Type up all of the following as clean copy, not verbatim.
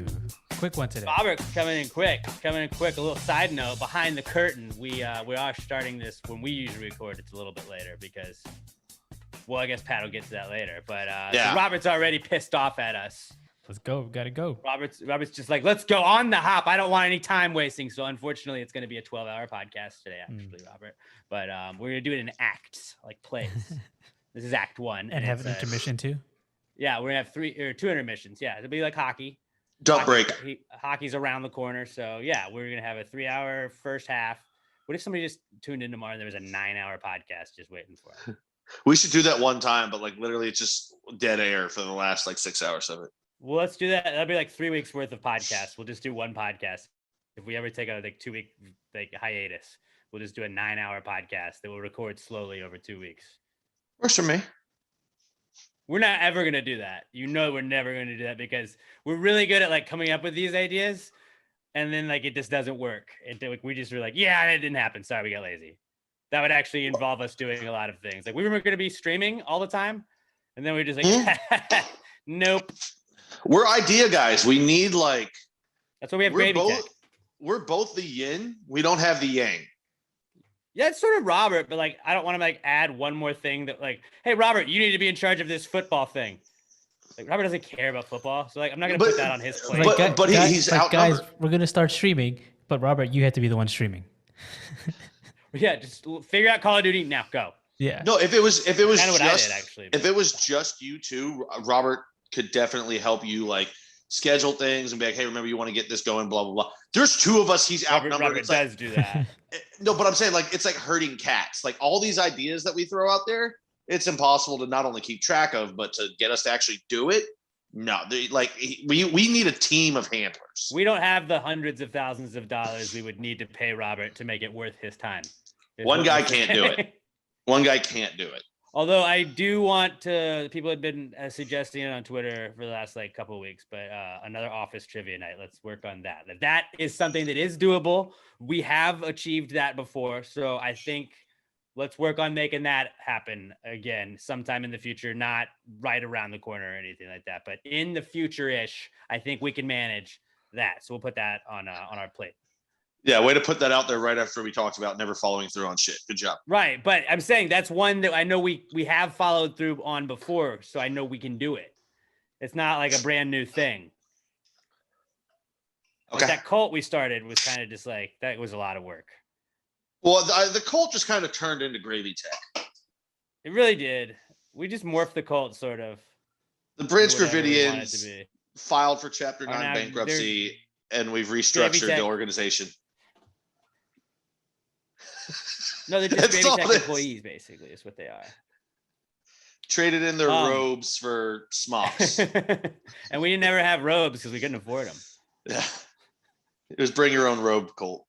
to? Quick one today. Robert coming in quick. A little side note, behind the curtain, we are starting this when we usually record. It's a little bit later because, well, I guess Pat will get to that later. But so Robert's already pissed off at us. Let's go. Gotta go. Robert's just like, let's go on the hop. I don't want any time wasting. So unfortunately, it's going to be a 12-hour podcast today, actually, Robert. But we're going to do it in acts, like plays. This is Act 1. And have an intermission too? Yeah, we're going to have 2 intermissions. Yeah, it'll be like hockey. Dump break. Hockey's around the corner. So, yeah, we're going to have a 3-hour first half. What if somebody just tuned in tomorrow and there was a 9-hour podcast just waiting for it? We should do that one time, but like literally it's just dead air for the last like 6 hours of it. Well, let's do that. That'll be like 3 weeks worth of podcasts. We'll just do one podcast. If we ever take a like 2-week like hiatus, we'll just do a 9-hour podcast that we'll record slowly over 2 weeks. Works for me. We're not ever going to do that. You know, we're never going to do that because we're really good at like coming up with these ideas. And then like, it just doesn't work. Like, we just were like, yeah, it didn't happen. Sorry, we got lazy. That would actually involve us doing a lot of things. Like we were going to be streaming all the time. And then we were just like, nope. We're idea guys. We need like, that's why we have Gravy Tech. We're both the yin. We don't have the yang. Yeah, it's sort of Robert, but like, I don't want to like add one more thing that like, hey, Robert, you need to be in charge of this football thing. Like Robert doesn't care about football. So like, I'm not going to put that on his plate. But he's out. Guys, we're going to start streaming, but Robert, you have to be the one streaming. Yeah. Just figure out Call of Duty now. Go. Yeah. No, if it was kind of what just, I did, actually. If it was just you two, Robert could definitely help you like schedule things and be like, hey, remember you want to get this going, blah, blah, blah. There's 2 of us. He's outnumbered. Robert does do that. No, but I'm saying like, it's like herding cats. Like all these ideas that we throw out there, it's impossible to not only keep track of, but to get us to actually do it. No, we need a team of handlers. We don't have the hundreds of thousands of dollars we would need to pay Robert to make it worth his time. One guy can't do it. One guy can't do it. Although I do want to, people have been suggesting it on Twitter for the last like couple of weeks, but another office trivia night. Let's work on that. That is something that is doable. We have achieved that before. So I think let's work on making that happen again sometime in the future, not right around the corner or anything like that. But in the future-ish, I think we can manage that. So we'll put that on our plate. Yeah, way to put that out there right after we talked about never following through on shit. Good job. Right, but I'm saying that's one that I know we have followed through on before, so I know we can do it. It's not like a brand new thing. Okay. Like that cult we started was kind of just like, that was a lot of work. Well, the cult just kind of turned into Gravy Tech. It really did. We just morphed the cult, sort of. The Branch Dravidians filed for Chapter 9 bankruptcy, and we've restructured the organization. No, they're just Gravy Tech employees, basically, is what they are. Traded in their robes for smocks. And we never have robes because we couldn't afford them. Yeah. It was bring your own robe cult.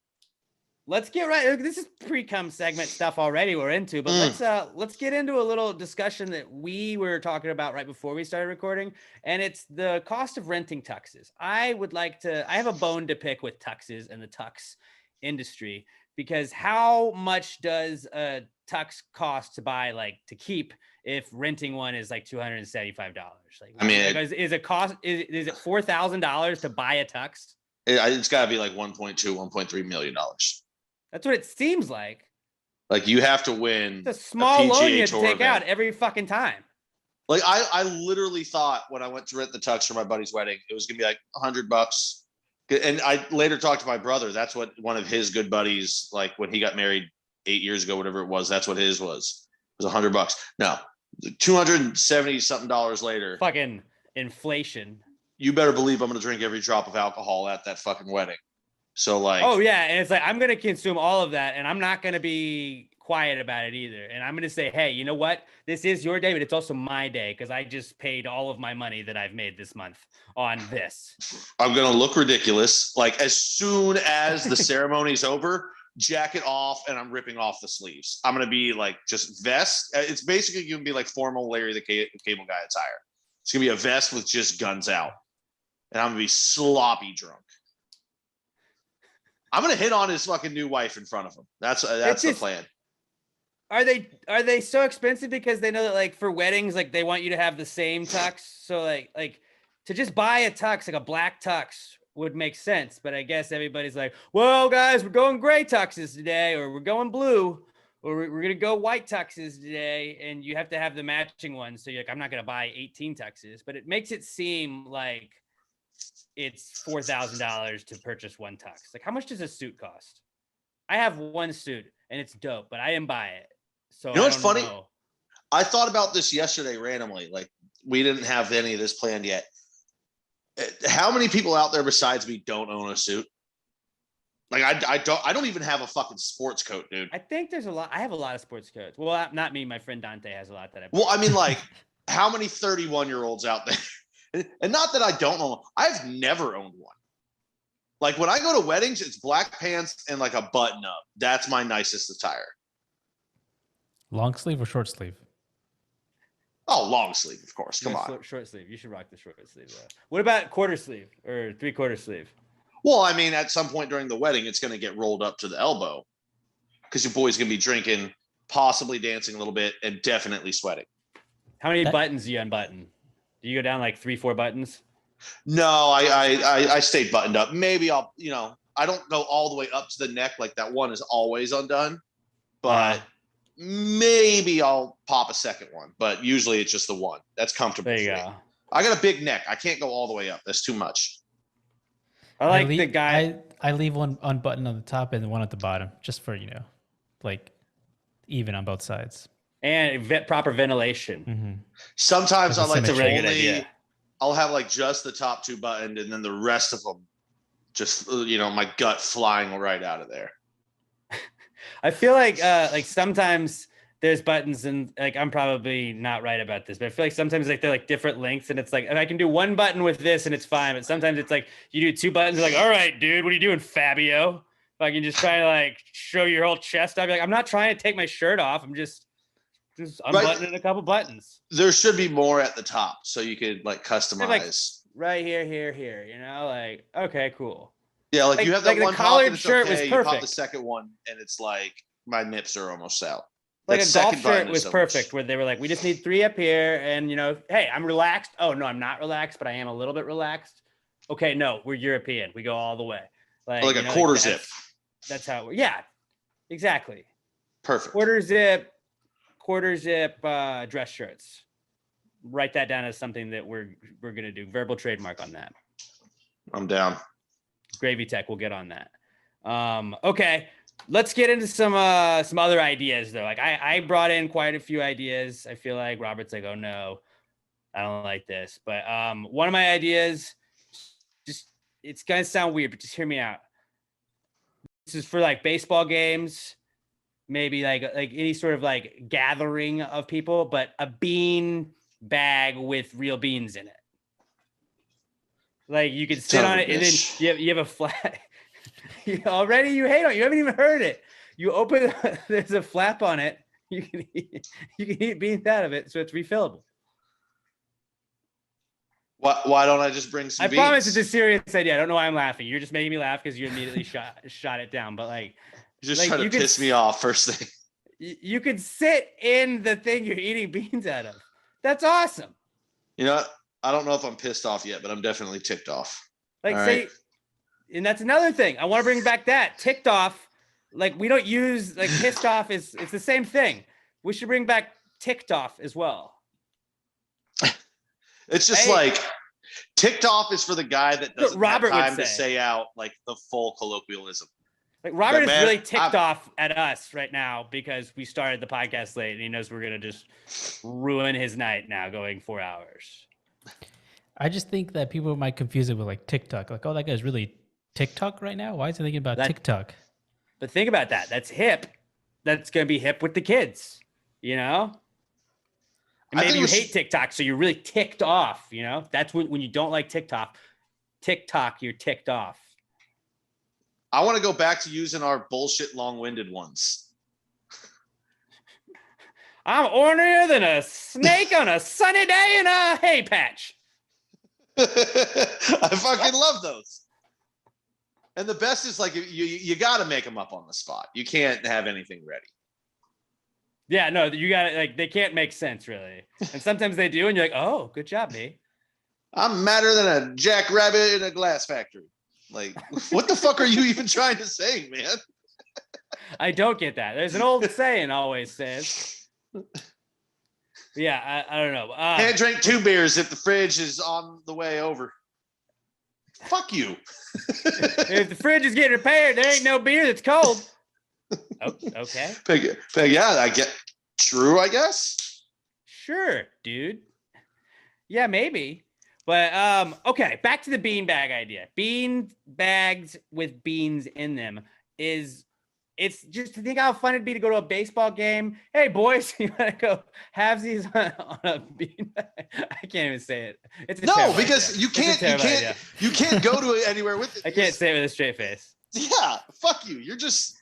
Let's get right. This is pre-cum segment stuff already we're into, but let's get into a little discussion that we were talking about right before we started recording, and it's the cost of renting tuxes. I have a bone to pick with tuxes and the tux industry, because how much does a tux cost to buy, like to keep, if renting one is like $275? Like, I mean, is it $4,000 to buy a tux? It's got to be like $1.3 million. That's what it seems like. Like you have to win. It's a small loan you have to take out every fucking time. Like I literally thought when I went to rent the tux for my buddy's wedding, it was gonna be like $100. And I later talked to my brother. That's what one of his good buddies, like when he got married 8 years ago, whatever it was, that's what his was. It was $100. No, $270 something later. Fucking inflation. You better believe I'm gonna drink every drop of alcohol at that fucking wedding. So like, oh yeah, and it's like I'm gonna consume all of that, and I'm not gonna be quiet about it either. And I'm gonna say, hey, you know what? This is your day, but it's also my day because I just paid all of my money that I've made this month on this. I'm gonna look ridiculous. Like as soon as the ceremony's over, jacket off, and I'm ripping off the sleeves. I'm gonna be like just vest. It's basically gonna be like formal Larry the Cable Guy attire. It's gonna be a vest with just guns out, and I'm gonna be sloppy drunk. I'm gonna hit on his fucking new wife in front of him. That's the plan. Are they so expensive because they know that like for weddings, like they want you to have the same tux? So like to just buy a tux, like a black tux would make sense. But I guess everybody's like, well, guys, we're going gray tuxes today, or we're going blue, or we're going to go white tuxes today. And you have to have the matching ones. So you're like, I'm not going to buy 18 tuxes, but it makes it seem like it's $4,000 to purchase one tux. Like, how much does a suit cost? I have one suit and it's dope, but I didn't buy it. So You know I what's don't funny? know. I thought about this yesterday randomly. Like, we didn't have any of this planned yet. How many people out there besides me don't own a suit? Like, I don't even have a fucking sports coat, dude. I think there's a lot. I have a lot of sports coats. Well, not me. My friend Dante has a lot that I. Well, I mean, like, how many 31-year-olds out there? And not that I don't own one. I've never owned one. Like, when I go to weddings, it's black pants and like a button up. That's my nicest attire. Long sleeve or short sleeve? Oh, long sleeve, of course. Come on. Short sleeve. You should rock the short sleeve. What about quarter sleeve or 3/4 sleeve? Well, I mean, at some point during the wedding, it's going to get rolled up to the elbow because your boy's going to be drinking, possibly dancing a little bit, and definitely sweating. How many buttons do you unbutton? Do you go down like 3-4 buttons? No, I stayed buttoned up. Maybe I'll, I don't go all the way up to the neck. Like, that one is always undone, but maybe I'll pop a second one. But usually it's just the one. That's comfortable. There you go. I got a big neck. I can't go all the way up. That's too much. I the guy. I leave one unbuttoned on the top and one at the bottom, just for like even on both sides. And proper ventilation. Mm-hmm. Sometimes I like to really good idea. I'll have like just the top two buttoned and then the rest of them just, my gut flying right out of there. I feel like sometimes there's buttons and like, I'm probably not right about this, but I feel like sometimes like they're like different lengths and it's like, and I can do one button with this and it's fine. But sometimes it's like you do two buttons, like, all right, dude, what are you doing, Fabio? Like, you just trying to like show your whole chest off. You're like, I'm not trying to take my shirt off. I'm just unbuttoning a couple buttons. There should be more at the top so you could like customize. Like, right here, like, okay, cool. Yeah, like you have that like one the collared shirt was You perfect. pop the second one and it's like my nips are almost out. Like that a golf shirt was perfect where they were like, we just need 3 up here and hey, I'm relaxed. Oh no, I'm not relaxed, but I am a little bit relaxed. Okay, no, we're European. We go all the way. Like a quarter zip. That's how yeah, exactly. Perfect. Quarter zip dress shirts. Write that down as something that we're gonna do. Verbal trademark on that. I'm down. Gravy Tech, we'll get on that. Okay, let's get into some other ideas though. Like I brought in quite a few ideas. I feel like Robert's like, oh no, I don't like this. But one of my ideas, just it's gonna sound weird, but just hear me out. This is for like baseball games, maybe like any sort of like gathering of people, but a bean bag with real beans in it. Like you could sit on it and then you have a flat. Already you hate on it. You haven't even heard it. You open there's a flap on it. You can eat beans out of it, so it's refillable. Why don't I just bring some beans? I promise it's a serious idea. I don't know why I'm laughing. You're just making me laugh because you immediately shot it down. But like you're just trying to piss me off first thing. You could sit in the thing you're eating beans out of. That's awesome. I don't know if I'm pissed off yet, but I'm definitely ticked off. Like and that's another thing. I want to bring back that ticked off. Like we don't use like pissed off it's the same thing. We should bring back ticked off as well. It's just like ticked off is for the guy that doesn't have time to say out like the full colloquialism. Like Robert is really ticked off at us right now because we started the podcast late and he knows we're going to just ruin his night now going 4 hours. I just think that people might confuse it with like TikTok. Like, oh, that guy's really TikTok right now? Why is he thinking about TikTok? But think about that. That's hip. That's going to be hip with the kids, And maybe you hate TikTok, so you're really ticked off, That's when you don't like TikTok, you're ticked off. I want to go back to using our bullshit long-winded ones. I'm ornery than a snake on a sunny day in a hay patch. I fucking love those. And the best is like you got to make them up on the spot. You can't have anything ready. Yeah, no, you got to like they can't make sense really. And sometimes they do and you're like, "Oh, good job, me." I'm madder than a jackrabbit in a glass factory. Like, what the fuck are you even trying to say, man? I don't get that. There's an old saying always says. Yeah, I don't know. Can't drink 2 beers if the fridge is on the way over. Fuck you. If the fridge is getting repaired, there ain't no beer that's cold. Oh, okay. Peg, yeah, I get true, I guess. Sure, dude. Yeah, maybe. But okay, back to the beanbag idea. Bean bags with beans in them it's just to think how fun it'd be to go to a baseball game. Hey boys, you wanna go have these on a beanbag? I can't even say it. It's no, because idea. you can't go to it anywhere with it. I can't say it with a straight face. Yeah, fuck you. You're just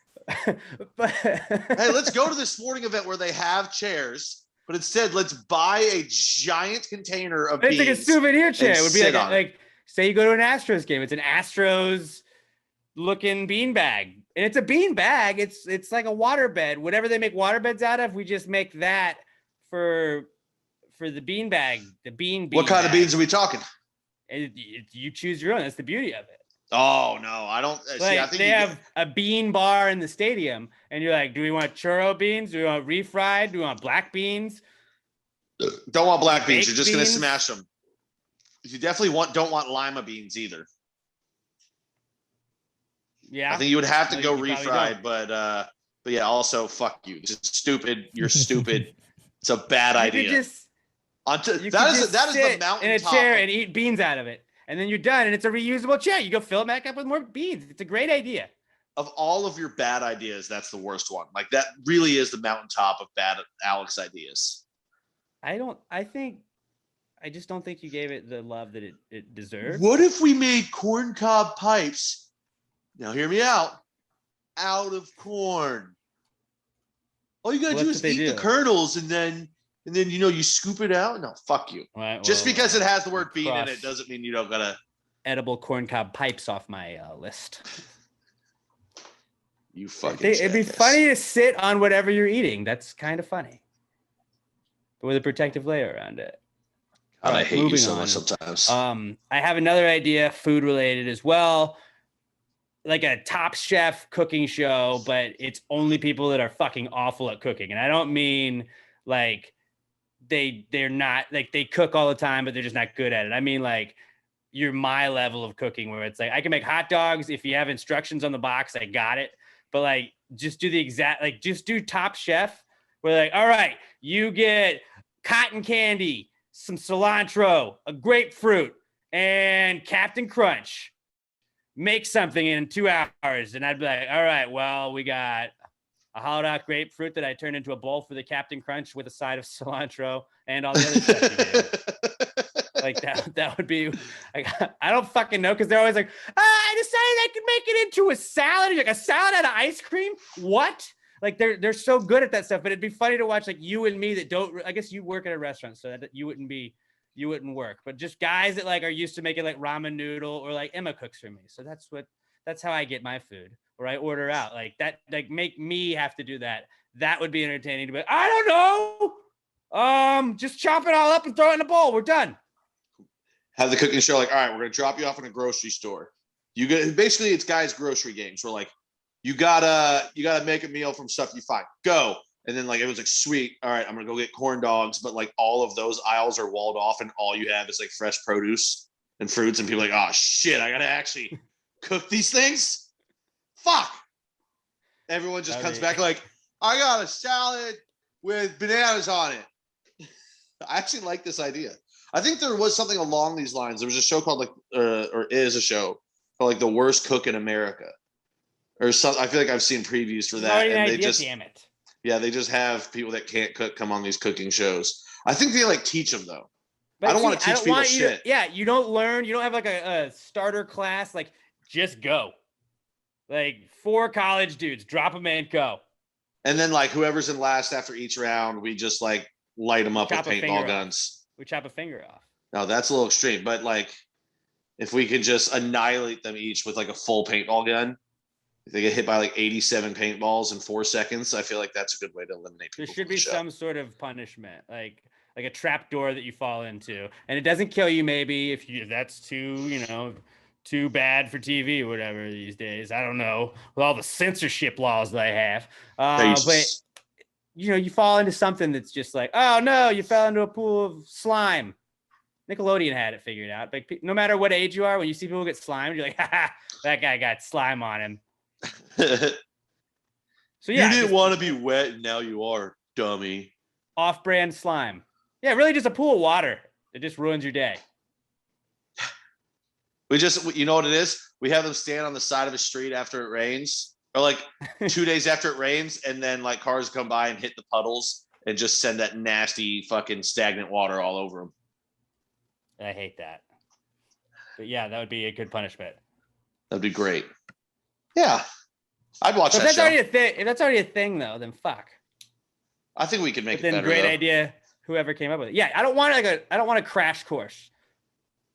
but hey, let's go to this sporting event where they have chairs. But instead, let's buy a giant container of beans. It's like a souvenir chair. It would be like say you go to an Astros game. It's an Astros looking beanbag. And it's a beanbag. It's like a waterbed. Whatever they make waterbeds out of, we just make that for the beanbag. The bean. What kind of beans are we talking? You choose your own. That's the beauty of it. Oh no, I don't like, see. I think they have a bean bar in the stadium, and you're like, do we want churro beans? Do we want refried? Do we want black beans? Don't want black beans. You're just gonna smash them. You definitely don't want lima beans either. Yeah, I think you would have to go refried, but yeah, also fuck you. This is stupid. You're stupid. It's a bad idea. That is the mountain in a chair and eat beans out of it. And then you're done, and it's a reusable chair. You go fill it back up with more beans. It's a great idea. Of all of your bad ideas, that's the worst one. Like, that really is the mountaintop of bad Alex ideas. I just don't think you gave it the love that it deserved. What if we made corncob pipes? Now, hear me out. Out of corn. All you gotta do is eat the kernels, and then you scoop it out. No, fuck you. Right, just because it has the word bean in it doesn't mean you don't gotta edible corncob pipes off my list. You fucking. It'd be funny to sit on whatever you're eating. That's kind of funny, but with a protective layer around it. God, I hate you so much sometimes. I have another idea, food related as well. Like a Top Chef cooking show, but it's only people that are fucking awful at cooking, and I don't mean like. They're not like they cook all the time, but they're just not good at it. I mean, like you're my level of cooking where it's like, I can make hot dogs. If you have instructions on the box, I got it. But like, just do just do Top Chef. Where like, all right, you get cotton candy, some cilantro, a grapefruit, and Captain Crunch. Make something in 2 hours. And I'd be like, all right, well, we got a hot grapefruit that I turned into a bowl for the Captain Crunch with a side of cilantro and all the other stuff you did. Like that would be, I don't fucking know. Cause they're always like, I decided I could make it into a salad. Like a salad out of ice cream. What? Like they're so good at that stuff, but it'd be funny to watch like you and me that don't, I guess you work at a restaurant so that you wouldn't work, but just guys that like are used to making like ramen noodle or like Emma cooks for me. So that's how I get my food. Or I order out like that, like make me have to do that. That would be entertaining. But I don't know. Just chop it all up and throw it in a bowl. We're done. Have the cooking show like, all right, we're gonna drop you off in a grocery store. Basically it's guys' grocery games. We're like, you gotta make a meal from stuff you find. Go. And then like it was like, sweet. All right, I'm gonna go get corn dogs, but like all of those aisles are walled off, and all you have is like fresh produce and fruits, and people are like, oh shit, I gotta actually cook these things. Fuck. Everyone just comes back like, I got a salad with bananas on it. I actually like this idea. I think there was something along these lines. There was a show called like, or is a show called like The Worst Cook in America, or something. I feel like I've seen previews for that, and they just, damn it. Yeah, they just have people that can't cook come on these cooking shows. I think they like teach them though. But I don't want to teach people shit. You don't learn. You don't have like a starter class. Like just go. Like 4 college dudes, drop them in, go. And then like whoever's in last after each round, we just like light them up with paintball guns. We chop a finger off. No, that's a little extreme. But like if we could just annihilate them each with like a full paintball gun, if they get hit by like 87 paintballs in 4 seconds, I feel like that's a good way to eliminate people. There should be some sort of punishment. Like like a trap door that you fall into, and it doesn't kill you. Maybe if that's too bad for TV or whatever these days. I don't know with all the censorship laws that I have. But Jesus. you fall into something that's just like, oh no, you fell into a pool of slime. Nickelodeon had it figured out. But no matter what age you are, when you see people get slimed, you're like, ha, that guy got slime on him. So yeah, you didn't want to be wet, and now you are, dummy. Off-brand slime. Yeah, really just a pool of water. It just ruins your day. You know what it is? We have them stand on the side of a street after it rains, or like 2 days after it rains, and then like cars come by and hit the puddles and just send that nasty fucking stagnant water all over them. I hate that. But yeah, that would be a good punishment. That'd be great. Yeah, I'd watch so that show. If that's already a thing, though, then fuck. I think we could make it then better. Great though. idea. Whoever came up with it. Yeah, I don't want a crash course.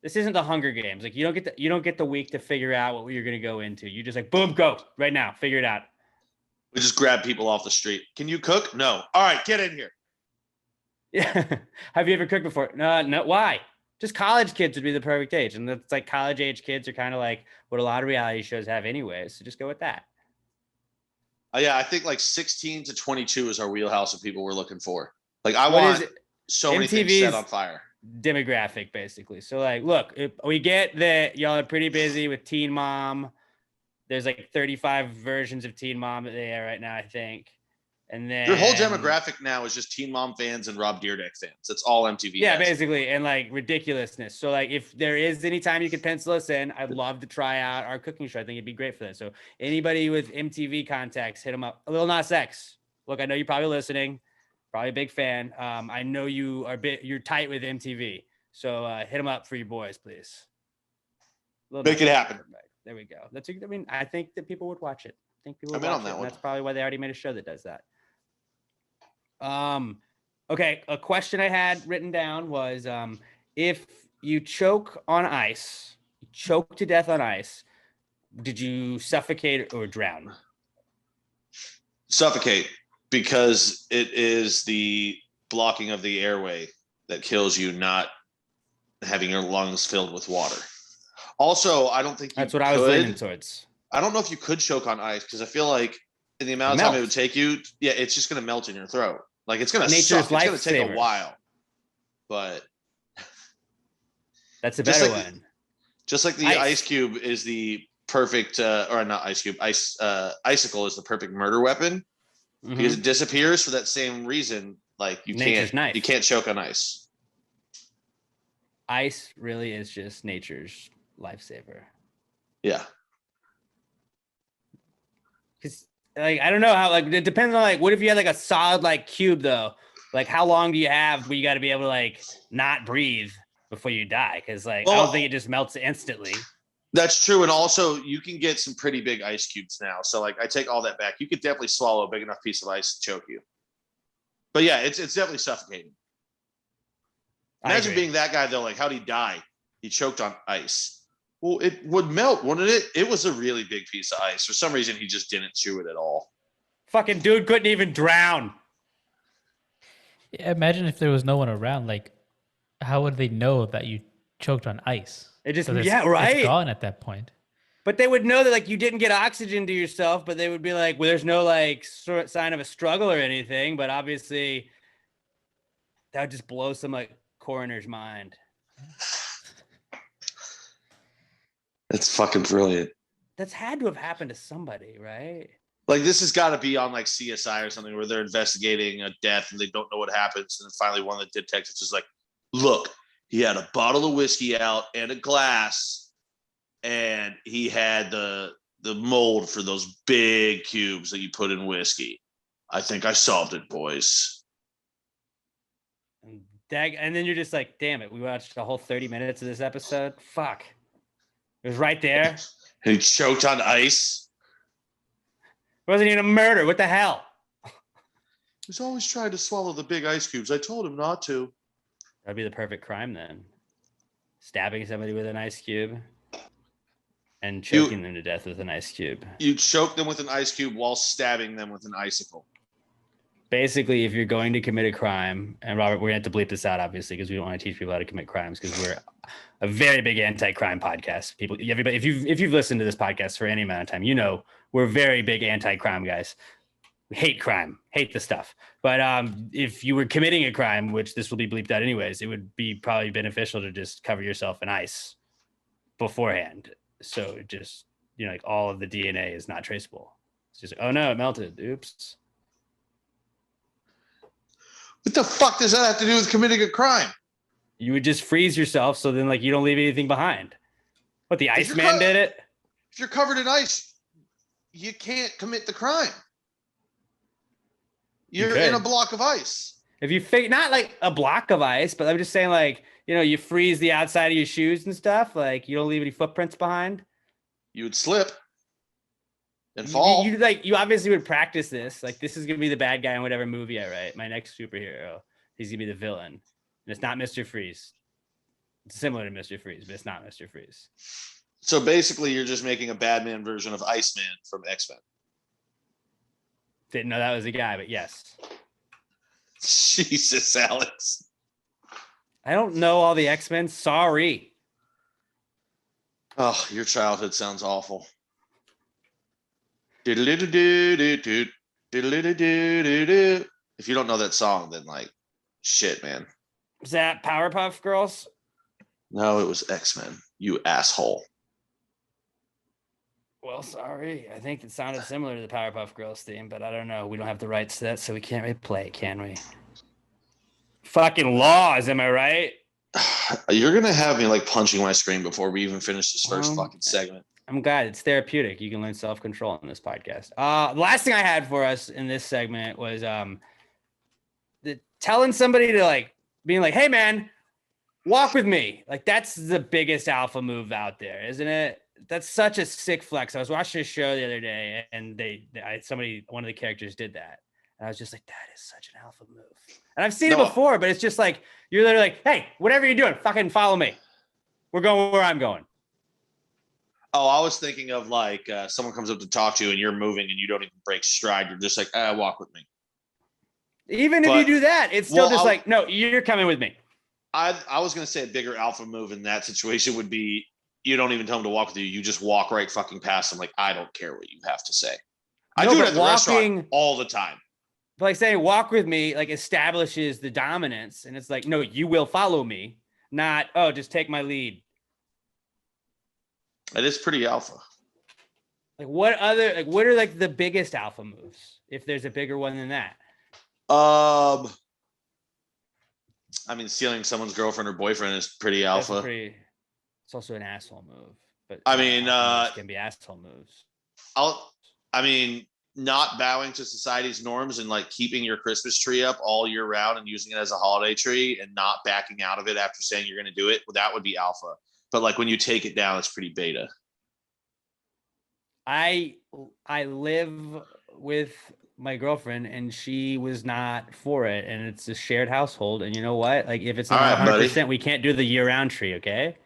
This isn't the Hunger Games. Like you don't get the week to figure out what you're gonna go into. You just like boom, go right now, figure it out. We just grab people off the street. Can you cook? No. All right, get in here. Yeah. Have you ever cooked before? No. Why? Just college kids would be the perfect age, and that's like college age kids are kind of like what a lot of reality shows have anyway. So just go with that. Yeah, I think like 16 to 22 is our wheelhouse of people we're looking for. Like I want so many things set on fire. Demographic, basically. So like, look, if we get that y'all are pretty busy with Teen Mom. There's like 35 versions of Teen Mom there right now, I think. And then your whole demographic now is just Teen Mom fans and Rob Dyrdek fans. That's all MTV. Yeah, basically, and like ridiculousness. So like, if there is any time you could pencil us in, I'd love to try out our cooking show. I think it'd be great for that. So anybody with MTV contacts, hit them up. Lil Nas X. Look, I know you're probably listening, probably a big fan. I know you're tight with MTV, so hit them up for your boys, please. Make it happen. There we go. I think that people would watch it. I think people would I'm in watch on that it. one. That's probably why they already made a show that does that. Okay. A question I had written down was, if you choke on ice, choke to death on ice, did you suffocate or drown? Suffocate, because it is the blocking of the airway that kills you, not having your lungs filled with water. Also, I don't think that's what I was leaning towards. I don't know if you could choke on ice, because I feel like in the amount of time it would take you, it's just going to melt in your throat. Like it's going to suck. It's going to take a while, but that's a better one. Just like the ice cube is the perfect, or not ice cube, icicle is the perfect murder weapon, because it disappears for that same reason. Like you can't choke on ice. Ice really is just nature's lifesaver. Yeah. Because like I don't know how, like it depends on like what if you had like a solid like cube though, like how long do you have where you got to be able to like not breathe before you die? Because like I don't think it just melts instantly. That's true, and also you can get some pretty big ice cubes now. So like I take all that back. You could definitely swallow a big enough piece of ice to choke you. But yeah, it's definitely suffocating. Imagine being that guy though. Like how'd he die? He choked on ice. Well, it would melt, wouldn't it? It was a really big piece of ice. For some reason, he just didn't chew it at all. Fucking dude couldn't even drown. Yeah, imagine if there was no one around. Like, how would they know that you choked on ice? It just, right. It's gone at that point. But they would know that like you didn't get oxygen to yourself, but they would be like, well, there's no like sign of a struggle or anything. But obviously, that would just blow some like coroner's mind. That's fucking brilliant. That's had to have happened to somebody, right? Like this has got to be on like CSI or something where they're investigating a death and they don't know what happens. And then finally one of the detectives is like, look, he had a bottle of whiskey out and a glass, and he had the mold for those big cubes that you put in whiskey. I think I solved it, boys. And then you're just like, damn it, we watched the whole 30 minutes of this episode. Fuck. It was right there. And he choked on ice. It wasn't even a murder. What the hell? He's always trying to swallow the big ice cubes. I told him not to. That'd be the perfect crime then. Stabbing somebody with an ice cube and choking them to death with an ice cube. You choke them with an ice cube while stabbing them with an icicle. basically, if you're going to commit a crime, and Robert, we're gonna have to bleep this out, obviously, because we don't want to teach people how to commit crimes, because we're a very big anti-crime podcast. People, everybody, if you've listened to this podcast for any amount of time, you know we're very big anti-crime guys. We hate crime, hate the stuff. But if you were committing a crime, which this will be bleeped out anyways, it would be probably beneficial to just cover yourself in ice beforehand. So just, you know, like all of the DNA is not traceable. It's just, oh no, it melted. Oops. What the fuck does that have to do with committing a crime? You would just freeze yourself, so then like you don't leave anything behind. What, the Iceman did it? If you're covered in ice, you can't commit the crime. You're in a block of ice. If you not like a block of ice, but I'm just saying, like, you know, you freeze the outside of your shoes and stuff, like you don't leave any footprints behind. You would slip and fall. You obviously would practice this. Like, this is gonna be the bad guy in whatever movie I write. My next superhero, he's gonna be the villain, and it's not Mr. Freeze. It's similar to Mr. Freeze, but it's not Mr. Freeze. So basically, you're just making a Batman version of Iceman from X-Men. Didn't know that was a guy, but yes. Jesus, Alex. I don't know all the X-Men. Sorry. Oh, your childhood sounds awful. If you don't know that song, then like, shit, man. Is that Powerpuff Girls? No, it was X-Men. You asshole. Well, sorry. I think it sounded similar to the Powerpuff Girls theme, but I don't know. We don't have the rights to that, so we can't really play it, can we? Fucking laws, am I right? You're gonna have me like punching my screen before we even finish this first fucking segment. I'm glad it's therapeutic. You can learn self-control in this podcast. The last thing I had for us in this segment was telling somebody to like being like, "Hey, man, walk with me." Like, that's the biggest alpha move out there, isn't it? That's such a sick flex. I was watching a show the other day, and one of the characters did that, and I was just like, "That is such an alpha move." And I've seen it before, but it's just like you're literally like, "Hey, whatever you're doing, fucking follow me. We're going where I'm going." Oh, I was thinking of like someone comes up to talk to you, and you're moving, and you don't even break stride. You're just like, walk with me. Even if you do that, it's still just like, no, you're coming with me. I was gonna say a bigger alpha move in that situation would be, you don't even tell them to walk with you. You just walk right fucking past them. Like, I don't care what you have to say. I do it at the restaurant all the time. But like saying walk with me, like establishes the dominance. And it's like, no, you will follow me. Not, oh, just take my lead. It is pretty alpha. Like what are like the biggest alpha moves? If there's a bigger one than that. I mean, stealing someone's girlfriend or boyfriend is pretty alpha. It's also an asshole move, but I mean, can be asshole moves. Not bowing to society's norms and like keeping your Christmas tree up all year round and using it as a holiday tree and not backing out of it after saying you're going to do it, well, that would be alpha. But like when you take it down, it's pretty beta. I live with my girlfriend and she was not for it, and it's a shared household. And you know what? Like, if it's not 100%, we can't do the year-round tree. Okay.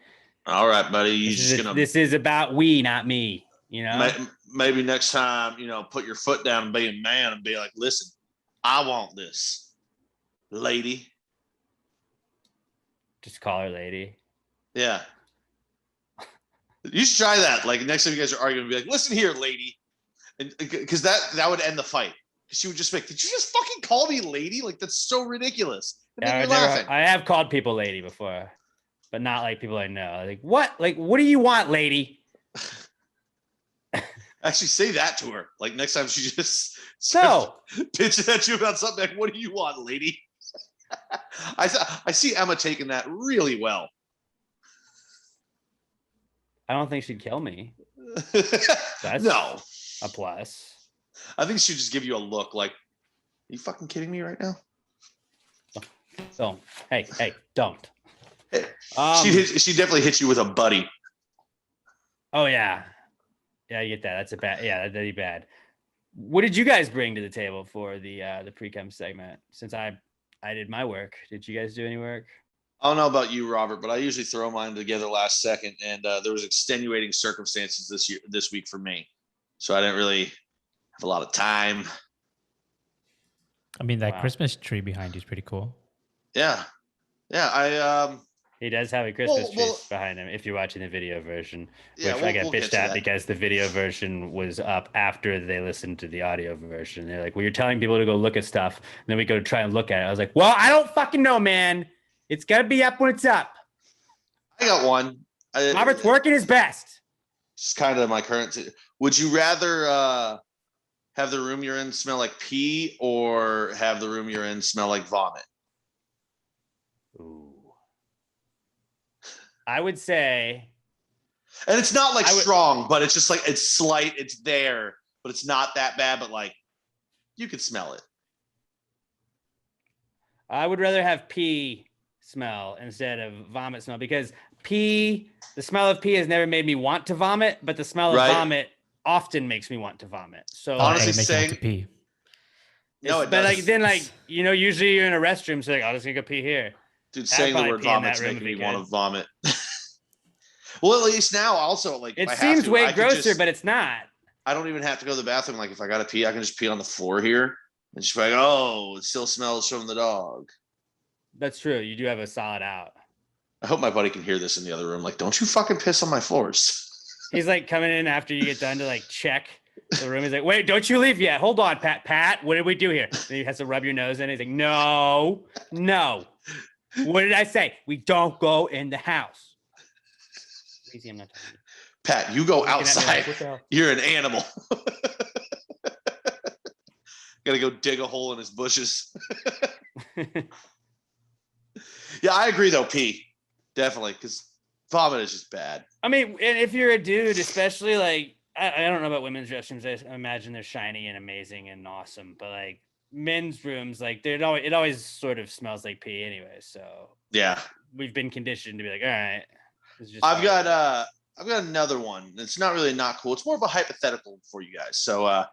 All right, buddy. This is about we, not me. You know. Maybe next time, put your foot down and be a man and be like, "Listen, I want this, lady." Just call her lady. Yeah. You should try that. Like, next time you guys are arguing, be like, "Listen here, lady," and because that would end the fight. She would just be like, "Did you just fucking call me lady? Like, that's so ridiculous." And then you're laughing. I have called people lady before, but not like people I know. Like, what? Like, what do you want, lady? Actually, say that to her. Like, next time she just pitches at you about something. Like, what do you want, lady? I see Emma taking that really well. I don't think she'd kill me. That's no a plus. I think she'd just give you a look like, "Are you fucking kidding me right now?" Don't. Hey, don't. She definitely hit you with a buddy. Oh yeah. Yeah, you get that. That's a bad. Yeah, that'd be bad. What did you guys bring to the table for the Precome segment? Since I did my work, did you guys do any work? I don't know about you, Robert, but I usually throw mine together last second, and there was extenuating circumstances this week for me, so I didn't really have a lot of time. I mean, that Wow. Christmas tree behind you is pretty cool. Yeah. Yeah. He does have a Christmas tree well, behind him if you're watching the video version, Yeah, which I got we'll get bitched to at that. because the video version was up after they listened to the audio version. They're like, well, you're telling people to go look at stuff. And then we go to try and look at it. I was like, well, I don't fucking know, man. It's got to be up when it's up. I got one. Robert's working his best. It's kind of my current. Would you rather have the room you're in smell like pee or have the room you're in smell like vomit? Ooh. I would say, and it's not like strong, but it's just like it's slight, it's there, but it's not that bad, but like you could smell it. I would rather have pee smell instead of vomit smell, because the smell of pee has never made me want to vomit, but the smell of vomit often makes me want to vomit. So honestly, saying to pee. No, it but does. like then usually you're in a restroom, so like, I'll just go pee here. Dude, saying the word vomit's making me want to vomit. Well, at least now, also, like, it seems way grosser, but it's not. I don't even have to go to the bathroom. Like, if I gotta pee, I can just pee on the floor here and just be like, oh, it still smells from the dog. That's true. You do have a solid out. I hope my buddy can hear this in the other room. Like, don't you fucking piss on my floors. He's like coming in after you get done to like check the room. He's like, wait, don't you leave yet. Hold on, Pat, what did we do here? And he has to rub your nose in. He's like, no. What did I say? We don't go in the house. Easy, I'm not talking to you. Pat, you go outside. Like, you're an animal. Gotta go dig a hole in his bushes. Yeah, I agree though, pee. Definitely, because vomit is just bad. I mean, and if you're a dude, especially like, I don't know about women's restrooms. I imagine they're shiny and amazing and awesome, but like men's rooms, like it always sort of smells like pee anyway. So yeah, we've been conditioned to be like, all right. I've got another one. It's not really not cool. It's more of a hypothetical for you guys. So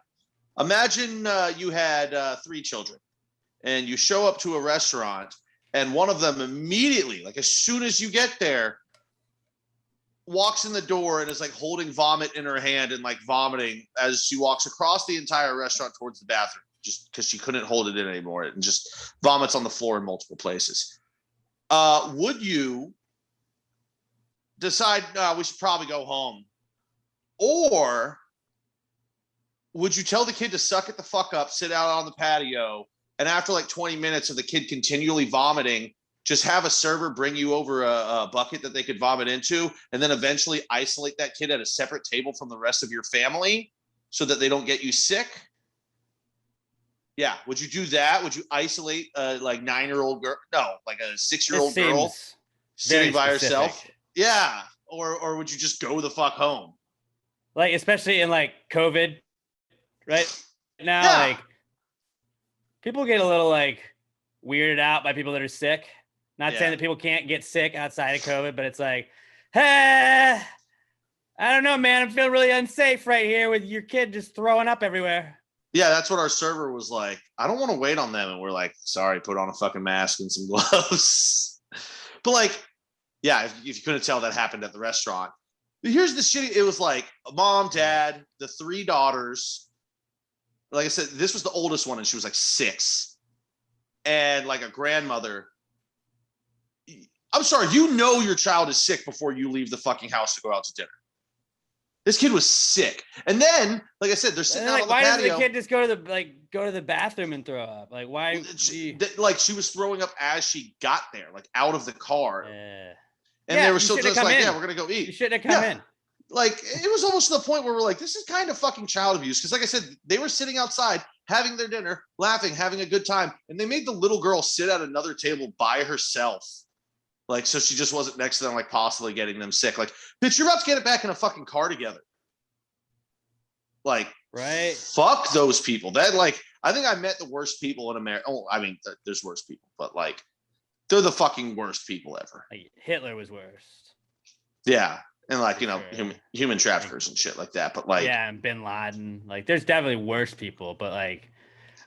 imagine you had 3 children and you show up to a restaurant and one of them immediately, like as soon as you get there, walks in the door and is like holding vomit in her hand and like vomiting as she walks across the entire restaurant towards the bathroom, just because she couldn't hold it in anymore, and just vomits on the floor in multiple places. Would you decide we should probably go home, or would you tell the kid to suck it the fuck up, sit out on the patio, and after like 20 minutes of the kid continually vomiting, just have a server bring you over a bucket that they could vomit into, and then eventually isolate that kid at a separate table from the rest of your family so that they don't get you sick? Yeah, would you do that? Would you isolate a like 9-year-old girl? No, like a 6-year-old girl sitting by herself? Yeah. Or would you just go the fuck home? Like, especially in like COVID, right? Now, like people get a little like weirded out by people that are sick. Not saying that people can't get sick outside of COVID, but it's like, hey, I don't know, man. I'm feeling really unsafe right here with your kid just throwing up everywhere. Yeah, that's what our server was like. I don't want to wait on them. And we're like, sorry, put on a fucking mask and some gloves. But like, yeah, if you couldn't tell, that happened at the restaurant. But here's the shitty. It was like mom, dad, the 3 daughters. Like I said, this was the oldest one, and she was like 6. And like a grandmother. I'm sorry, you know your child is sick before you leave the fucking house to go out to dinner. This kid was sick. And then, like I said, they're sitting out on the patio. Why doesn't the kid just go to the bathroom and throw up? Like, why? She was throwing up as she got there, like out of the car. Yeah. And they were still just like, yeah, we're going to go eat. You shouldn't have come in. Like, it was almost to the point where we're like, this is kind of fucking child abuse. Because like I said, they were sitting outside, having their dinner, laughing, having a good time. And they made the little girl sit at another table by herself. Like, so she just wasn't next to them, like possibly getting them sick. Like, bitch, you're about to get it back in a fucking car together. Like, right? Fuck those people. That, like, I think I met the worst people in America. Oh, I mean, there's worse people, but like, they're the fucking worst people ever. Like, Hitler was worst. Yeah. And like, you know, human traffickers and shit like that. But like, yeah, and Bin Laden. Like, there's definitely worse people, but like,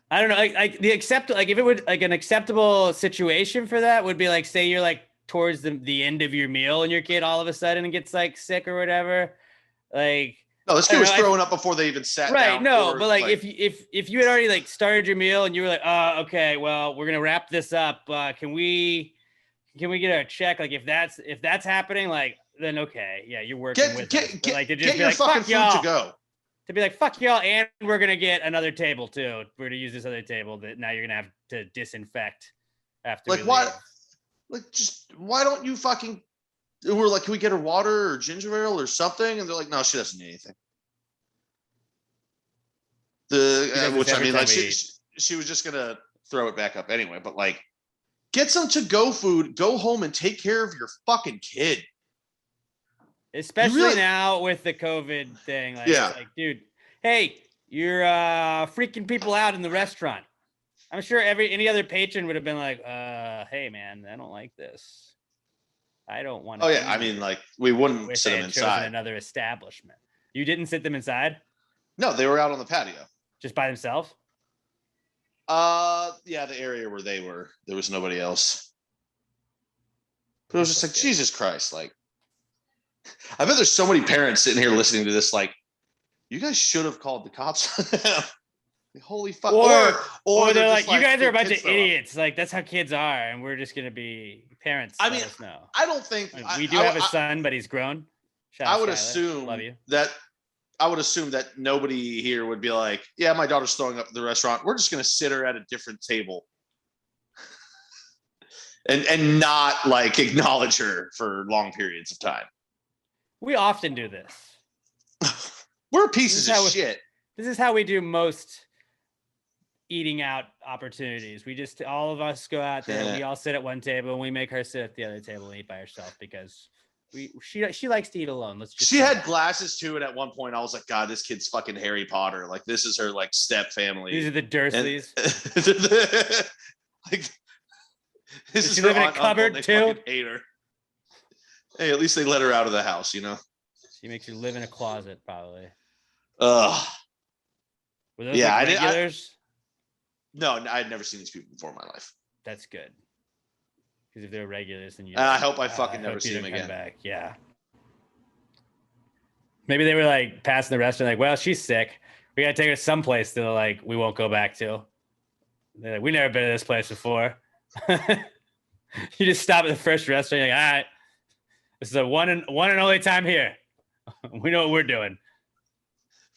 I don't know. Like if it would like an acceptable situation for that would be like, say you're like towards the end of your meal and your kid all of a sudden gets like sick or whatever. Like, No, this kid was throwing up before they even sat down. Right. No, but like if you had already like started your meal and you were like, okay, well, we're gonna wrap this up. Can we get our check? Like if that's happening, like then okay, yeah, you're working with us. But like to just be like, fuck y'all. To be like, fuck y'all, and we're gonna get another table too. We're gonna use this other table that now you're gonna have to disinfect after. Like why? Like just why don't you fucking? We're like, can we get her water or ginger ale or something? And they're like, no, she doesn't need anything. Which I mean, like she was just gonna throw it back up anyway. But like, get some to-go food. Go home and take care of your fucking kid. Especially now with the COVID thing. Like, yeah. Like, dude, hey, you're freaking people out in the restaurant. I'm sure any other patron would have been like, hey man, I don't like this. I don't want to. Oh yeah, I mean, like we wouldn't sit them inside. Another establishment. You didn't sit them inside? No, they were out on the patio. Just by themselves? Yeah, the area where they were, there was nobody else. But it was just like, Jesus Christ, like I bet there's so many parents sitting here listening to this, like, you guys should have called the cops. Holy fuck. Or they're like, you guys are a bunch of idiots. Like, that's how kids are, and we're just gonna be parents. I mean, no. I don't think we do have a son, but he's grown. I would assume that nobody here would be like, yeah, my daughter's throwing up at the restaurant. We're just gonna sit her at a different table. and not like acknowledge her for long periods of time. We often do this. We're pieces of shit. This is how we do most eating out opportunities. We just, all of us go out there, we all sit at one table, and we make her sit at the other table and eat by herself because she likes to eat alone. She had glasses too, and at one point I was like, God, this kid's fucking Harry Potter. Like, this is her like step family. These are the Dursleys. Like, this Does she live in a cupboard too? Hate her. Hey, at least they let her out of the house, you know. She makes you live in a closet, probably. Ugh. Were those like regulars? No, I'd never seen these people before in my life. That's good. Because if they're regulars, then I hope I fucking never see them again. Back. Yeah. Maybe they were like passing the restaurant, like, well, she's sick. We gotta take her someplace that like we won't go back to. They're like, we've never been to this place before. You just stop at the first restaurant, you're like, all right, this is a one and only time here. We know what we're doing.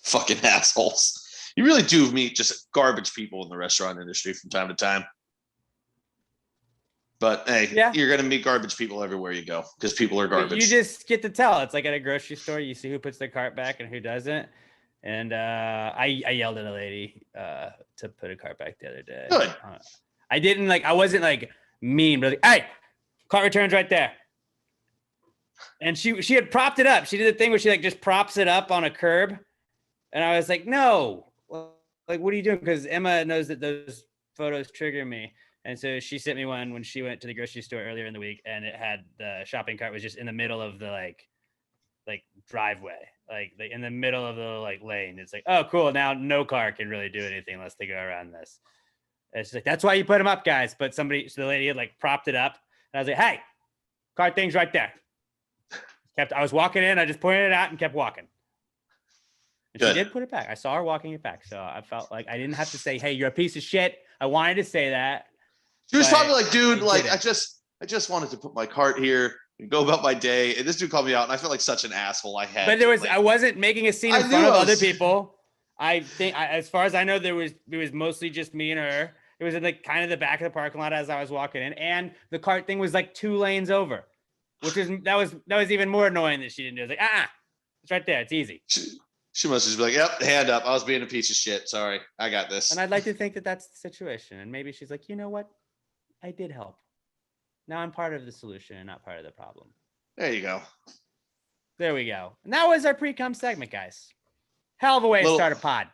Fucking assholes. You really do meet just garbage people in the restaurant industry from time to time. But hey, you're going to meet garbage people everywhere you go because people are garbage. You just get to tell. It's like at a grocery store, you see who puts their cart back and who doesn't. And I yelled at a lady to put a cart back the other day. Good. I wasn't like mean, but like, hey, cart returns right there. And she had propped it up. She did the thing where she like just props it up on a curb. And I was like, no, like, what are you doing? Because Emma knows that those photos trigger me. And so she sent me one when she went to the grocery store earlier in the week, and it had the shopping cart was just in the middle of the like driveway, like in the middle of the like lane. It's like, oh, cool. Now no car can really do anything unless they go around this. And she's like, that's why you put them up, guys. But so the lady had like propped it up, and I was like, hey, cart thing's right there. I was walking in, I just pointed it out and kept walking. And she did put it back. I saw her walking it back. So I felt like I didn't have to say, hey, you're a piece of shit. I wanted to say that. She was probably like, dude, like, I just wanted to put my cart here and go about my day. And this dude called me out, and I felt like such an asshole. But I wasn't making a scene in front of other people. I think, as far as I know, it was mostly just me and her. It was in the kind of the back of the parking lot as I was walking in, and the cart thing was like 2 lanes over, which is that was even more annoying that she didn't do. It was like, it's right there. It's easy. She must just be like, yep, hand up. I was being a piece of shit. Sorry. I got this. And I'd like to think that that's the situation. And maybe she's like, you know what? I did help. Now I'm part of the solution and not part of the problem. There you go. There we go. And that was our pre-cum segment, guys. Hell of a way to start a pod.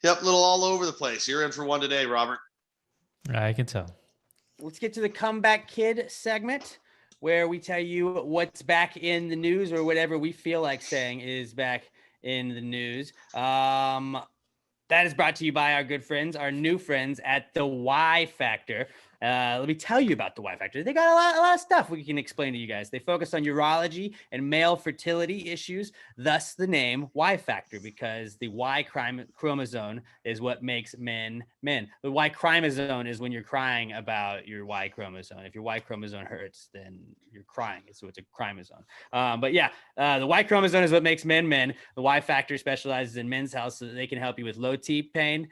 Yep, little all over the place. You're in for one today, Robert. I can tell. Let's get to the Comeback Kid segment, where we tell you what's back in the news or whatever we feel like saying is back in the news. That is brought to you by our good friends, our new friends at the Y Factor. Let me tell you about the Y Factor. They got a lot of stuff we can explain to you guys. They focus on urology and male fertility issues, thus the name Y Factor, because the Y chromosome is what makes men men. The Y chromosome is when you're crying about your Y chromosome. If your Y chromosome hurts, then you're crying. So it's a chromosome. But yeah, the Y chromosome is what makes men men. The Y Factor specializes in men's health so that they can help you with low T pain,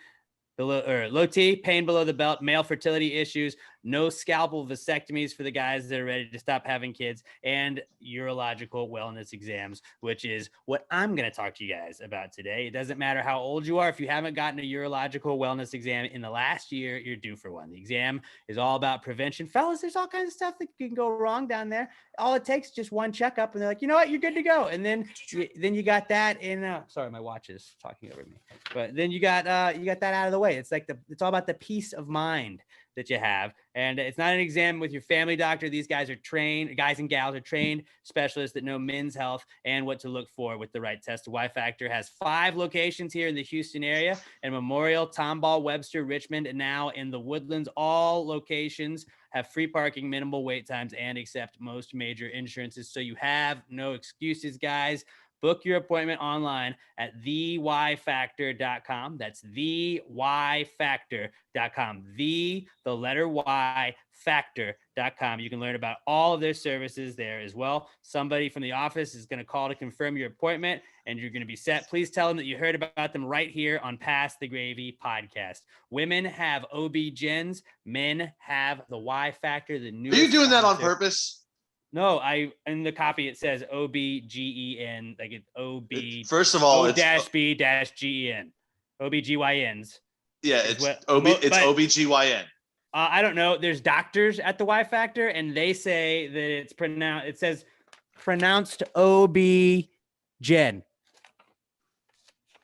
low T, pain below the belt, male fertility issues, no scalpel vasectomies for the guys that are ready to stop having kids, and urological wellness exams, which is what I'm going to talk to you guys about today. It doesn't matter how old you are. If you haven't gotten a urological wellness exam in the last year, you're due for one. The exam is all about prevention. Fellas, there's all kinds of stuff that can go wrong down there. All it takes is just one checkup, and they're like, you know what, you're good to go. And then you got that in. Sorry, my watch is talking over me. But then you got that out of the way. It's like it's all about the peace of mind that you have. And it's not an exam with your family doctor. These guys are trained, guys and gals are trained specialists that know men's health and what to look for with the right test. Y Factor has 5 locations here in the Houston area, and Memorial, Tomball, Webster, Richmond, and now in the Woodlands. All locations have free parking, minimal wait times, and accept most major insurances. So you have no excuses, guys. Book your appointment online at theyfactor.com. That's theyfactor.com. The letter Y, factor.com. You can learn about all of their services there as well. Somebody from the office is going to call to confirm your appointment, and you're going to be set. Please tell them that you heard about them right here on Pass the Gravy podcast. Women have OB-GYNs. Men have the Y Factor. The new. Are you doing that on purpose? No, in the copy it says OBGEN, like it's OB. First of all, it's O-B-GEN, OBGYNs. Yeah, it's OBGYN. I don't know. There's doctors at the Y Factor, and they say that it's pronounced. It says pronounced OB-GYN.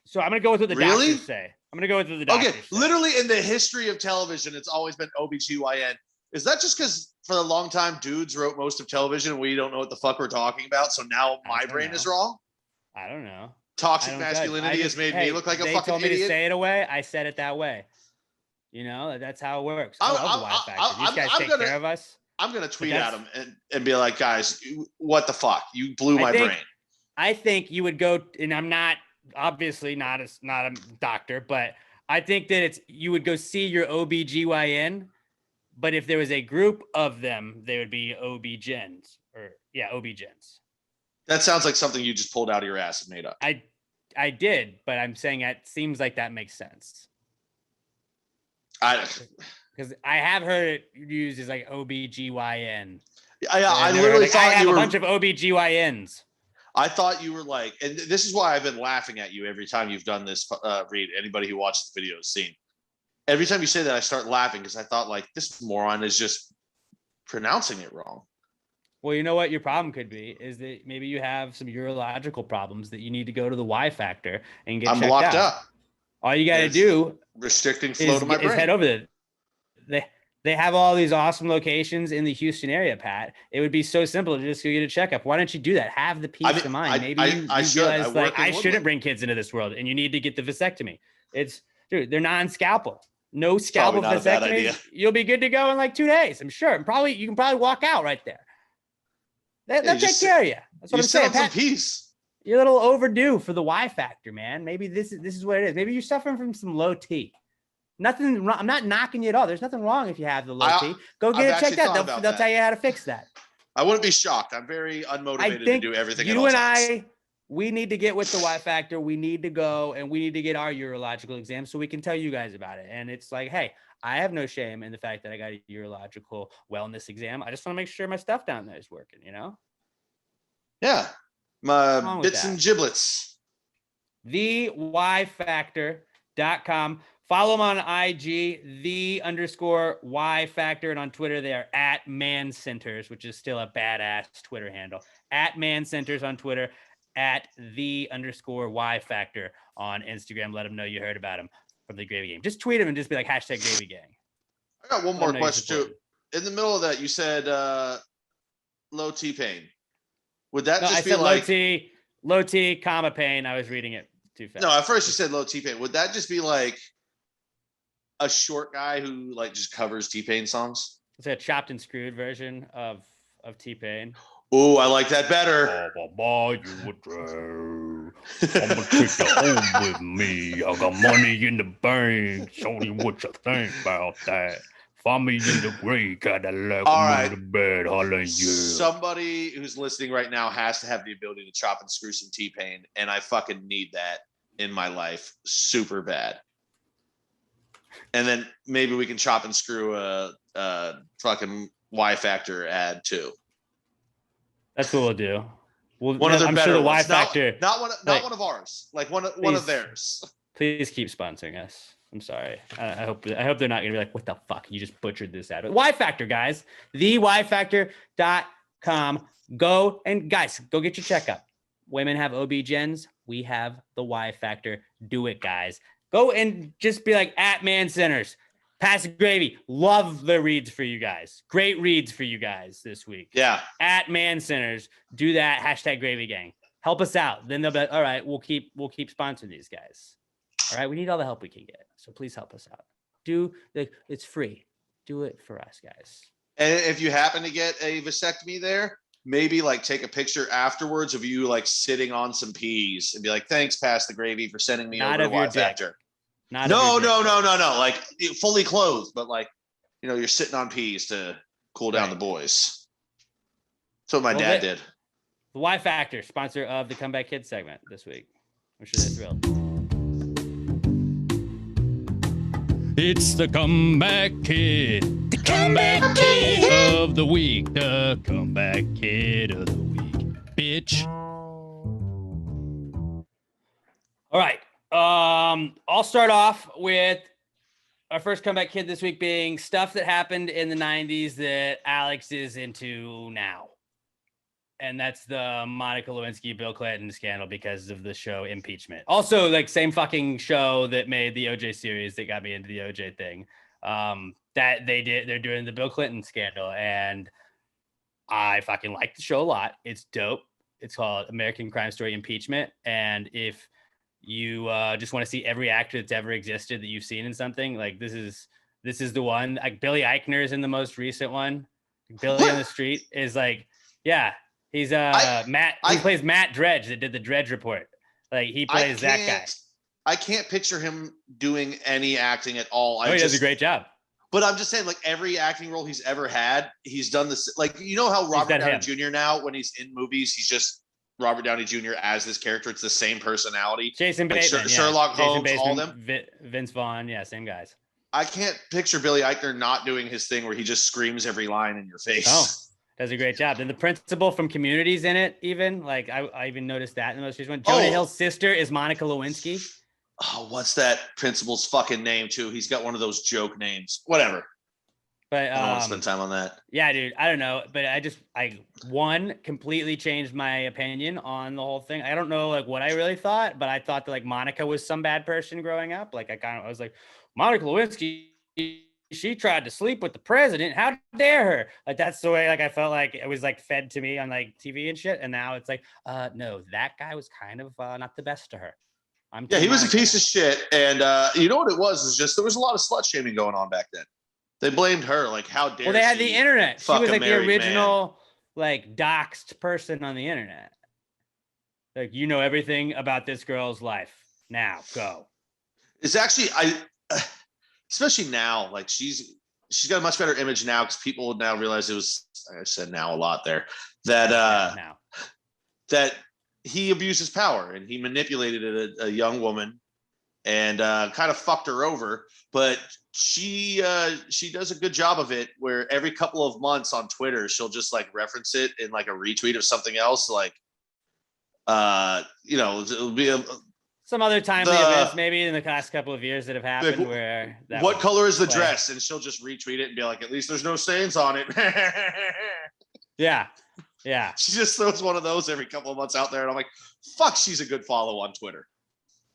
So I'm gonna go with what the doctors say. I'm gonna go with what the doctors say. Literally in the history of television, it's always been OBGYN. Is that just because for a long time dudes wrote most of television and we don't know what the fuck we're talking about? So now my brain is wrong? I don't know. Toxic masculinity has made me look like a fucking idiot. They told me to say it away. I said it that way. You know, that's how it works. I love the Y Factor. These guys take care of us. I'm going to tweet at them and be like, guys, what the fuck? You blew my brain. I think you would go, and I'm not obviously not a doctor, but I think that you would go see your OBGYN. But if there was a group of them, they would be OB-GYNs OB-GYNs. That sounds like something you just pulled out of your ass and made up. I did, but I'm saying it seems like that makes sense. Because I have heard it used as like OB-GYN. I literally thought I have a bunch of OB-GYNs. I thought you were like, and this is why I've been laughing at you every time you've done this, Reed. Anybody who watched the video has seen. Every time you say that, I start laughing because I thought like this moron is just pronouncing it wrong. Well, you know what your problem could be is that maybe you have some urological problems that you need to go to the Y Factor and get checked out. I'm locked up. All you got to do restricting flow to my brain. Is head over there. They have all these awesome locations in the Houston area, Pat. It would be so simple to just go get a checkup. Why don't you do that? Have the peace of mind. Maybe you realize like I shouldn't bring kids into this world, and you need to get the vasectomy. Dude, they're non-scalpel. No scalpel vasectomy. You'll be good to go in like 2 days. I'm sure. You can probably walk out right there. They'll take care of you. That's what I'm saying. Pat, peace. You're a little overdue for the Y Factor, man. Maybe this is what it is. Maybe you're suffering from some low T. Nothing wrong. I'm not knocking you at all. There's nothing wrong if you have the low T. Go get it checked out. They'll tell you how to fix that. I wouldn't be shocked. I'm very unmotivated to do everything. You and we need to get with the Y Factor. We need to go and we need to get our urological exam so we can tell you guys about it. And it's like, hey, I have no shame in the fact that I got a urological wellness exam. I just want to make sure my stuff down there is working, you know? Yeah. My bits and giblets. TheYFactor.com. Follow them on IG, _Y Factor, and on Twitter they are at ManCenters, which is still a badass Twitter handle. At ManCenters on Twitter, at _Y Factor on Instagram. Let them know you heard about them from the Gravy Game. Just tweet them and just be like #Gravy Gang. I got one more question too. In the middle of that, you said low T pain. Would that just be like low T, comma pain? I was reading it too fast. No, at first you said low T pain. Would that just be like a short guy who like just covers T-Pain songs. It's a chopped and screwed version of T-Pain. Oh, I like that better. I'm gonna take you home with me. I got money in the bank. Show you what you think about that. Find me in the gray Cadillac. All I'm right. in the bed, hollering you. Somebody who's listening right now has to have the ability to chop and screw some T-Pain, and I fucking need that in my life super bad. And then maybe we can chop and screw a fucking Y Factor ad too. That's what we'll do. One of their I'm better sure the Y ones. Factor. Not like, one of ours. Like one of please. theirs. Please keep sponsoring us. I'm sorry. I hope they're not going to be like, what the fuck? You just butchered this ad. Y Factor, guys. TheYFactor.com. Go and guys, go get your checkup. Women have OB-GYNs. We have the Y Factor. Do it, guys. Go and just be like at Man Centers. Pass the gravy. Love the reads for you guys. Great reads for you guys this week. Yeah. At Man Centers. Do that. Hashtag Gravy Gang. Help us out. Then they'll be like, all right, we'll keep sponsoring these guys. All right, we need all the help we can get. So please help us out. It's free. Do it for us, guys. And if you happen to get a vasectomy there, maybe like take a picture afterwards of you like sitting on some peas and be like, thanks, Pass the Gravy, for sending me over to Y Factor. No. Like fully clothed, but like, you're sitting on peas to cool down the boys. That's what my dad did. The Y Factor, sponsor of the Comeback Kids segment this week. I'm sure they're thrilled. It's the Comeback Kid. The Comeback Kid of the week. The Comeback Kid of the week. Bitch. All right. I'll start off with our first Comeback Kid this week being stuff that happened in the 90s that Alex is into now. And that's the Monica Lewinsky, Bill Clinton scandal because of the show Impeachment. Also, like same fucking show that made the OJ series that got me into the OJ thing. They're doing the Bill Clinton scandal, and I fucking like the show a lot. It's dope. It's called American Crime Story Impeachment. And if you just want to see every actor that's ever existed that you've seen in something, like this is the one. Like Billy Eichner is in the most recent one. Billy on the Street is like, yeah. He's Matt. He plays Matt Dredge that did the Dredge Report. Like he plays that guy. I can't picture him doing any acting at all. He does a great job. But I'm just saying, like every acting role he's ever had, he's done this. Like how Robert Downey Jr. now, when he's in movies, he's just Robert Downey Jr. as this character. It's the same personality. Jason Bateman, Sherlock Holmes, all of them. Vince Vaughn, yeah, same guys. I can't picture Billy Eichner not doing his thing where he just screams every line in your face. Oh. Does a great job. And the principal from Community's in it, even. Like, I even noticed that in the most recent one. Jonah Hill's sister is Monica Lewinsky. Oh, what's that principal's fucking name, too? He's got one of those joke names. Whatever. But I don't want to spend time on that. Yeah, dude. I don't know. But I completely changed my opinion on the whole thing. I don't know, like, what I really thought, but I thought that, like, Monica was some bad person growing up. Like, I was like, Monica Lewinsky, she tried to sleep with the president. How dare her? Like, that's the way, like, I felt like it was like fed to me on like TV and shit. And now it's like, no, that guy was kind of not the best to her. He was a piece of shit. And you know what it was? Is just there was a lot of slut shaming going on back then. They blamed her. Like, how dare Well, they had the internet. She was like the original, man. Like, doxed person on the internet. Like, you know everything about this girl's life. Now, go. It's actually, especially now, like she's got a much better image now because people would now realize it was, like I said now a lot there, that that he abuses power and he manipulated a young woman and kind of fucked her over. But she does a good job of it where every couple of months on Twitter, she'll just like reference it in like a retweet of something else. Like, it'll be some other timely events maybe in the past couple of years that have happened like, where that what color is the dress? And she'll just retweet it and be like, at least there's no stains on it. Yeah. She just throws one of those every couple of months out there. And I'm like, fuck, she's a good follow on Twitter.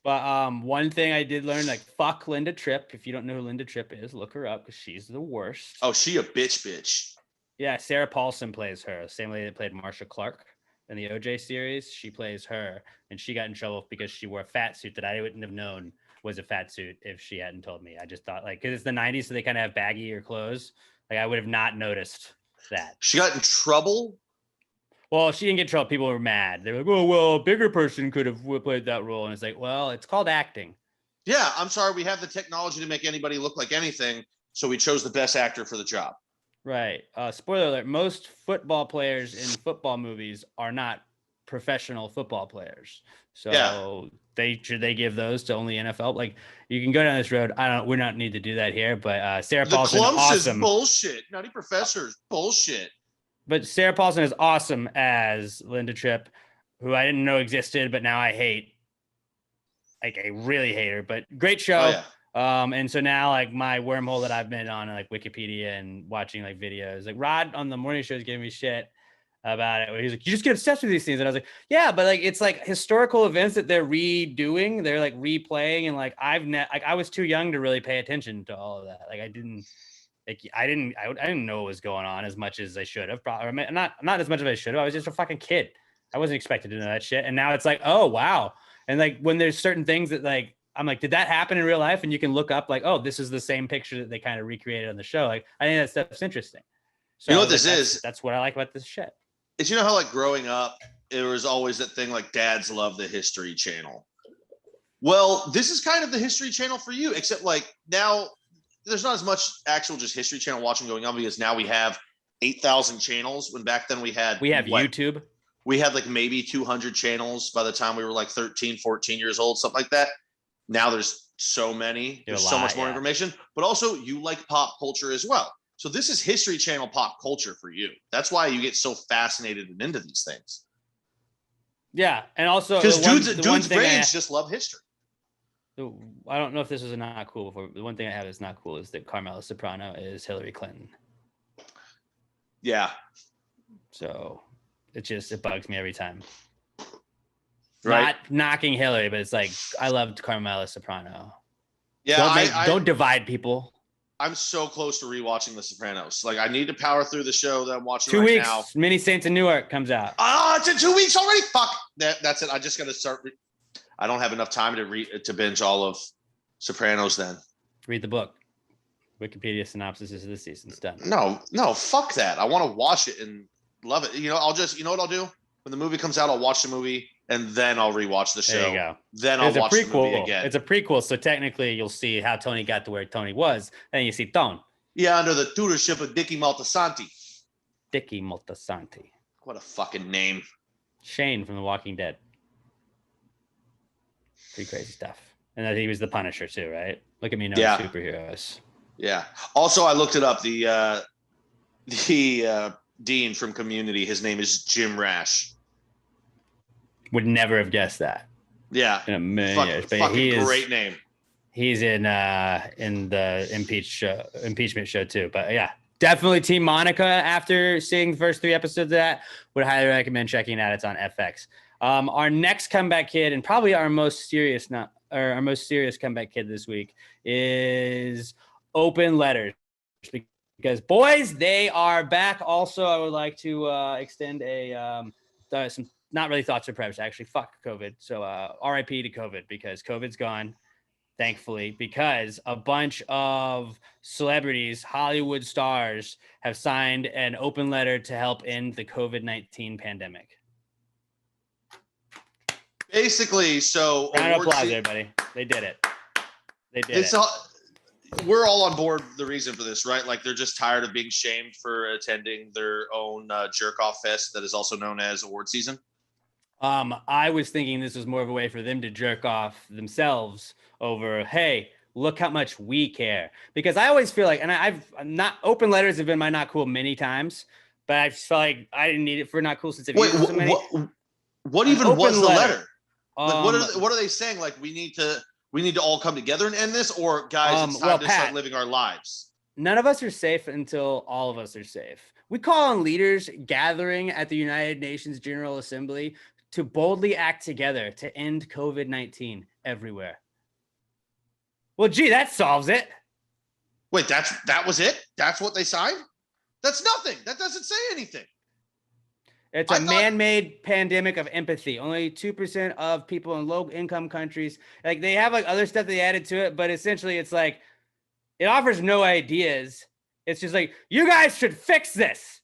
But one thing I did learn, like, fuck Linda Tripp. If you don't know who Linda Tripp is, look her up because she's the worst. Oh, she a bitch. Yeah, Sarah Paulson plays her. Same lady that played Marcia Clark in the OJ series. She plays her, and she got in trouble because she wore a fat suit that I wouldn't have known was a fat suit if she hadn't told me. I just thought like, cause it's the 90s. So they kind of have baggier clothes. Like I would have not noticed that. She got in trouble. Well, she didn't get in trouble. People were mad. They were like, oh, well, a bigger person could have played that role. And it's like, well, it's called acting. Yeah, I'm sorry. We have the technology to make anybody look like anything. So we chose the best actor for the job. Right. Spoiler alert. Most football players in football movies are not professional football players. So should they give those to only NFL? Like you can go down this road. We don't need to do that here, but Sarah Paulson is awesome. Is bullshit. Nutty Professor is bullshit. But Sarah Paulson is awesome as Linda Tripp, who I didn't know existed, but now I hate. Like I really hate her, but great show. Oh, yeah. And so now like my wormhole that I've been on like Wikipedia and watching like videos, like Rod on the morning show is giving me shit about it. He's like, you just get obsessed with these things. And I was like, yeah, but like, it's like historical events that they're redoing. They're like replaying. And like, I was too young to really pay attention to all of that. Like I didn't know what was going on as much as I should have. Probably not as much as I should have. I was just a fucking kid. I wasn't expected to know that shit. And now it's like, oh, wow. And like when there's certain things that like, I'm like, did that happen in real life? And you can look up like, oh, this is the same picture that they kind of recreated on the show. Like, I think that stuff's interesting. So you know what this is? That's what I like about this shit. It's, you know how like growing up, there was always that thing like dads love the History Channel. Well, this is kind of the History Channel for you, except like now there's not as much actual just History Channel watching going on because now we have 8,000 channels when back then we have YouTube. We had like maybe 200 channels by the time we were like 13, 14 years old, something like that. Now there's so many, there's so much more information, but also you like pop culture as well. So this is History Channel pop culture for you. That's why you get so fascinated and into these things. Yeah. And also because dudes brains just love history. I don't know if this was not cool before. The one thing I have that's not cool is that Carmela Soprano is Hillary Clinton. Yeah. So it bugs me every time. Right. Not knocking Hillary, but it's like I loved Carmela Soprano. Yeah, don't divide people. I'm so close to rewatching The Sopranos. Like I need to power through the show that I'm watching 2 weeks, now. Mini Saints in Newark comes out. It's in 2 weeks already. Fuck. That's it. I just got to start. I don't have enough time to binge all of Sopranos. Then read the book. Wikipedia synopsis is this season's done. No, fuck that. I want to watch it and love it. You know what I'll do? When the movie comes out, I'll watch the movie and then I'll rewatch the show. There you go. Then I'll watch the movie again. It's a prequel, so technically you'll see how Tony got to where Tony was. Then you see Tone. Yeah, under the tutorship of Dickie Moltisanti. Dickie Moltisanti. What a fucking name. Shane from The Walking Dead. Pretty crazy stuff. And that he was the Punisher too, right? Look at me knowing superheroes. Yeah. Also, I looked it up. The Dean from Community, his name is Jim Rash. Would never have guessed that. Yeah. In a million years. But great name. He's in the impeachment show too. But yeah, definitely Team Monica after seeing the first 3 episodes of that. Would highly recommend checking it out. It's on FX. Our next comeback kid and probably our most serious comeback kid this week is Open Letters. Because boys, they are back. Also, I would like to extend some not really thoughts or prayers, actually. Fuck COVID. So RIP to COVID because COVID's gone, thankfully, because a bunch of celebrities, Hollywood stars, have signed an open letter to help end the COVID-19 pandemic. Basically, so round of applause, everybody. They did it. They did it. We're all on board the reason for this, right? Like they're just tired of being shamed for attending their own jerk-off fest that is also known as award season. I was thinking this was more of a way for them to jerk off themselves over, hey, look how much we care. Because I always feel like, and I'm not, open letters have been my not cool many times, but I just felt like I didn't need it for not cool since I've used so many. What even was the letter? Like, what are they saying? Like we need to all come together and end this, or guys, it's time to start living our lives. None of us are safe until all of us are safe. We call on leaders gathering at the United Nations General Assembly to boldly act together to end COVID-19 everywhere. Well, gee, that solves it. Wait, that was it? That's what they signed? That's nothing. That doesn't say anything. It's a man-made pandemic of empathy. Only 2% of people in low-income countries, like they have like other stuff they added to it, but essentially it's like it offers no ideas. It's just like, you guys should fix this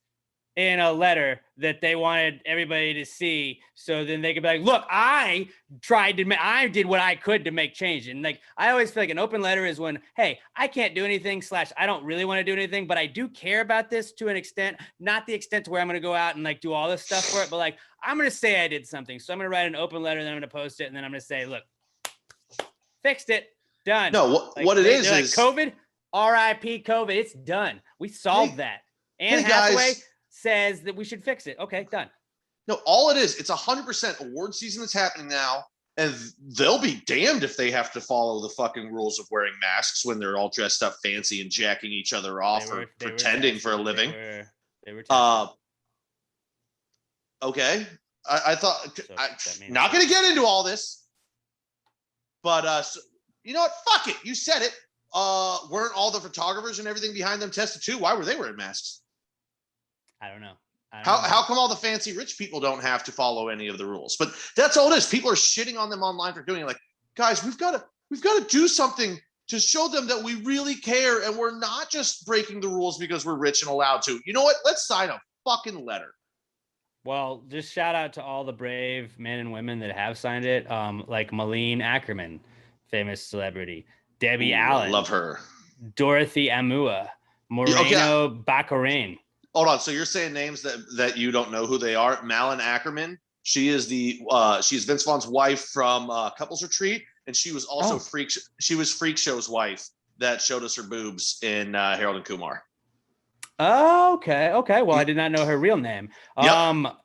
in a letter that they wanted everybody to see. So then they could be like, look, I did what I could to make change. And like, I always feel like an open letter is when, hey, I can't do anything / I don't really want to do anything, but I do care about this to an extent, not the extent to where I'm going to go out and like do all this stuff for it. But like, I'm going to say I did something. So I'm going to write an open letter, then I'm going to post it. And then I'm going to say, look, fixed it, done. No, like, what it is like, COVID, RIP COVID, it's done. We solved that. Anne Hathaway says that we should fix it. Okay, done. No, all it is, it's 100% award season that's happening now, and they'll be damned if they have to follow the fucking rules of wearing masks when they're all dressed up fancy and jacking each other off or pretending for a living. They were okay. I thought, not going to get into all this, but so, you know what? Fuck it. You said it. Weren't all the photographers and everything behind them tested too? Why were they wearing masks? I don't know. How come all the fancy rich people don't have to follow any of the rules? But that's all it is. People are shitting on them online for doing it. Like, guys, we've got to do something to show them that we really care and we're not just breaking the rules because we're rich and allowed to. You know what? Let's sign a fucking letter. Well, just shout out to all the brave men and women that have signed it. Like Malene Ackerman, famous celebrity, Debbie Allen, I love her, Dorothy Amua, Moreno Baccarin. Hold on. So you're saying names that you don't know who they are? Malin Ackerman. She is she's Vince Vaughn's wife from Couples Retreat, and she was also She was Freak Show's wife that showed us her boobs in Harold and Kumar. Oh, okay. Well, I did not know her real name. Yep.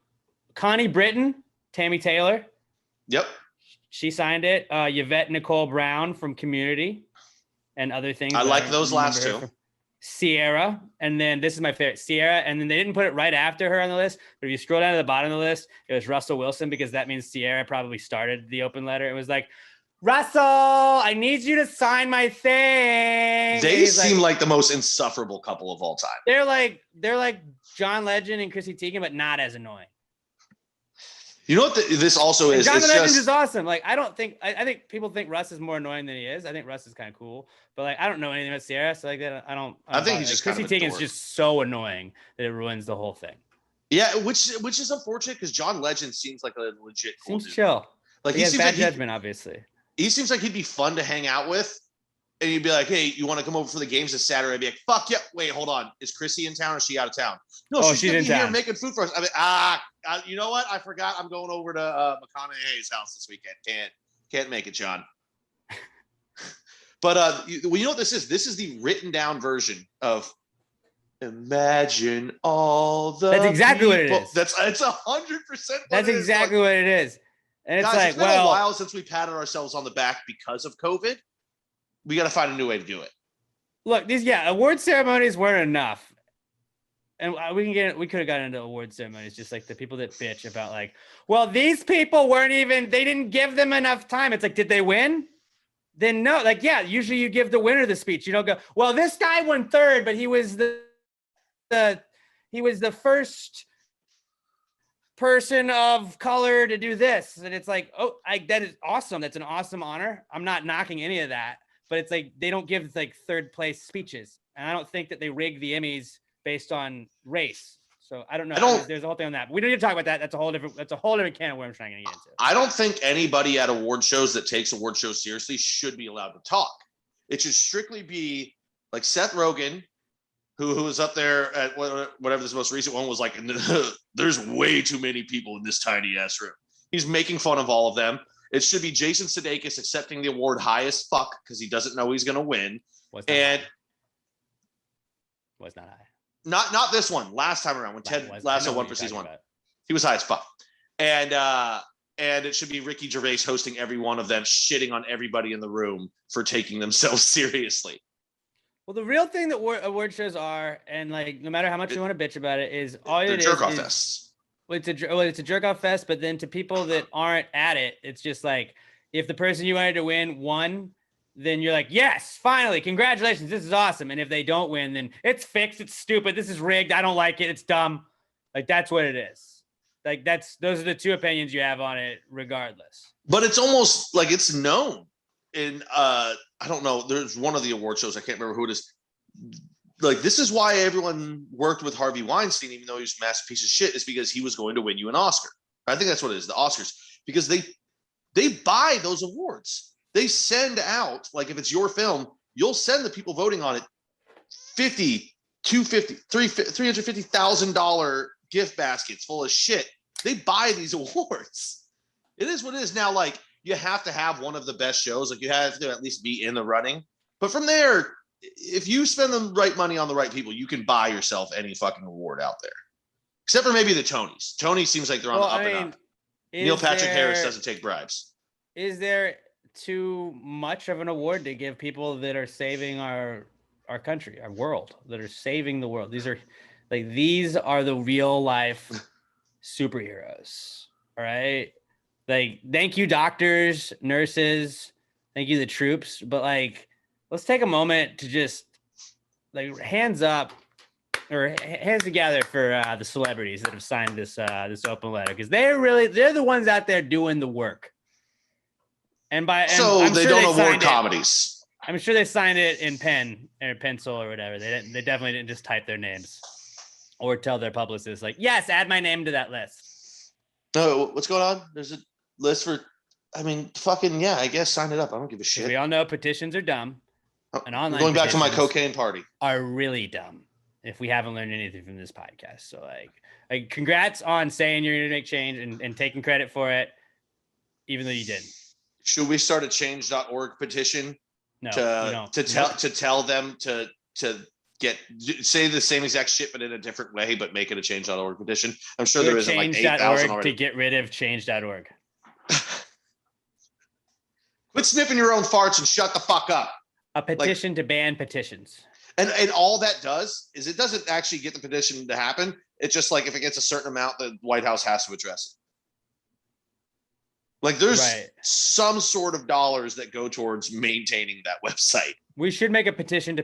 Connie Britton, Tammy Taylor. Yep. She signed it. Yvette Nicole Brown from Community and other things. I like those last two. Sierra, and then this is my favorite, Sierra, and then they didn't put it right after her on the list, but if you scroll down to the bottom of the list, it was Russell Wilson, because that means Sierra probably started the open letter. It was like, Russell, I need you to sign my thing. They seem like the most insufferable couple of all time. They're like John Legend and Chrissy Teigen, but not as annoying. You know what this also is? John Legend is awesome. Like, I think people think Russ is more annoying than he is. I think Russ is kind of cool, but like, I don't know anything about Sierra, so like that, I think he's just Chrissy Teigen's just so annoying that it ruins the whole thing. Yeah, which is unfortunate because John Legend seems like a legit cool dude. Chill. Like he has bad judgment, obviously. He seems like he'd be fun to hang out with. And you'd be like, hey, you want to come over for the games this Saturday? I'd be like, fuck yeah. Wait, hold on. Is Chrissy in town or is she out of town? No, she's going to be here making food for us. I mean, you know what? I forgot I'm going over to McConaughey's house this weekend. Can't make it, John. But you know what this is? This is the written down version of Imagine All the That's exactly people. What it is. It's 100%. That's exactly what it is. And it's guys, like, it's been a while since we patted ourselves on the back because of COVID. We got to find a new way to do it. Look, award ceremonies weren't enough. And we could have gotten into award ceremonies, just like the people that bitch about like, well, these people they didn't give them enough time. It's like, did they win? Then no, like, yeah, usually you give the winner the speech. You don't go, well, this guy won third, but he was the first person of color to do this. And it's like, that is awesome. That's an awesome honor. I'm not knocking any of that. But it's like they don't give like third place speeches, and I don't think that they rig the Emmys based on race. So I don't know. There's a whole thing on that. But we don't need to talk about that. That's a whole different can of worms trying to get into. I don't think anybody at award shows that takes award shows seriously should be allowed to talk. It should strictly be like Seth Rogen, who was up there at whatever this most recent one was like. There's way too many people in this tiny ass room. He's making fun of all of them. It should be Jason Sudeikis accepting the award high as fuck because he doesn't know he's going to win. Was not high. Not this one. Last time around when Ted Lasso won for season 1, he was high as fuck. And it should be Ricky Gervais hosting every one of them, shitting on everybody in the room for taking themselves seriously. Well, the real thing that award shows are, and like no matter how much you want to bitch about it, is all it is. Jerk off fests. It's a jerk off fest, but then to people that aren't at it, it's just like if the person you wanted to win won, then you're like, yes, finally, congratulations, this is awesome. And if they don't win, then it's fixed, it's stupid, this is rigged, I don't like it, it's dumb. Like that's what it is. Like those are the two opinions you have on it, regardless. But it's almost like it's known. And I don't know. There's one of the award shows. I can't remember who it is. Like, this is why everyone worked with Harvey Weinstein, even though he was a massive piece of shit, is because he was going to win you an Oscar. I think that's what it is, the Oscars, because they buy those awards. They send out, like, if it's your film, you'll send the people voting on it $350,000 gift baskets full of shit. They buy these awards. It is what it is. Now, like, you have to have one of the best shows. Like, you have to at least be in the running. But from there, if you spend the right money on the right people, you can buy yourself any fucking award out there. Except for maybe the Tonys. Tony seems like they're on the up and up. Neil Patrick Harris doesn't take bribes. Is there too much of an award to give people that are saving our country, our world, that are saving the world? These are the real life superheroes. All right. Like, thank you, doctors, nurses, thank you, the troops. But like, let's take a moment to just like hands up or hands together for the celebrities that have signed this open letter, because they're the ones out there doing the work. And they don't award comedies. I'm sure they signed it in pen or pencil or whatever. They definitely didn't just type their names or tell their publicist, like, yes, add my name to that list. No, what's going on? There's a list for, I mean, fucking, yeah, I guess sign it up. I don't give a shit. We all know petitions are dumb. And online going back to my cocaine party are really dumb if we haven't learned anything from this podcast. So like congrats on saying you're going to make change and taking credit for it, even though you didn't. Should we start a change.org petition? No, to tell them to say the same exact shit, but in a different way, but make it a change.org petition. I'm sure there isn't like 8,000 already. To get rid of change.org. Quit sniffing your own farts and shut the fuck up. A petition to ban petitions. And all that does is it doesn't actually get the petition to happen. It's just like if it gets a certain amount, the White House has to address it. Like there's some sort of dollars that go towards maintaining that website. We should make a petition to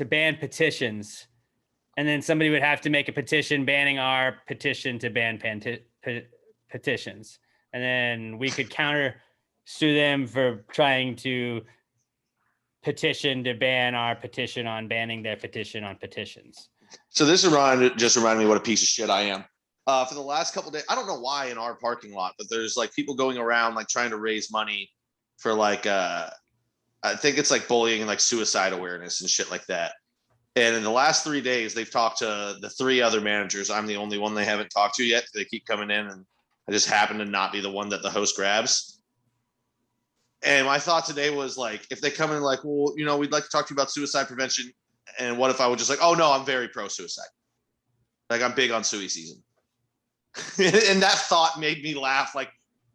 ban petitions. And then somebody would have to make a petition banning our petition to ban petitions. And then we could sue them for trying to petition to ban our petition on banning their petition on petitions. So this just reminded me what a piece of shit I am. For the last couple of days, I don't know why in our parking lot, but there's like people going around like trying to raise money for like I think it's like bullying and like suicide awareness and shit like that. And in the last 3 days, they've talked to the 3 other managers. I'm the only one they haven't talked to yet. They keep coming in, and I just happen to not be the one that the host grabs. And my thought today was like, if they come in like, well, you know, we'd like to talk to you about suicide prevention. And what if I would just like, oh no, I'm very pro suicide. Like I'm big on Sui season. And that thought made me laugh. Like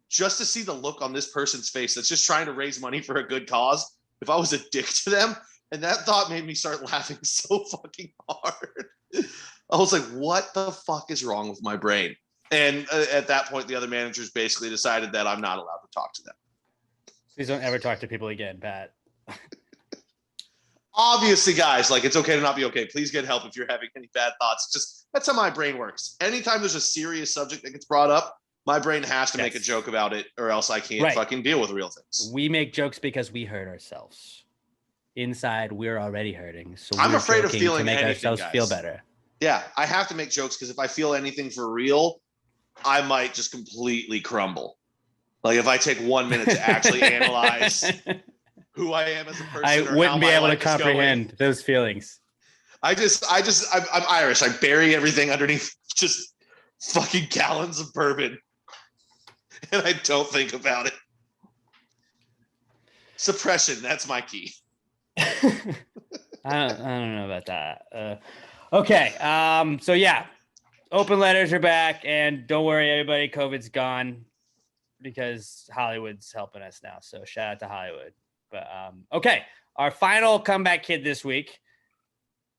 just to see the look on this person's face that's just trying to raise money for a good cause. If I was a dick to them, and that thought made me start laughing so fucking hard. I was like, what the fuck is wrong with my brain? And at that point, the other managers basically decided that I'm not allowed to talk to them. Please don't ever talk to people again, Pat. Obviously, guys, like it's okay to not be okay. Please get help if you're having any bad thoughts. It's just that's how my brain works. Anytime there's a serious subject that gets brought up, my brain has to make a joke about it, or else I can't fucking deal with real things. We make jokes because we hurt ourselves. Inside, we're already hurting. So I'm afraid of feeling to make anything, ourselves feel better. Yeah, I have to make jokes because if I feel anything for real, I might just completely crumble. Like if I take 1 minute to actually analyze who I am as a person, I wouldn't be able to comprehend those feelings. I'm Irish. I bury everything underneath just fucking gallons of bourbon, and I don't think about it. Suppression. That's my key. I don't know about that. Okay. So yeah, open letters are back, and don't worry, everybody. COVID's gone because Hollywood's helping us now. So shout out to Hollywood. But okay, our final comeback kid this week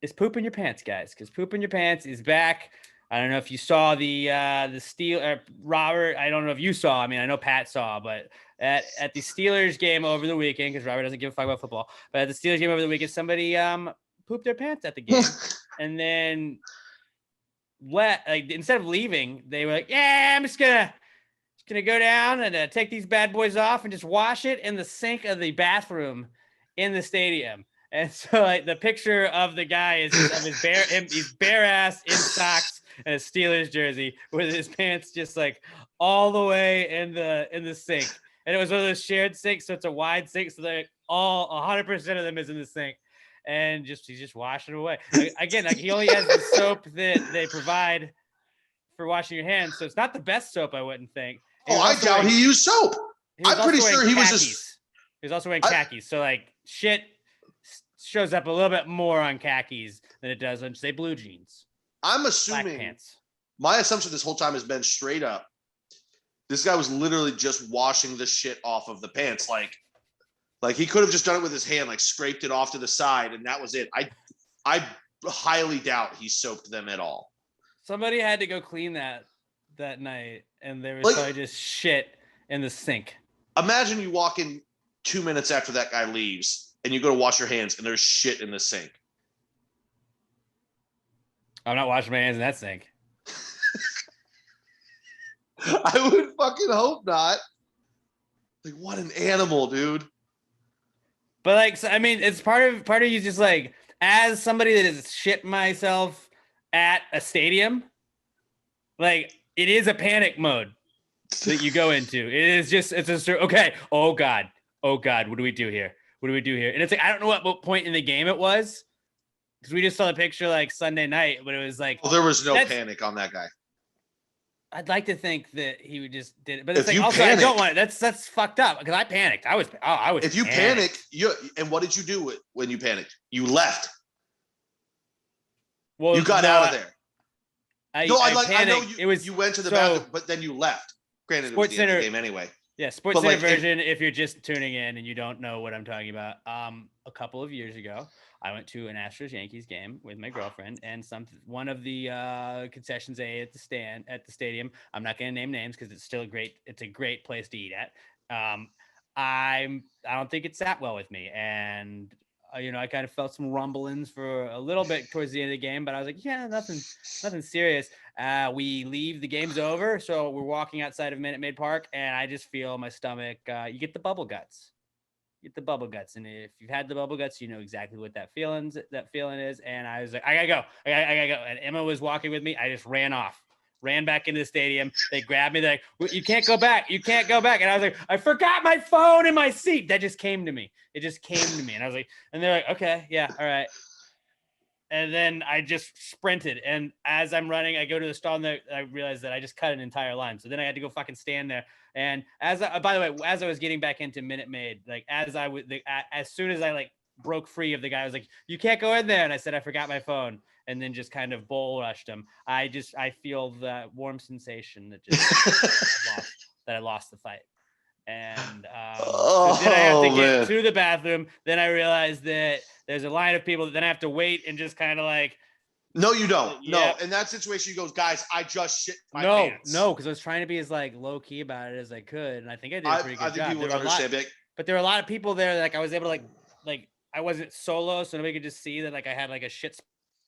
is Poop in Your Pants, guys, because Poop in Your Pants is back. I don't know if you saw the Steel Robert. I don't know if you saw. I mean, I know Pat saw, but at the Steelers game over the weekend, because Robert doesn't give a fuck about football. But at the Steelers game over the weekend, somebody pooped their pants at the game, and then instead of leaving, they were like, yeah, I'm just gonna go down and take these bad boys off and just wash it in the sink of the bathroom in the stadium. And so like the picture of the guy is of his bare ass in socks and a Steelers jersey with his pants just like all the way in the sink. And it was one of those shared sinks, so it's a wide sink, so like all 100% of them is in the sink. And he's just washing it away. Again, like he only has the soap that they provide for washing your hands, so it's not the best soap, I wouldn't think. I doubt he used soap. I'm pretty sure he was just. He was also wearing khakis, so like shit shows up a little bit more on khakis than it does on, say, blue jeans. I'm assuming. Black pants. My assumption this whole time has been straight up. This guy was literally just washing the shit off of the pants, like he could have just done it with his hand, like scraped it off to the side, and that was it. I highly doubt he soaped them at all. Somebody had to go clean that night, and there was probably just shit in the sink. Imagine you walk in 2 minutes after that guy leaves, and you go to wash your hands, and there's shit in the sink. I'm not washing my hands in that sink. I would fucking hope not. Like, what an animal, dude. But like, so, I mean, it's part of you just like, as somebody that has shit myself at a stadium, like it is a panic mode that you go into. It's okay. Oh God, what do we do here? And it's like, I don't know what point in the game it was, because we just saw the picture like Sunday night, but it was like, well, there was no panic on that guy. I'd like to think that he would just did it, but it's like, also panic, I don't want it. That's fucked up, because I panicked. I was. If you panic, and what did you do when you panicked? You left. Well, you got out of there. I know you went to the bathroom, but then you left. Granted, it was the end of the game anyway. Yeah, Sports Center version. If you're just tuning in and you don't know what I'm talking about, a couple of years ago, I went to an Astros-Yankees game with my girlfriend, and one of the concessions at the stadium. I'm not going to name names because it's a great place to eat at. I don't think it sat well with me, and I kind of felt some rumblings for a little bit towards the end of the game, but I was like, yeah, nothing serious. We leave, the game's over, so we're walking outside of Minute Maid Park, and I just feel my stomach. You get the bubble guts. And if you've had the bubble guts, you know exactly what that feeling is. And I was like, I gotta go. And Emma was walking with me. I just ran back into the stadium. They grabbed me. They're like, you can't go back. And I was like, I forgot my phone in my seat. That just came to me. And I was like, and they're like, okay, yeah, all right. And then I just sprinted. And as I'm running, I go to the stall, and I realized that I just cut an entire line. So then I had to go fucking stand there. And by the way, as I was getting back into Minute Maid, like as soon as I like broke free of the guy, I was like, you can't go in there. And I said, I forgot my phone. And then just kind of bull rushed him. I feel that warm sensation that that I lost the fight. And so then I have to get to the bathroom. Then I realized that there's a line of people that then I have to wait and just kind of like. No, you don't. No, in that situation, he goes, guys, I just shit my pants. No, because I was trying to be as like low key about it as I could, and I think I did a pretty good job. I think you would understand it. But there were a lot of people there that like I was able to like I wasn't solo, so nobody could just see that like I had like a shit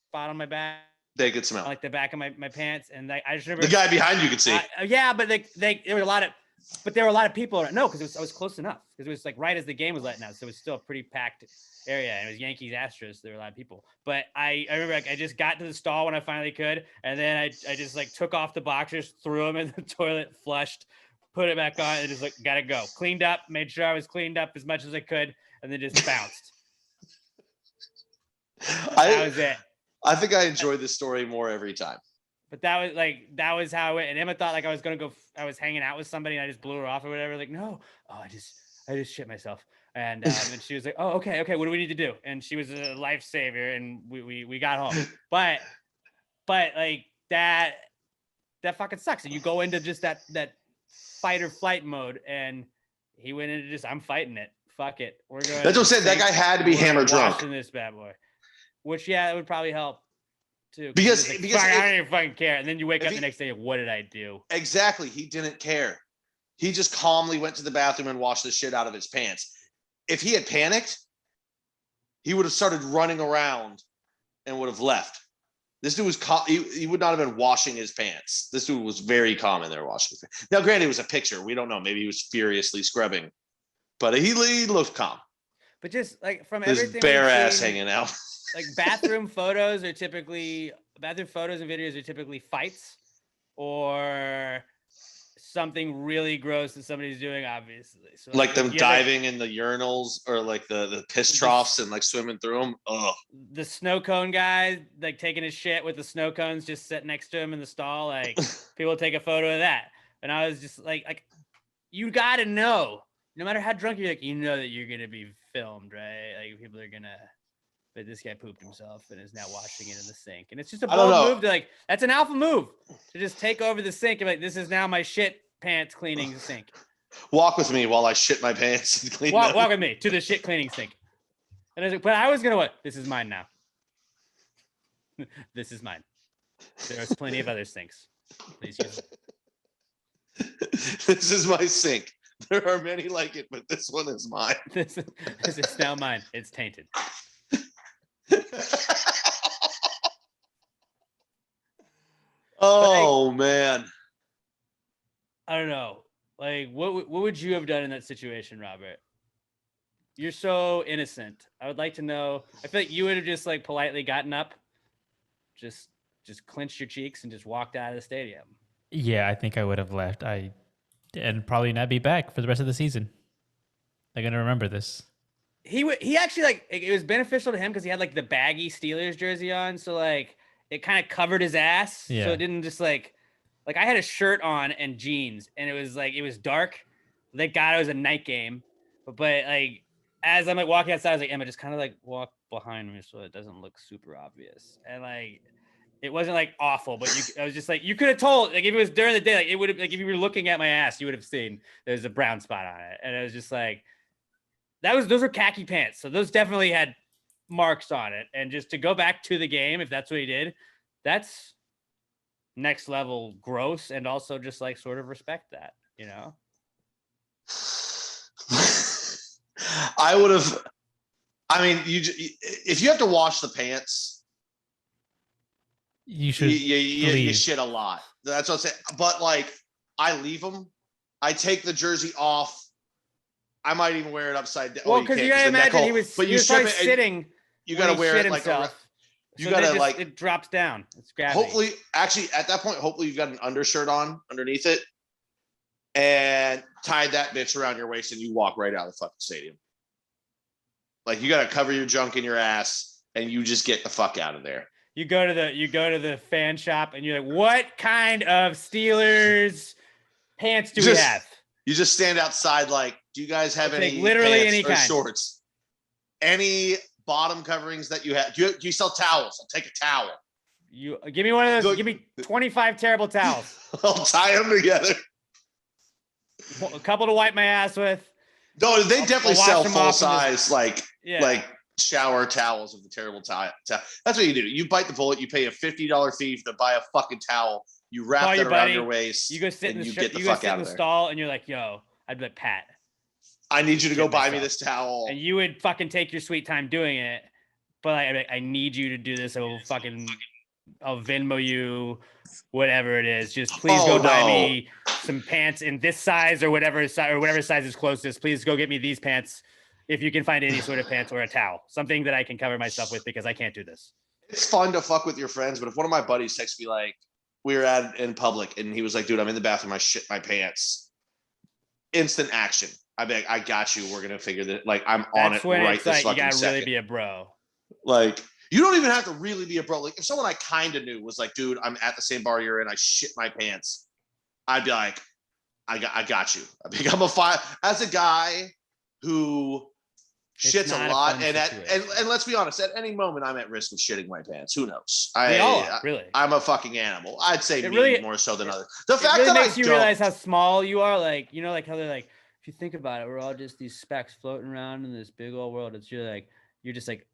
spot on my back. They could smell like the back of my pants, and I just remember the guy behind you could see. Yeah, but there were a lot of people. No, because I was close enough, because it was like right as the game was letting out, so it was still a pretty packed area, and it was Yankees Astros. So there were a lot of people, but I remember like, I just got to the stall when I finally could, and then I just like took off the boxers, threw them in the toilet, flushed, put it back on, and just like gotta go. Cleaned up, made sure I was cleaned up as much as I could, and then just bounced. That was it. I think I enjoy this story more every time. But that was how it. And Emma thought like I was gonna go. I was hanging out with somebody, and I just blew her off or whatever. Like, no, I just shit myself. And and she was like, oh, okay, what do we need to do? And she was a lifesaver, and we got home. But like that fucking sucks. And you go into just that fight or flight mode, and he went into just, I'm fighting it. Fuck it. We're going. That's what I'm saying. That guy had to be hammered drunk. In this bad boy. Which it would probably help too. Because I don't even fucking care. And then you wake up the next day, what did I do? Exactly. He didn't care. He just calmly went to the bathroom and washed the shit out of his pants. If he had panicked, he would have started running around and would have left. This dude was he would not have been washing his pants. This dude was very calm in there washing his pants. Now, granted, it was a picture. We don't know. Maybe he was furiously scrubbing, but he looked calm. But just like from His everything, bare we've ass seen, hanging out. like bathroom photos and videos are typically fights or something really gross that somebody's doing, obviously. So Like them diving in the urinals or like the piss troughs and like swimming through them. Ugh. The snow cone guy, like taking his shit with the snow cones just sitting next to him in the stall. Like people take a photo of that. And I was just like you got to know, no matter how drunk you're, like, you know that you're going to be filmed, right? Like people are going to, but this guy pooped himself and is now washing it in the sink. And it's just a bold move to like, that's an alpha move to just take over the sink and like, this is now my shit pants cleaning sink. Walk with me while I shit my pants and clean walk with me to the shit cleaning sink. And I was like, but I was going to what? This is mine now. This is mine. There's plenty of other sinks. Please use it. This is my sink. There are many like it, but this one is mine. This is now mine. It's tainted. Oh man. I don't know. Like, what would you have done in that situation, Robert? You're so innocent. I would like to know. I feel like you would have just like politely gotten up, just clenched your cheeks and just walked out of the stadium. Yeah, I think I would have left. And probably not be back for the rest of the season. They're gonna remember this. He actually, like, it was beneficial to him because he had like the baggy Steelers jersey on, so like it kind of covered his ass, so it didn't just like I had a shirt on and jeans, and it was dark. Thank God it was a night game, but like as I'm like walking outside, I was like, Emma, just kind of like walk behind me so it doesn't look super obvious, and like. It wasn't like awful, but I was just like, you could have told, like if it was during the day, like it would have, like if you were looking at my ass, you would have seen there's a brown spot on it. And it was just like, those were khaki pants. So those definitely had marks on it. And just to go back to the game, if that's what he did, that's next level gross. And also just like sort of respect that, you know? I would have, I mean, if you have to wash the pants, you should you shit a lot. That's what I'm saying. But like, I leave them. I take the jersey off. I might even wear it upside down. Well, because you gotta imagine he was probably sitting. You gotta wear it like it drops down. It's gravity. Hopefully, actually, at that point, hopefully you've got an undershirt on underneath it, and tie that bitch around your waist, and you walk right out of the fucking stadium. Like you gotta cover your junk in your ass, and you just get the fuck out of there. You go to the fan shop and you're like, what kind of Steelers pants do we have? You just stand outside like, do you guys have any literally pants any or kind shorts? Any bottom coverings that you have? Do you sell towels? I'll take a towel. You give me one of those. Give me 25 terrible towels. I'll tie them together. A couple to wipe my ass with. No, they definitely sell full size like shower towels of the terrible towel. That's what you do. You bite the bullet. You pay a $50 fee to buy a fucking towel. You wrap that around your waist. You go sit in the get the fuck out of the stall, and you're like, "Yo," I'd be like, "Pat, I need you to go buy me this towel." And you would fucking take your sweet time doing it, but like, I need you to do this. I'll Venmo you, whatever it is. Just please go buy me some pants in this size or whatever size is closest. Please go get me these pants. If you can find any sort of pants or a towel, something that I can cover myself with because I can't do this. It's fun to fuck with your friends, but if one of my buddies texts me like, we were in public and he was like, dude, I'm in the bathroom, I shit my pants. Instant action. I'd be like, I got you. We're going to figure that. Like, I'm on it right this fucking you gotta second. really be a bro. Like, you don't even have to really be a bro. Like, if someone I kind of knew was like, dude, I'm at the same bar you're in, I shit my pants. I'd be like, I got you. I think I'm as a guy who shits a lot, and let's be honest, at any moment I'm at risk of shitting my pants. Who knows? Really. I'm a fucking animal. I'd say more so than others. The fact that makes you realize how small you are. Like, you know, like how they're like, if you think about it, we're all just these specks floating around in this big old world. You're just like,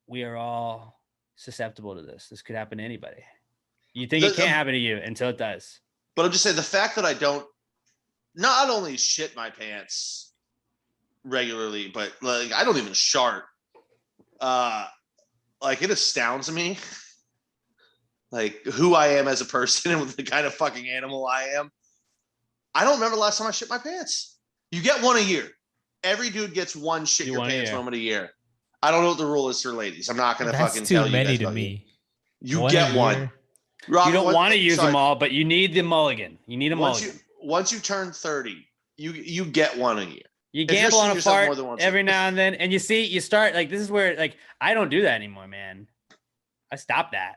we are all susceptible to this. This could happen to anybody. You think it can't happen to you until it does. But I'm just saying the fact that I don't not only shit my pants regularly, but like I don't even shart. Like it astounds me like who I am as a person and the kind of fucking animal I am. I don't remember the last time I shit my pants. You get one a year. Every dude gets one shit your pants moment a year. I don't know what the rule is for ladies. I'm not going to fucking tell you. That's too many to me. You get one. Rob, you don't want to use them all, but you need the mulligan. You need a mulligan. Once you turn 30, you get one a year. You gamble on a fart every now and then, and you start like this is where like I don't do that anymore, man. I stopped that.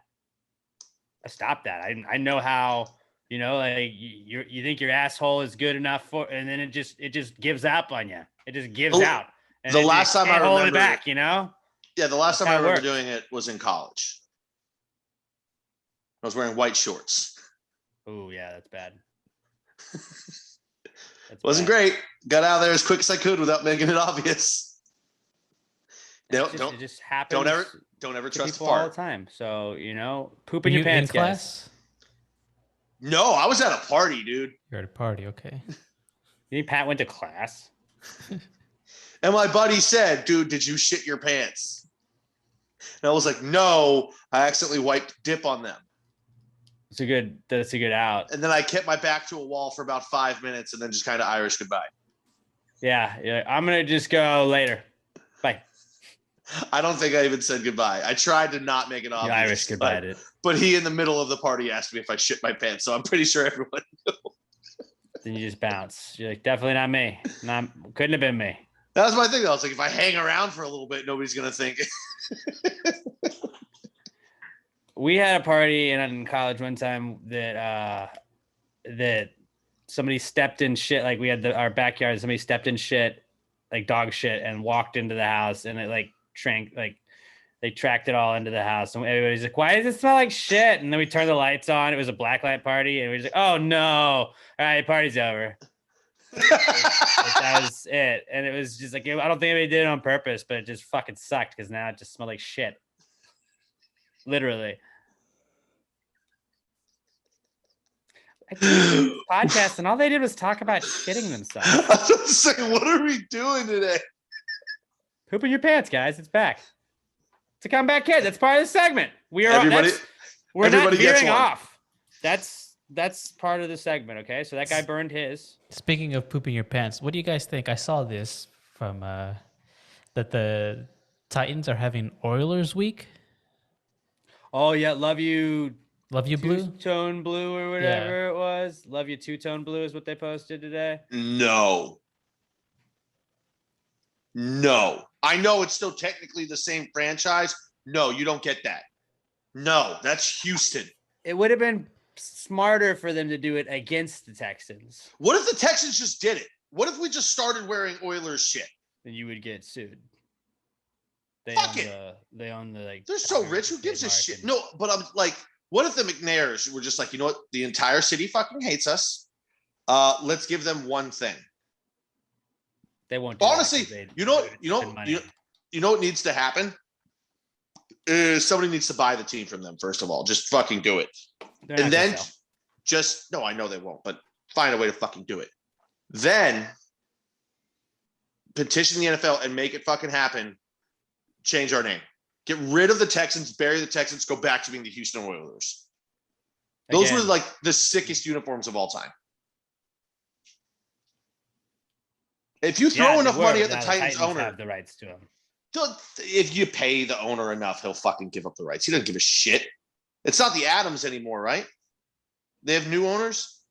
I know how. You know, like you think your asshole is good enough for, and then it just gives up on you. It just gives out. And the last time I remember hold it back, you know. Yeah, the last time I remember doing it was in college. I was wearing white shorts. Oh yeah, that's bad. Wasn't great. Got out of there as quick as I could without making it obvious. It just happens. Don't ever trust people fart all the time. So you know, poop in your pants, guys. No, I was at a party, dude. You're at a party, okay. You think Pat went to class? And my buddy said, dude, did you shit your pants? And I was like, no, I accidentally wiped dip on them. That's a good out. And then I kept my back to a wall for about 5 minutes and then just kind of Irish goodbye. Yeah. I'm going to just go later. Bye. I don't think I even said goodbye. I tried to not make it obvious. You Irish goodbye it. But he, in the middle of the party, asked me if I shit my pants. So I'm pretty sure everyone knew. Then you just bounce. You're like, definitely not me. Couldn't have been me. That was my thing. I was like, if I hang around for a little bit, nobody's going to think. We had a party in college one time that somebody stepped in shit. Like we had our backyard. Somebody stepped in shit, like dog shit, and walked into the house, and it like they tracked it all into the house, and everybody's like, why does it smell like shit? And then we turned the lights on. It was a blacklight party, and we were just like, oh no, all right, party's over. That was it. And it was just like, I don't think anybody did it on purpose, but it just fucking sucked because now it just smelled like shit. Literally. I came to this podcast and all they did was talk about shitting themselves. I was just saying, what are we doing today? Poop in your pants, guys. It's back. It's a comeback kid. That's part of the segment. We're not veering off. That's part of the segment. Okay, so that guy burned his. Speaking of pooping your pants, what do you guys think? I saw this from that the Titans are having Oilers week. Oh yeah, love you blue, two-tone blue or whatever it was. Love you two-tone blue is what they posted today. No, I know it's still technically the same franchise. No, you don't get that. No, that's Houston. It would have been smarter for them to do it against the Texans. What if the Texans just did it? What if we just started wearing Oilers shit? Then you would get sued. They own the like. They're so rich. Who gives a shit? No, but I'm like, what if the McNairs were just like, you know what? The entire city fucking hates us. Let's give them one thing. They won't. Honestly, you know what needs to happen? Somebody needs to buy the team from them first of all. Just fucking do it, and then no, I know they won't, but find a way to fucking do it. Then petition the NFL and make it fucking happen. Change our name. Get rid of the Texans. Bury the Texans. Go back to being the Houston Oilers. Those were like the sickest uniforms of all time. If you throw enough money at the Titans owner, have the rights to him. If you pay the owner enough, he'll fucking give up the rights. He doesn't give a shit. It's not the Adams anymore, right? They have new owners.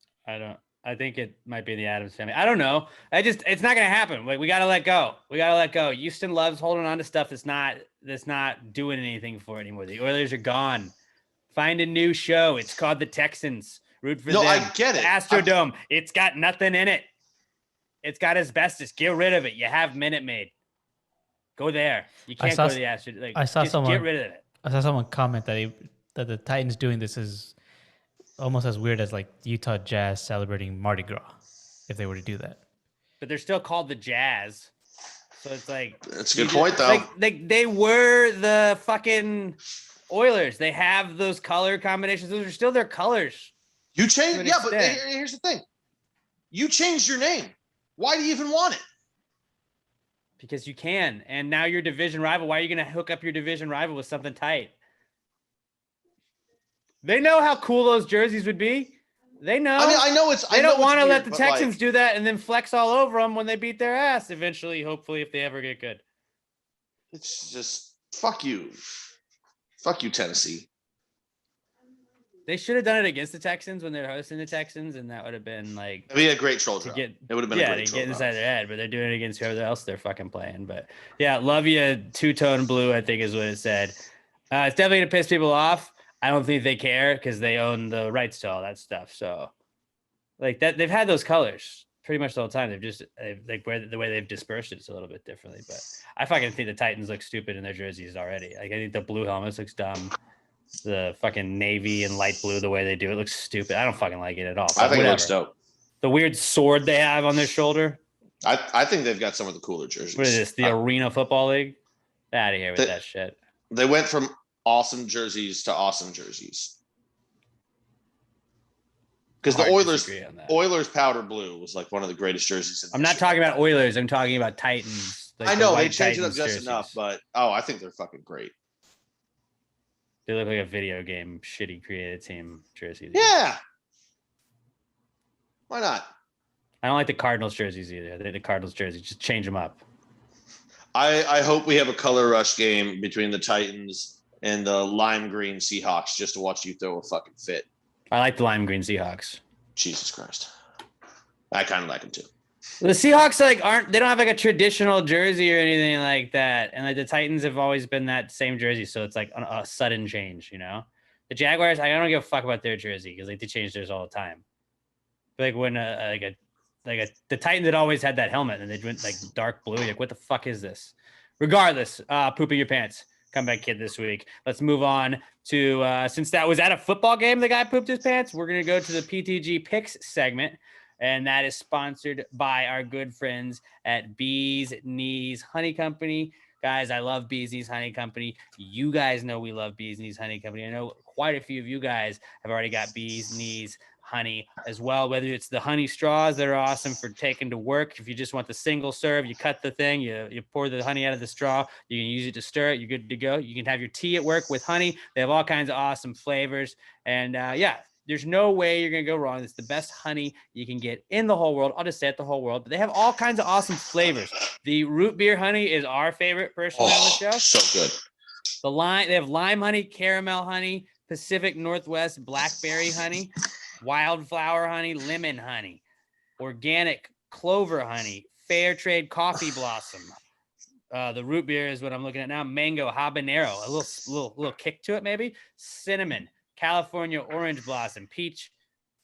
I think it might be the Adams family. I don't know. It's not gonna happen. Like we gotta let go. Houston loves holding on to stuff that's not doing anything for it anymore. The Oilers are gone. Find a new show. It's called the Texans. Root for them. No, I get it. Astrodome. It's got nothing in it. It's got asbestos. Get rid of it. You have Minute Maid. Go there. You can't go to the Astrodome. Like, I saw someone get rid of it. I saw someone comment that the Titans doing this is almost as weird as like Utah Jazz celebrating Mardi Gras if they were to do that. But they're still called the Jazz. So it's like that's a good point though. Like they were the fucking Oilers. They have those color combinations. Those are still their colors. You change, yeah, but here's the thing. You changed your name. Why do you even want it? Because you can. And now your division rival. Why are you going to hook up your division rival with something tight? They know how cool those jerseys would be. They know. I mean, I know it's. They I know don't want to it's let weird, the but, Texans like, do that and then flex all over them when they beat their ass eventually, hopefully, if they ever get good. It's just fuck you, Tennessee. They should have done it against the Texans when they're hosting the Texans, and that would have been like It'd be a great troll to drop. get It would have been a great to troll get drop. inside their head, but they're doing it against whoever else they're fucking playing. But yeah, love you, two-tone blue, I think is what it said. It's definitely gonna piss people off. I don't think they care because they own the rights to all that stuff. So like that, they've had those colors pretty much the whole time. They've like where the way they've dispersed it's a little bit differently. But I fucking think the Titans look stupid in their jerseys already. Like I think the blue helmets looks dumb. The fucking navy and light blue, the way they do it looks stupid. I don't fucking like it at all. I think whatever. it looks dope. The weird sword they have on their shoulder. I think they've got some of the cooler jerseys. What is this? The Arena Football League? Out of here with that shit. They went from awesome jerseys to awesome jerseys. Because the Oilers powder blue was like one of the greatest jerseys. I'm not talking about Oilers. I'm talking about Titans. Like I know they changed it up just enough, but I think they're fucking great. They look like a video game, shitty created team jersey. Yeah. Why not? I don't like the Cardinals jerseys either. The Cardinals jerseys, just change them up. I hope we have a color rush game between the Titans and the lime green Seahawks just to watch you throw a fucking fit. I like the lime green Seahawks. Jesus Christ. I kind of like them too. The Seahawks they don't have like a traditional jersey or anything like that. And like the Titans have always been that same jersey. So it's like a sudden change, you know? The Jaguars, I don't give a fuck about their jersey because like they change theirs all the time. But like when the Titans had always had that helmet and they went like dark blue. You're like, what the fuck is this? Regardless, pooping your pants. Comeback kid this week. Let's move on to since that was at a football game, the guy pooped his pants. We're gonna go to the PTG Picks segment, and that is sponsored by our good friends at Bees Knees Honey Company. Guys, I love Bees Knees Honey Company. You guys know we love Bees Knees Honey Company. I know quite a few of you guys have already got Bees Knees honey as well, whether it's the honey straws that are awesome for taking to work. If you just want the single serve, you cut the thing, you pour the honey out of the straw, you can use it to stir it, you're good to go. You can have your tea at work with honey. They have all kinds of awesome flavors. And there's no way you're going to go wrong. It's the best honey you can get in the whole world. I'll just say it, the whole world. But they have all kinds of awesome flavors. The root beer honey is our favorite personally on the show. So good. They have lime honey, caramel honey, Pacific Northwest blackberry honey, wildflower honey, lemon honey, organic clover honey, fair trade coffee blossom. The root beer is what I'm looking at now. Mango habanero, a little kick to it maybe. Cinnamon, California orange blossom, peach,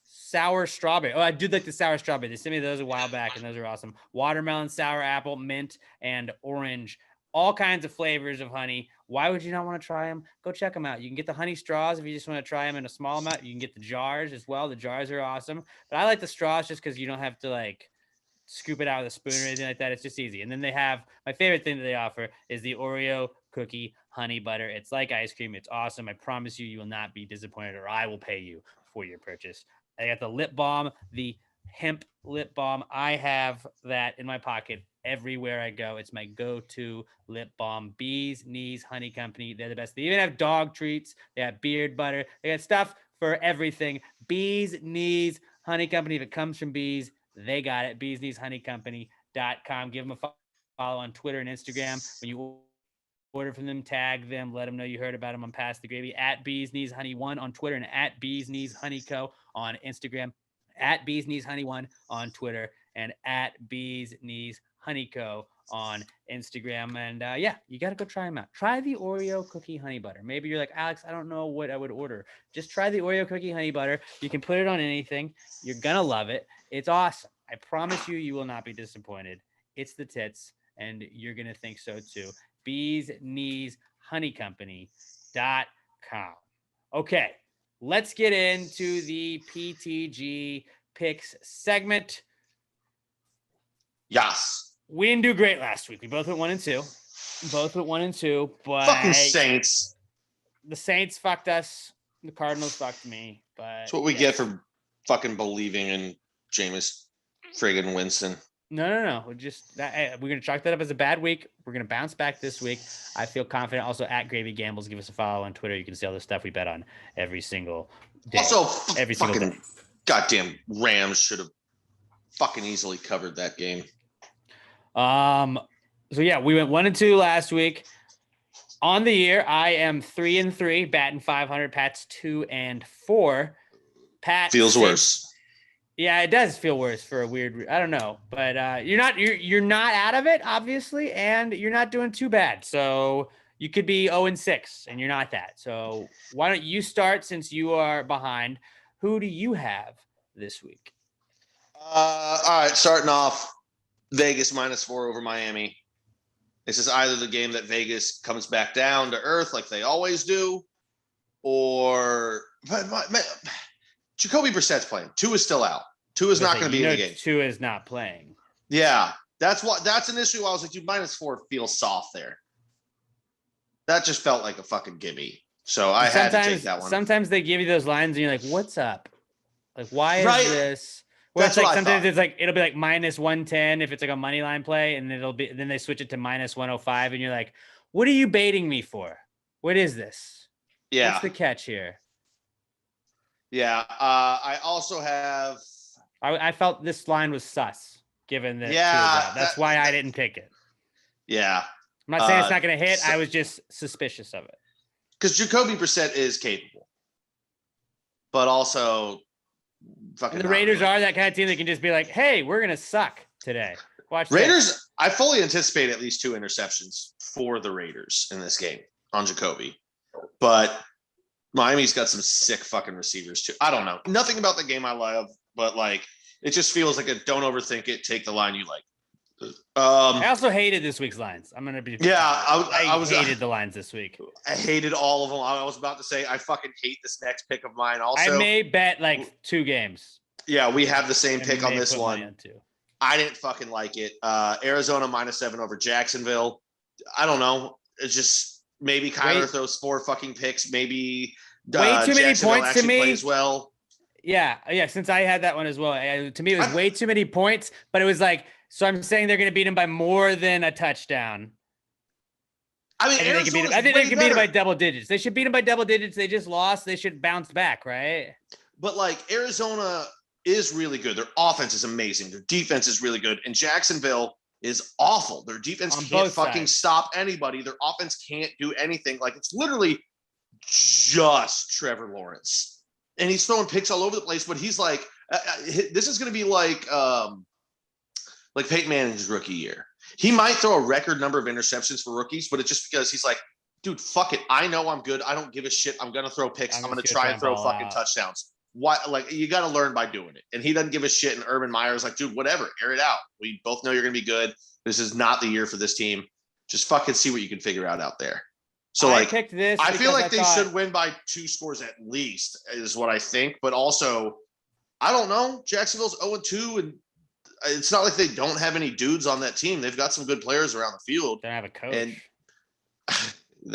sour strawberry. Oh, I do like the sour strawberry. They sent me those a while back, and those are awesome. Watermelon, sour apple, mint, and orange. All kinds of flavors of honey. Why would you not want to try them? Go check them out. You can get the honey straws if you just want to try them in a small amount. You can get the jars as well. The jars are awesome. But I like the straws just because you don't have to like scoop it out with a spoon or anything like that. It's just easy. And then they have my favorite thing that they offer is the Oreo cookie honey butter. It's like ice cream. It's awesome. I promise you, you will not be disappointed, or I will pay you for your purchase. I got the lip balm, the hemp lip balm. I have that in my pocket everywhere I go. It's my go-to lip balm. Bees Knees Honey Company. They're the best. They even have dog treats. They have beard butter. They got stuff for everything. Bees Knees Honey Company. If it comes from bees, they got it. beeskneeshoneycompany.com. Give them a follow on Twitter and Instagram. When you order from them, tag them, let them know you heard about them on Pass the Gravy, at Bees Knees Honey 1 on Twitter, and at Bees Knees Honey Co on Instagram, at Bees Knees Honey 1 on Twitter, and at Bees Knees Honey Co on Instagram. And you got to go try them out. Try the Oreo cookie honey butter. Maybe you're like, Alex, I don't know what I would order. Just try the Oreo cookie honey butter. You can put it on anything. You're going to love it. It's awesome. I promise you, you will not be disappointed. It's the tits, and you're going to think so too. Bees Knees Honey Company.com. Okay, let's get into the PTG Picks segment. Yes. We didn't do great last week. We both went 1-2. But fucking Saints. The Saints fucked us. The Cardinals fucked me. But that's what we get for fucking believing in Jameis friggin' Winston. No. We're gonna chalk that up as a bad week. We're gonna bounce back this week. I feel confident. Also, at Gravy Gambles, give us a follow on Twitter. You can see all the stuff we bet on every single day. Also, every single fucking day. goddamn Rams should have fucking easily covered that game. So yeah, we went 1-2 last week. On the year, I am 3-3, batting 500. Pat's 2-4. Pat Feels worse. Yeah, it does feel worse for a weird. I don't know, but you're not out of it, obviously, and you're not doing too bad. So you could be 0-6, and you're not that. So why don't you start since you are behind? Who do you have this week? All right, starting off, Vegas -4 over Miami. This is either the game that Vegas comes back down to earth like they always do, or Jacoby Brissett's playing. Tua is still out. Tua is not going to be in the game. Tua is not playing. Yeah, that's an issue. I was like, dude, -4 feels soft there. That just felt like a fucking gimme. So I had to take that one. Sometimes they give you those lines and you're like, what's up? Like, why is this? Well, it's like sometimes it'll be like -110 if it's like a money line play, and then they switch it to -105, and you're like, what are you baiting me for? What is this? Yeah. What's the catch here? Yeah. I also have. I felt this line was sus, given that. Yeah. That's why I didn't pick it. Yeah. I'm not saying it's not going to hit. I was just suspicious of it. Because Jacoby Brissett is capable, but also. And the Raiders are that kind of team that can just be like, hey, we're going to suck today. Watch Raiders. This. I fully anticipate at least 2 interceptions for the Raiders in this game on Jacoby, but Miami's got some sick fucking receivers too. I don't know. Nothing about the game I love, but like, it just feels like a don't overthink it. Take the line you like. I also hated this week's lines. I'm going to be. Yeah. I hated the lines this week. I hated all of them. I was about to say, I fucking hate this next pick of mine. Also, I may bet like 2 games. Yeah, we have the same pick on this one. Too. I didn't fucking like it. Arizona -7 over Jacksonville. I don't know. It's just maybe Kyler throws 4 fucking picks. Maybe way too many points to me. Plays well. Yeah. Since I had that one as well, to me it was way too many points. But it was like, so I'm saying they're going to beat him by more than a touchdown. I mean, I think they can beat him by double digits. They should beat him by double digits. They just lost. They should bounce back, right? But like Arizona is really good. Their offense is amazing. Their defense is really good. And Jacksonville is awful. Their defense can't fucking stop anybody. Their offense can't do anything. Like, it's literally just Trevor Lawrence. And he's throwing picks all over the place, but he's like, this is going to be like Peyton Manning's rookie year. He might throw a record number of interceptions for rookies, but it's just because he's like, dude, fuck it. I know I'm good. I don't give a shit. I'm going to throw picks. I'm going to try and throw fucking touchdowns. Why? Like, you got to learn by doing it. And he doesn't give a shit. And Urban Meyer's like, dude, whatever, air it out. We both know you're going to be good. This is not the year for this team. Just fucking see what you can figure out there. So I picked this. I feel like they should win by 2 scores at least, is what I think. But also, I don't know. Jacksonville's 0-2, and it's not like they don't have any dudes on that team. They've got some good players around the field. They don't have a coach. And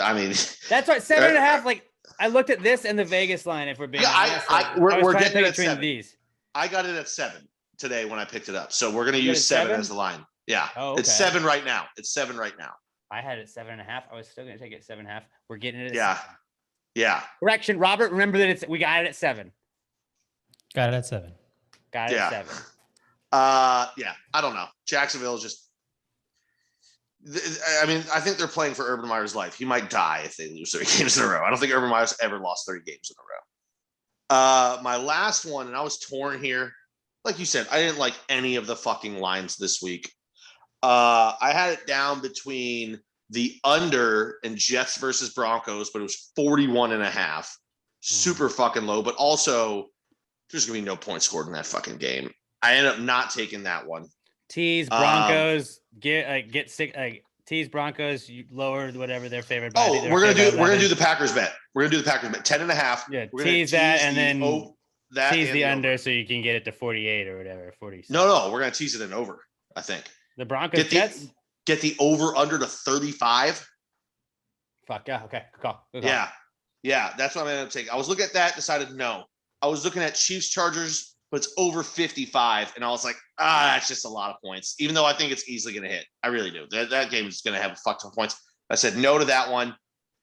I mean, that's right. 7.5. Like, I looked at this and the Vegas line. If we're being honest, we're getting it at 7. These. I got it at 7 today when I picked it up. So we're going to use 7 as the line. Yeah. Oh, okay. It's 7 right now. It's 7 right now. I had it 7.5. I was still going to take it 7.5. We're getting it at 7. Yeah. Correction, Robert. Remember that we got it at 7. Got it at 7. Got it at 7. Yeah. I don't know. Jacksonville is just. I mean, I think they're playing for Urban Meyer's life. He might die if they lose 30 games in a row. I don't think Urban Meyer's ever lost 30 games in a row. My last one, and I was torn here. Like you said, I didn't like any of the fucking lines this week. I had it down between the under and Jets versus Broncos, but it was 41.5. Super fucking low, but also there's going to be no points scored in that fucking game. I ended up not taking that one. Tease Broncos get sick. Tease Broncos, you lower whatever their favorite. We're gonna do the Packers bet. We're gonna do the Packers bet 10.5. Yeah, tease that and then tease the under so you can get it to 48 or whatever. 40. No, we're gonna tease it in over. I think the Broncos Jets get the over under to 35. Fuck yeah. Okay, good call. Yeah. That's what I'm gonna take. I was looking at that, decided no. I was looking at Chiefs Chargers but it's over 55. And I was like, that's just a lot of points, even though I think it's easily going to hit. I really do. That game is going to have a fuck ton of points. I said no to that one.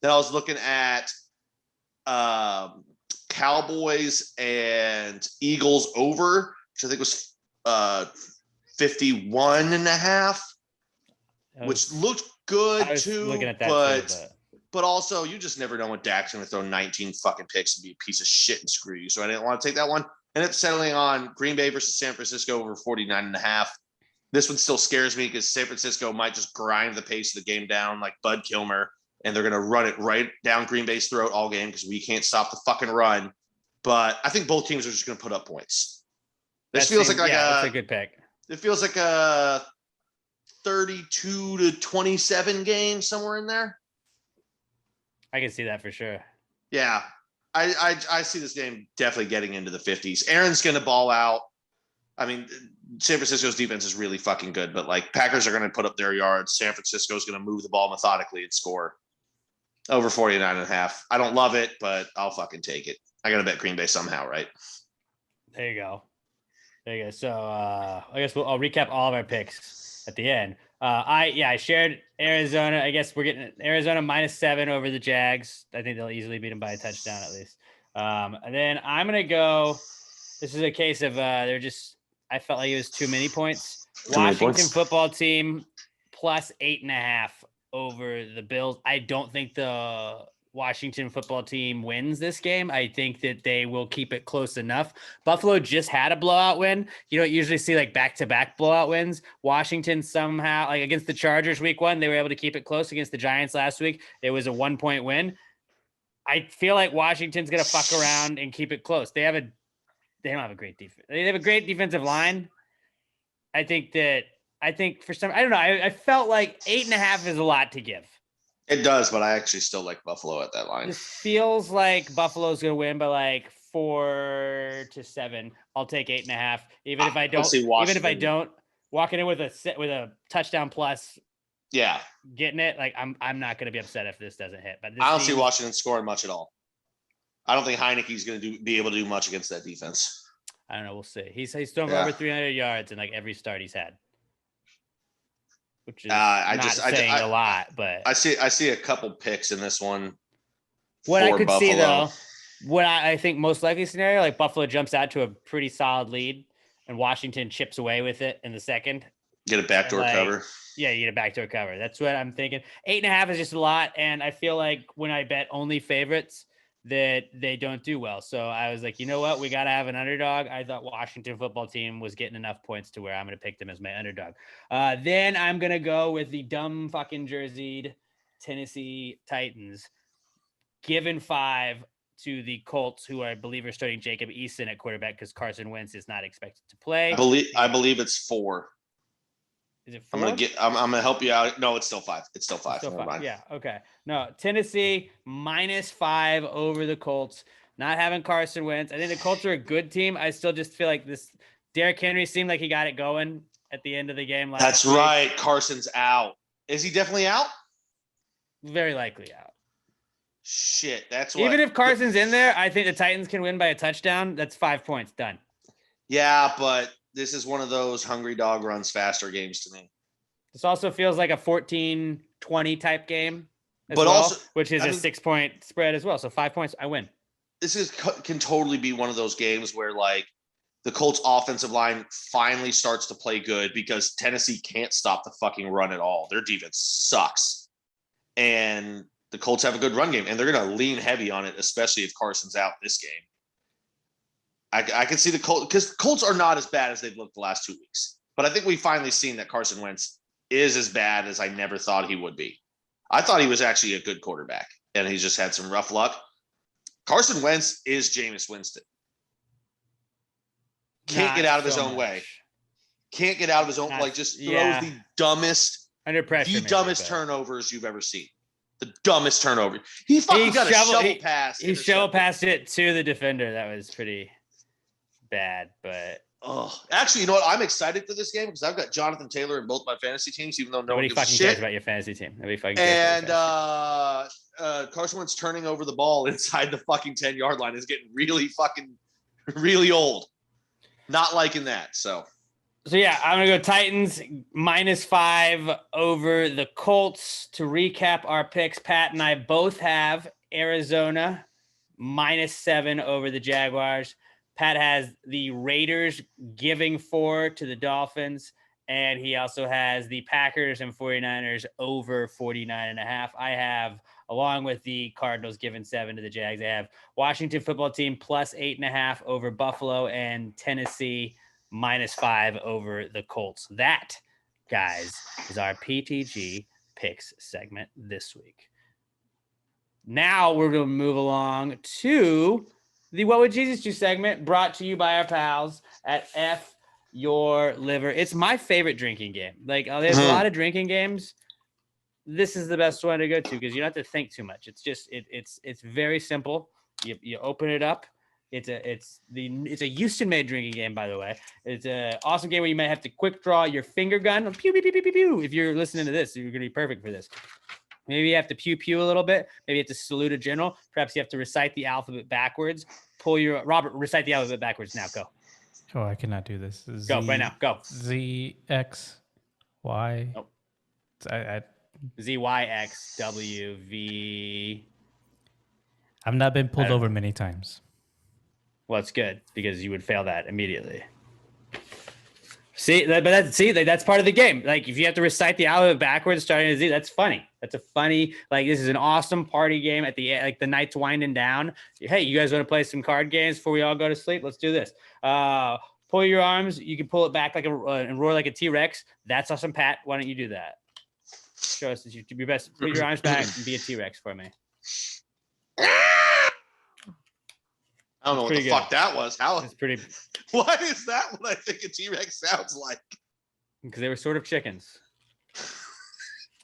Then I was looking at Cowboys and Eagles over, which I think was 51.5, which looked good too. Looking at that but also you just never know when Dak's going to throw 19 fucking picks and be a piece of shit and screw you. So I didn't want to take that one. Ended up settling on Green Bay versus San Francisco over 49.5. This one still scares me because San Francisco might just grind the pace of the game down like Bud Kilmer, and they're going to run it right down Green Bay's throat all game because we can't stop the fucking run. But I think both teams are just going to put up points. This feels like that's a good pick. It feels like a 32-27 game, somewhere in there. I can see that for sure. Yeah. I see this game definitely getting into the 50s. Aaron's going to ball out. I mean, San Francisco's defense is really fucking good, but like Packers are going to put up their yards. San Francisco's going to move the ball methodically and score over 49.5. I don't love it, but I'll fucking take it. I got to bet Green Bay somehow, right? There you go. So I guess I'll recap all of our picks at the end. I shared Arizona. I guess we're getting Arizona -7 over the Jags. I think they'll easily beat them by a touchdown at least. And then I'm going to go. This is a case of I felt like it was too many points. Washington football team +8.5 over the Bills. I don't think the Washington football team wins this game. I think that they will keep it close enough. Buffalo just had a blowout win. You don't usually see like back-to-back blowout wins. Washington somehow, like against the Chargers week 1, they were able to keep it close. Against the Giants last week, it was a 1-point win. I feel like Washington's going to fuck around and keep it close. They don't have a great defense. They have a great defensive line. I think for some, I don't know. I felt like 8.5 is a lot to give. It does, but I actually still like Buffalo at that line. This feels like Buffalo's going to win by like 4-7. I'll take 8.5. Even if I don't, walking in with a touchdown plus. Yeah. Getting it. Like I'm not going to be upset if this doesn't hit, but I don't see Washington scoring much at all. I don't think Heineke's going to be able to do much against that defense. I don't know. We'll see. He's thrown over 300 yards in like every start he's had. Which is saying a lot, but I see a couple picks in this one. What I could see though, what I think most likely scenario, like Buffalo jumps out to a pretty solid lead and Washington chips away with it in the second. Get a backdoor cover. Yeah, you get a backdoor cover. That's what I'm thinking. 8.5 is just a lot, and I feel like when I bet only favorites that they don't do well. So I was like, you know what? We got to have an underdog. I thought Washington football team was getting enough points to where I'm going to pick them as my underdog. Then I'm going to go with the dumb fucking jerseyed Tennessee Titans, given 5 to the Colts, who I believe are starting Jacob Eason at quarterback because Carson Wentz is not expected to play. I believe it's 4. Is it 4? I'm gonna help you out. No, it's still 5. It's still 5. Still 5. Yeah. Okay. No, Tennessee -5 over the Colts. Not having Carson Wentz. I think the Colts are a good team. I still just feel like this Derrick Henry seemed like he got it going at the end of the game last week. Right. Carson's out. Is he definitely out? Very likely out. Shit. Even if Carson's in there, I think the Titans can win by a touchdown. That's 5 points. Done. Yeah, but this is one of those hungry dog runs faster games to me. This also feels like a 14-20 type game, which is a 6-point spread as well. So 5 points, I win. This can totally be one of those games where like the Colts offensive line finally starts to play good because Tennessee can't stop the fucking run at all. Their defense sucks. And the Colts have a good run game, and they're going to lean heavy on it, especially if Carson's out this game. I can see the Colts, because Colts are not as bad as they've looked the last 2 weeks. But I think we've finally seen that Carson Wentz is as bad as I never thought he would be. I thought he was actually a good quarterback, and he's just had some rough luck. Carson Wentz is Jameis Winston. Can't get out of his own way. Can't get out of his own, just throws the dumbest, under pressure, turnovers you've ever seen. The dumbest turnover. He fucking got a shovel pass. He shovel passed it to the defender. That was pretty bad, but actually, you know what? I'm excited for this game because I've got Jonathan Taylor in both my fantasy teams, even though nobody fucking cares about your fantasy team. Nobody fucking cares. And Carson Wentz turning over the ball inside the fucking 10-yard line is getting really old. Not liking that. So yeah, I'm gonna go Titans -5 over the Colts. To recap our picks, Pat and I both have Arizona -7 over the Jaguars. Pat has the Raiders giving 4 to the Dolphins, and he also has the Packers and 49ers over 49.5. I have, along with the Cardinals giving 7 to the Jags, I have Washington football team +8.5 over Buffalo, and Tennessee -5 over the Colts. That, guys, is our PTG picks segment this week. Now we're going to move along to the What Would Jesus Do segment, brought to you by our pals at F Your Liver. It's my favorite drinking game. Like, there's a lot of drinking games. This is the best one to go to because you don't have to think too much. It's just it's very simple. You open it up. It's a Houston-made drinking game, by the way. It's an awesome game where you might have to quick draw your finger gun. Pew, pew, pew, pew, pew, pew. If you're listening to this, you're going to be perfect for this. Maybe you have to pew pew a little bit. Maybe you have to salute a general. Perhaps you have to recite the alphabet backwards. Robert, recite the alphabet backwards now. Go. Oh, I cannot do this. Go right now. Go. Z X Y. Nope. I Z Y X W V. I've not been pulled over many times. Well, it's good because you would fail that immediately. That's part of the game. Like, if you have to recite the alphabet backwards starting with Z, that's funny. That's a funny, this is an awesome party game at the the night's winding down. Hey, you guys want to play some card games before we all go to sleep? Let's do this. Pull your arms. You can pull it back and roar like a T-Rex. That's awesome, Pat. Why don't you do that? Show us that you do your best. Put your arms back and be a T-Rex for me. I don't know what the fuck that was. How? It's pretty. Why is that what I think a T-Rex sounds like? Because they were sort of chickens.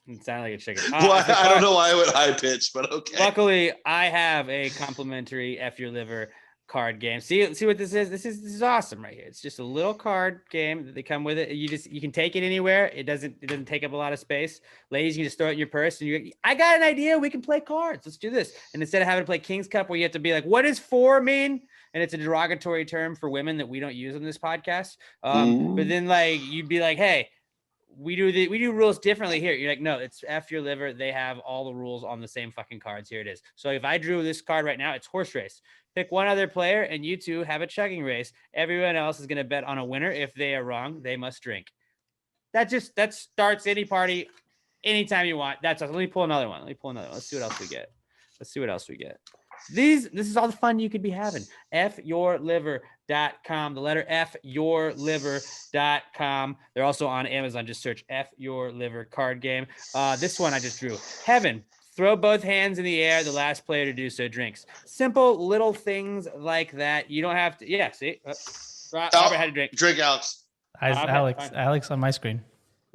It sounded like a chicken. I don't know why I went high pitch, but okay. Luckily, I have a complimentary F Your Liver card game. See what this is? This is awesome right here. It's just a little card game that they come with it. You can take it anywhere. It doesn't take up a lot of space. Ladies, you can just throw it in your purse and I got an idea. We can play cards. Let's do this. And instead of having to play King's Cup, where you have to be like, what does 4 mean? And it's a derogatory term for women that we don't use on this podcast. But then you'd be like, hey, we do rules differently here. You're like, no, it's F Your Liver. They have all the rules on the same fucking cards. Here it is. So if I drew this card right now, it's horse race. Pick one other player and you two have a chugging race. Everyone else is going to bet on a winner. If they are wrong, they must drink. That starts any party anytime you want. That's awesome. Let me pull another one. Let's see what else we get. This is all the fun you could be having. FYourLiver.com. The letter F, yourliver.com. They're also on Amazon. Just search F Your Liver card game. This one I just drew. Heaven. Throw both hands in the air. The last player to do so drinks. Simple little things like that. You don't have to. Yeah, see? Robert had to drink. Drink, Alex. Alex on my screen.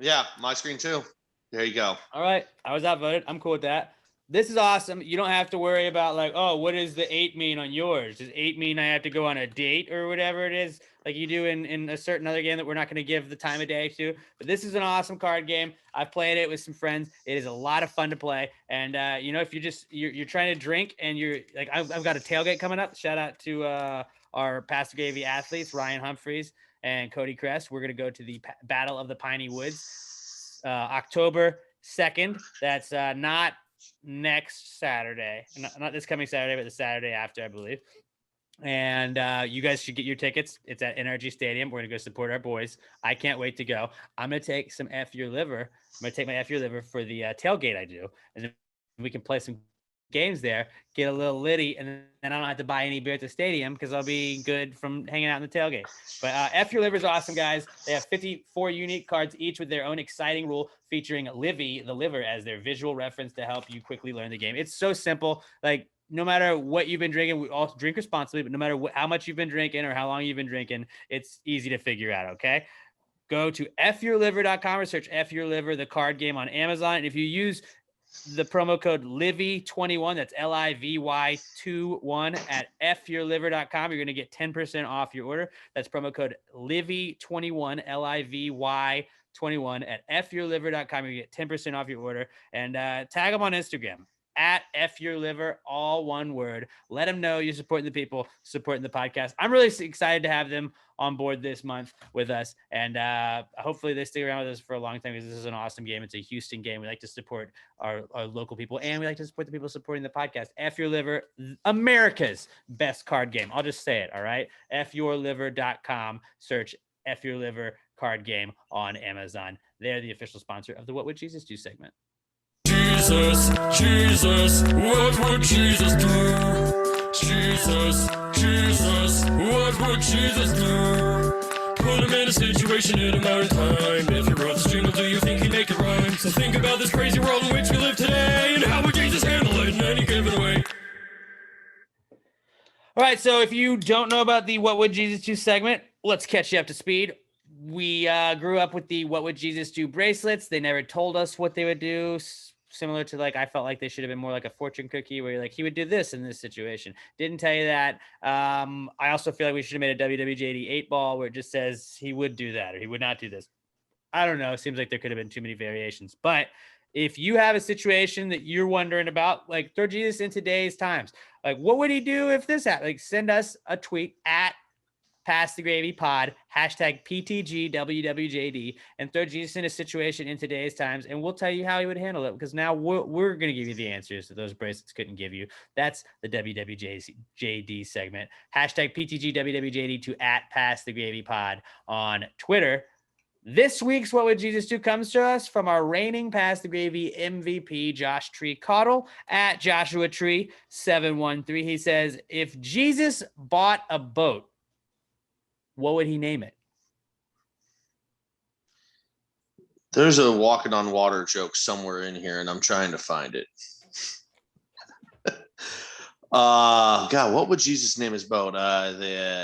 Yeah, my screen too. There you go. All right. I was outvoted. I'm cool with that. This is awesome. You don't have to worry about what does the 8 mean on yours? Does 8 mean I have to go on a date or whatever it is, like you do in a certain other game that we're not going to give the time of day to? But this is an awesome card game. I've played it with some friends. It is a lot of fun to play. And if you're trying to drink and you're like, I've got a tailgate coming up. Shout out to our Pastor Gavy athletes, Ryan Humphreys and Cody Kress. We're going to go to the Battle of the Piney Woods, October 2nd. That's not next Saturday, not this coming Saturday, but the Saturday after, I believe. And you guys should get your tickets. It's at NRG Stadium. We're gonna go support our boys. I can't wait to go. I'm gonna take some F Your Liver. I'm gonna take my F Your Liver for the tailgate I do, and then we can play some games there, get a little litty, and then I don't have to buy any beer at the stadium because I'll be good from hanging out in the tailgate. But F Your Liver is awesome, guys. They have 54 unique cards, each with their own exciting rule, featuring Livy, the liver, as their visual reference to help you quickly learn the game. It's so simple. Like, no matter what you've been drinking, we all drink responsibly, but no matter how much you've been drinking or how long you've been drinking, it's easy to figure out, okay? Go to FYourLiver.com or search F Your Liver, the card game, on Amazon. And if you use the promo code LIVY21, that's LIVY21 at FYourLiver.com, you're going to get 10% off your order. That's promo code LIVY21, LIVY21 at FYourLiver.com. You get 10% off your order. And tag them on Instagram at F Your Liver, all one word. Let them know you're supporting the people, supporting the podcast. I'm really excited to have them on board this month with us. And hopefully they stick around with us for a long time because this is an awesome game. It's a Houston game. We like to support our local people, and we like to support the people supporting the podcast. F Your Liver, America's best card game. I'll just say it, all right? FYourLiver.com. Search F Your Liver card game on Amazon. They're the official sponsor of the What Would Jesus Do segment. Jesus, Jesus, what would Jesus do? Jesus, Jesus, what would Jesus do? Put him in a situation in a matter of time. If you wrote this jingle, do you think he'd make it rhyme? So think about this crazy world in which we live today, and how would Jesus handle it in any given way? All right, so if you don't know about the What Would Jesus Do segment, let's catch you up to speed. We grew up with the What Would Jesus Do bracelets. They never told us what they would do. Similar to I felt like they should have been more like a fortune cookie where you're like, he would do this in this situation. Didn't tell you that. I also feel like we should have made a WWJD 8-ball where it just says he would do that or he would not do this. I don't know. It seems like there could have been too many variations. But if you have a situation that you're wondering about, throw Jesus in today's times. What would he do if this happened? Send us a tweet at Pass the Gravy Pod, hashtag PTG WWJD, and throw Jesus in a situation in today's times, and we'll tell you how he would handle it, because now we're going to give you the answers that those bracelets couldn't give you. That's the WWJD segment. Hashtag PTG WWJD to at Pass the Gravy Pod on Twitter. This week's What Would Jesus Do comes to us from our reigning Pass the Gravy MVP, Josh Tree Cottle, at Joshua Tree 713. He says, if Jesus bought a boat, what would he name it? There's a walking on water joke somewhere in here, and I'm trying to find it. God, what would Jesus name his boat? I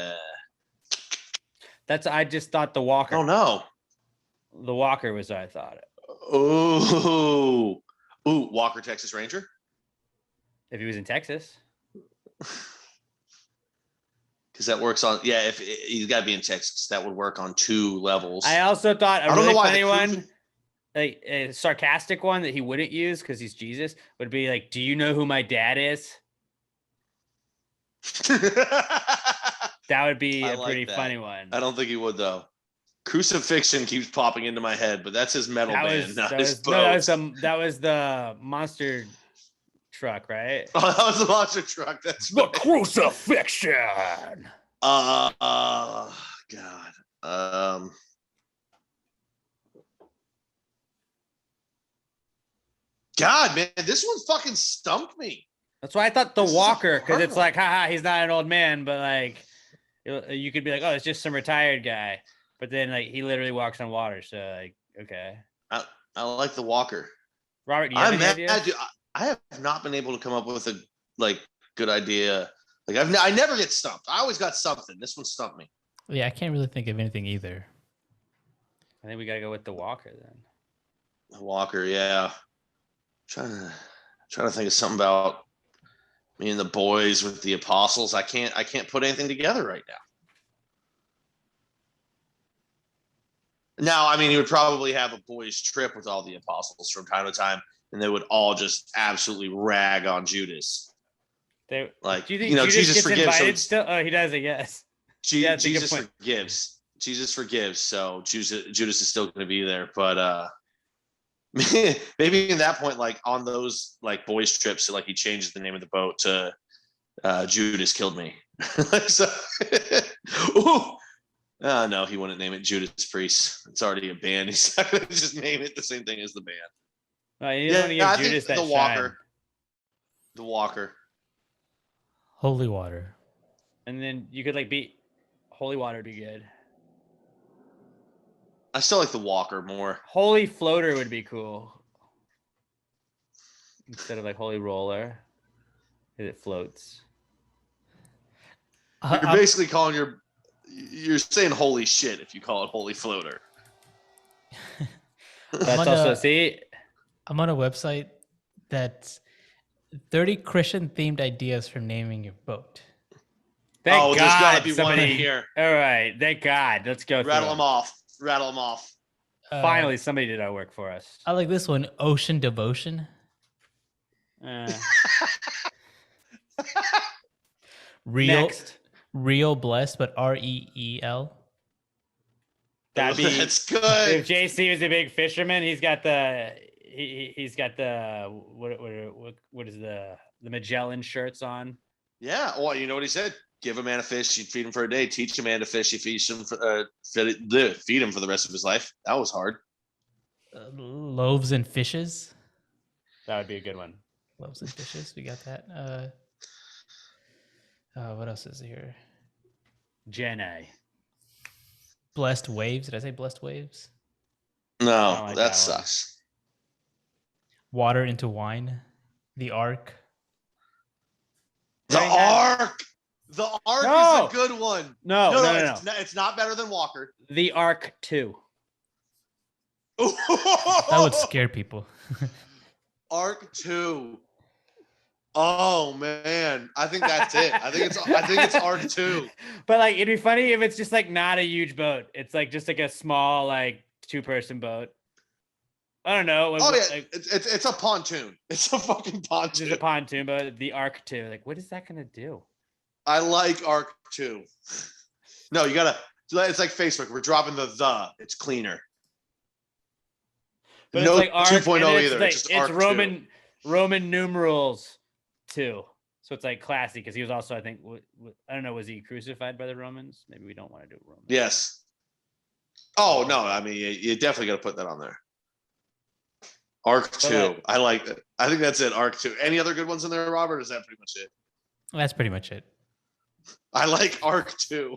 just thought the Walker. Oh no. The Walker was what I thought. Ooh, Walker, Texas Ranger. If he was in Texas. Because that works on, if he's got to be in Texas, that would work on 2 levels. I also thought a really funny one, a sarcastic one that he wouldn't use because he's Jesus, would be do you know who my dad is? That would be a pretty funny one. I don't think he would, though. Crucifixion keeps popping into my head, but that's his metal band, not his boat. That was the monster truck, right? Oh, that was the monster truck. That's the crucifixion. God. God, man, this one fucking stumped me. That's why I thought the Walker, because it's haha, he's not an old man, but you could be oh, it's just some retired guy, but then he literally walks on water, so okay. I like the Walker. Robert, do you have any ideas? I have not been able to come up with a good idea. I never get stumped. I always got something. This one stumped me. Yeah, I can't really think of anything either. I think we gotta go with the Walker then. The Walker, yeah. Trying to think of something about me and the boys with the apostles. I can't put anything together right now. Now, I mean, he would probably have a boys' trip with all the apostles from time to time, and they would all just absolutely rag on Judas. Do you think Jesus gets forgives? Invited still? Oh, he does, I guess. Jesus forgives. Jesus forgives. So Judas is still going to be there, but maybe in that point, on those boys' trips, he changes the name of the boat to Judas Killed Me. No, he wouldn't name it Judas Priest. It's already a band. He's not going to just name it the same thing as the band. You don't want to give Judas that the Walker. shine. The Walker. Holy water. And then you could be Holy Water would be good. I still like the Walker more. Holy Floater would be cool. Instead of Holy Roller. It floats. You're basically you're saying holy shit if you call it Holy Floater. I'm on a website that's 30 Christian themed ideas for naming your boat. Thank God, there's got to be somebody, one in here. All right, thank God. Let's go. Rattle them off. Finally, somebody did our work for us. I like this one, Ocean Devotion. Real, Next. real blessed, but REEL. That'd be That's good. if JC was a big fisherman. He's got the he's got the what is the Magellan shirts on. Yeah. Well, you know what he said? Give a man a fish, you feed him for a day. Teach a man to fish, you feed him for feed him for the rest of his life. That was hard. Loaves and fishes. That would be a good one. Loaves and fishes. We got that. What else is here? Jen A. Blessed waves. Did I say blessed waves? No, like that that sucks. Water into wine. The Ark. The Right now- Ark. The Ark No! is a good one. No. It's not better than Walker. The Ark II. That would scare people. Ark II. Oh man, I think that's it. I think it's Ark II. But like, it'd be funny if it's just like not a huge boat. It's like just like a small like 2-person boat. I don't know. Oh yeah, like, it's a pontoon. It's a fucking pontoon. there's a pontoon boat. The Ark II. Like, what is that gonna do? I like Ark II. No, you gotta. It's like Facebook. We're dropping the. It's cleaner. But No it's like Ark 2.0 and it's either. like- It's just it's Ark 2. Roman numerals 2. So it's like classy because he was also, I think, I don't know, was he crucified by the Romans? Maybe we don't want to do Romans. Yes. Oh no, I mean you definitely got to put that on there. Ark But 2. I like that. I think that's it. Ark 2. Any other good ones in there, Robert? Or is that pretty much it? That's pretty much it. I like Ark 2.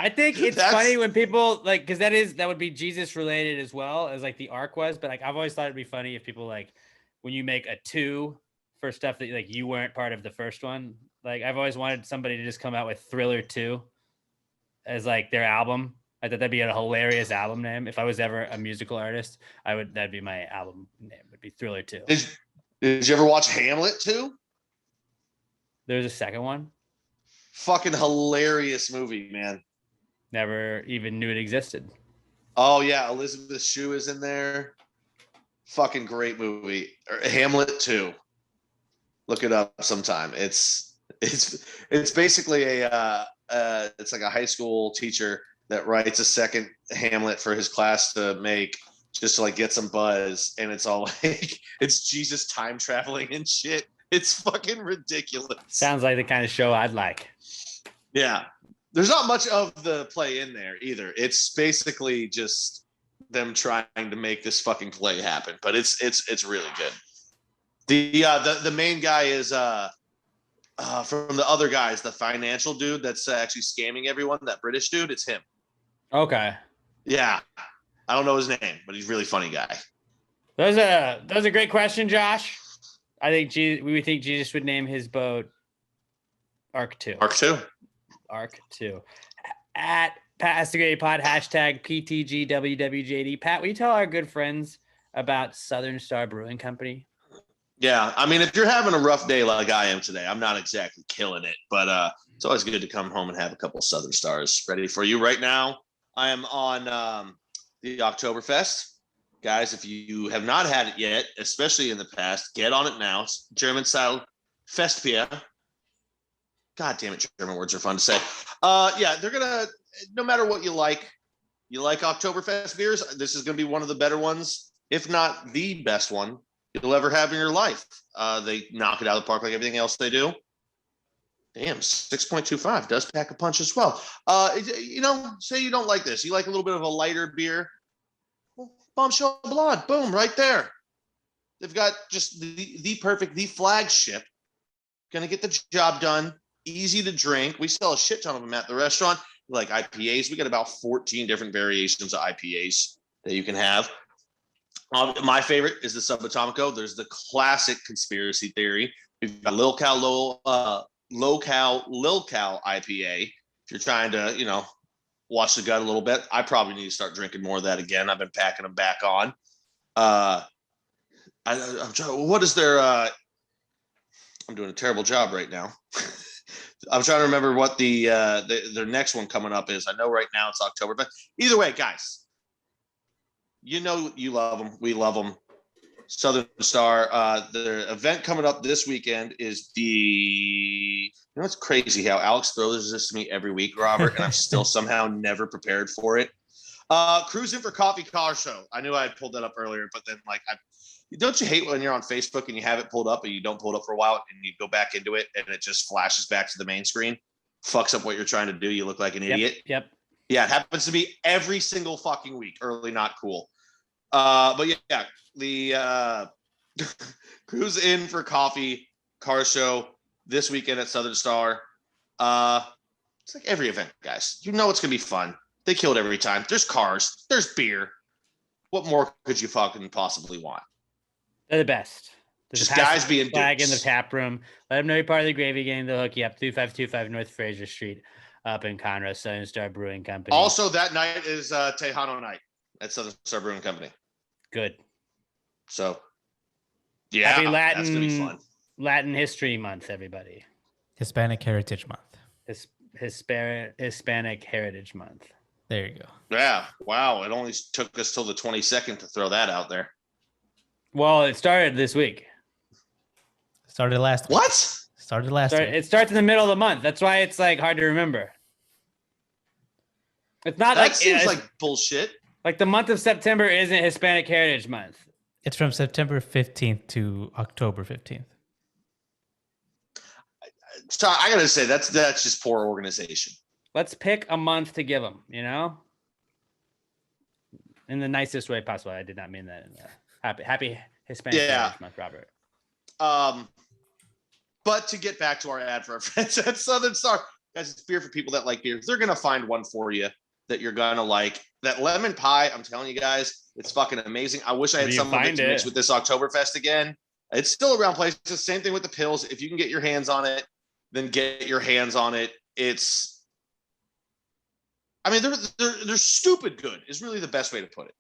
I think it's That's- funny when people like, because that would be Jesus related as well as like the Ark was. But like, I've always thought it'd be funny if people like when you make a 2 for stuff that like you weren't part of the first one. Like I've always wanted somebody to just come out with Thriller 2 as like their album. I thought that'd be a hilarious album name. If I was ever a musical artist, that'd be my album name. Would be Thriller 2. Did you ever watch Hamlet 2? There's a second one. Fucking hilarious movie, man. Never even knew it existed. Oh yeah, Elizabeth Shue is in there. Fucking great movie. Hamlet 2. Look it up sometime. It's basically it's like a high school teacher that writes a second Hamlet for his class to make just to like get some buzz, and it's all like it's Jesus time traveling and shit. It's fucking ridiculous. Sounds like the kind of show I'd like. Yeah. There's not much of the play in there either. It's basically just them trying to make this fucking play happen, but it's really good. The main guy is from the other guys, the financial dude that's actually scamming everyone, that British dude, it's him. Okay. Yeah. I don't know his name, but he's a really funny guy. That was a great question, Josh. I think we think Jesus would name his boat Ark II. Ark 2. Ark II. At Pat Great Pod, hashtag PTG WWJD. Pat, will you tell our good friends about Southern Star Brewing Company? Yeah. I mean, if you're having a rough day like I am today, I'm not exactly killing it, but it's always good to come home and have a couple Southern Stars ready for you. Right now, I am on the Oktoberfest. Guys, if you have not had it yet, especially in the past, get on it now. It's German style Festbier. God damn it, German words are fun to say. Yeah, they're gonna, no matter what you like Oktoberfest beers, this is gonna be one of the better ones, if not the best one you'll ever have in your life. They knock it out of the park like everything else they do. Damn, 6.25 does pack a punch as well. You know, say you don't like this, you like a little bit of a lighter beer. Well, Bombshell Blood, boom, right there. They've got just the perfect, the flagship. Gonna get the job done. Easy to drink. We sell a shit ton of them at the restaurant. Like IPAs, we got about 14 different variations of IPAs that you can have. My favorite is the Subatomico. There's the classic conspiracy theory. We've got Lil Cal IPA. If you're trying to, you know, watch the gut a little bit, I probably need to start drinking more of that again. I've been packing them back on. I'm trying. What is their? I'm doing a terrible job right now. I'm trying to remember what their next one coming up is. I know right now it's October, but either way, guys, you know you love them. We love them. Southern Star. The event coming up this weekend is it's crazy how Alex throws this to me every week, Robert, and I'm still somehow never prepared for it. Cruise in for Coffee Car Show. I knew I had pulled that up earlier, but then don't you hate when you're on Facebook and you have it pulled up and you don't pull it up for a while and you go back into it and it just flashes back to the main screen, fucks up what you're trying to do. You look like an idiot. Yep. Yeah, it happens to me every single fucking week. Early, not cool. But yeah, the Cruise in for Coffee Car Show this weekend at Southern Star. It's like every event, guys. You know it's gonna be fun. They kill it every time. There's cars. There's beer. What more could you fucking possibly want? They're the best. Just guys being flag in the dukes. tap room. Let them know you're part of the Gravy Gang. They'll hook you up. 2525 North Fraser Street up in Conroe, Southern Star Brewing Company. Also, that night is Tejano night at Southern Star Brewing Company. Good. So, yeah, Happy that's gonna be fun. Latin History Month, everybody. Hispanic Heritage Month. Hispanic Heritage Month. There you go. Yeah. Wow. It only took us till the 22nd to throw that out there. Well, it started this week. Started last week. What? Started last week. It starts in the middle of the month. That's why it's like hard to remember. It's not That seems like bullshit. Like the month of September isn't Hispanic Heritage Month. It's from September 15th to October 15th. So I gotta say that's just poor organization. Let's pick a month to give them, in the nicest way possible. I did not mean that in the happy Hispanic Heritage Month, Robert. But to get back to our ad for our friends at Southern Star, guys, it's beer for people that like beer. They're gonna find one for you that you're gonna like. That lemon pie, I'm telling you guys, it's fucking amazing. I wish I had some of it to mix with this Oktoberfest again. It's still around places. Same thing with the pills. If you can get your hands on it, then get your hands on it. They're stupid good is really the best way to put it.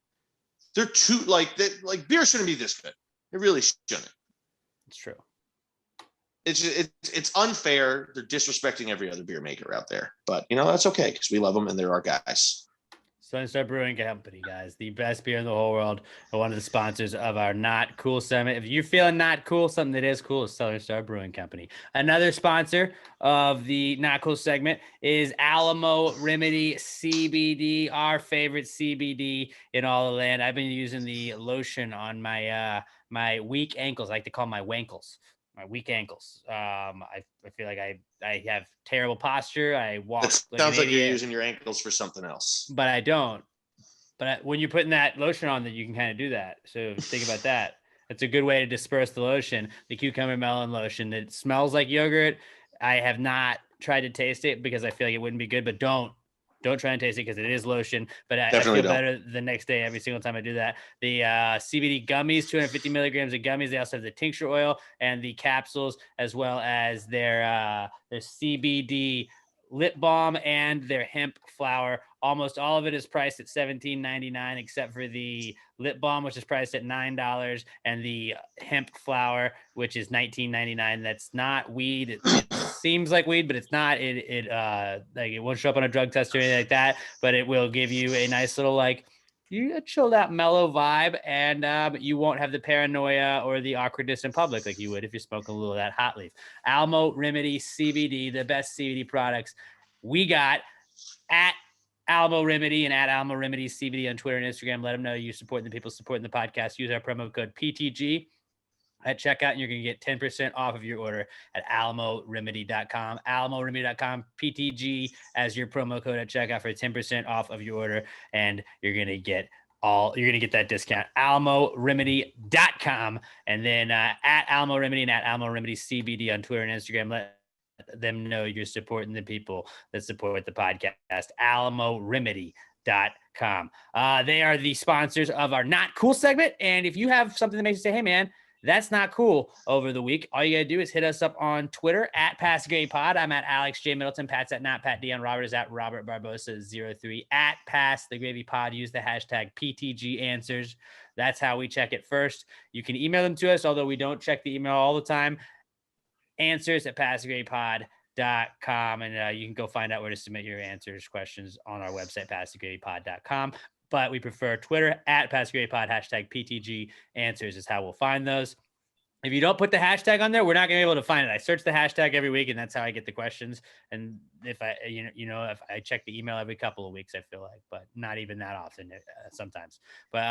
They're too like beer shouldn't be this good. It really shouldn't. It's true. It's unfair. They're disrespecting every other beer maker out there, but that's okay because we love them and they're our guys. Southern Star Brewing Company, guys, the best beer in the whole world, and one of the sponsors of our Not Cool Summit. If you're feeling not cool, something that is cool is Southern Star Brewing Company. Another sponsor of the Not Cool segment is Alamo Remedy CBD, our favorite CBD in all the land. I've been using the lotion on my my weak ankles. I like to call my wankles. My weak ankles. I feel like I have terrible posture. I walk. It sounds like you're using your ankles for something else. But I don't. But when you're putting that lotion on, that you can kind of do that. So think about that. It's a good way to disperse the lotion. The cucumber melon lotion. It smells like yogurt. I have not tried to taste it because I feel like it wouldn't be good. But don't try and taste it because it is lotion. But I feel better the next day every single time I do that. The CBD gummies, 250 milligrams of gummies. They also have the tincture oil and the capsules, as well as their CBD lip balm and their hemp flower. Almost all of it is priced at $17.99, except for the lip balm, which is priced at $9, and the hemp flower, which is $19.99. That's not weed. It seems like weed, but it's not. It won't show up on a drug test or anything like that, but it will give you a nice little you chilled out mellow vibe, and you won't have the paranoia or the awkwardness in public like you would if you're smoking a little of that hot leaf. Alamo Remedy CBD, the best CBD products we got at Alamo Remedy and at Alamo Remedy CBD on Twitter and Instagram. Let them know you support the people supporting the podcast. Use our promo code PTG at checkout, and you're going to get 10% off of your order at alamoremedy.com. Alamoremedy.com, PTG as your promo code at checkout for 10% off of your order, and you're going to get that discount. alamoremedy.com, and then at Alamo Remedy and at Alamo Remedy CBD on Twitter and Instagram. Let them know you're supporting the people that support the podcast. alamoremedy.com. They are the sponsors of our Not Cool segment, and if you have something that makes you say, hey man, that's not cool over the week, all you gotta do is hit us up on Twitter at PassGravyPod. I'm at Alex J. Middleton. Pat's at Not Pat Dion. Robert is at Robert Barbosa03 at Pass the Gravy Pod. Use the hashtag PTG Answers. That's how we check it first. You can email them to us, although we don't check the email all the time. Answers at PassTheGravyPod.com, and you can go find out where to submit your answers, questions on our website, PassTheGravyPod.com. but we prefer Twitter at PassGradePod, hashtag PTG Answers is how we'll find those. If you don't put the hashtag on there, we're not going to be able to find it. I search the hashtag every week, and that's how I get the questions. And if I, if I check the email every couple of weeks, I feel like, but not even that often sometimes. But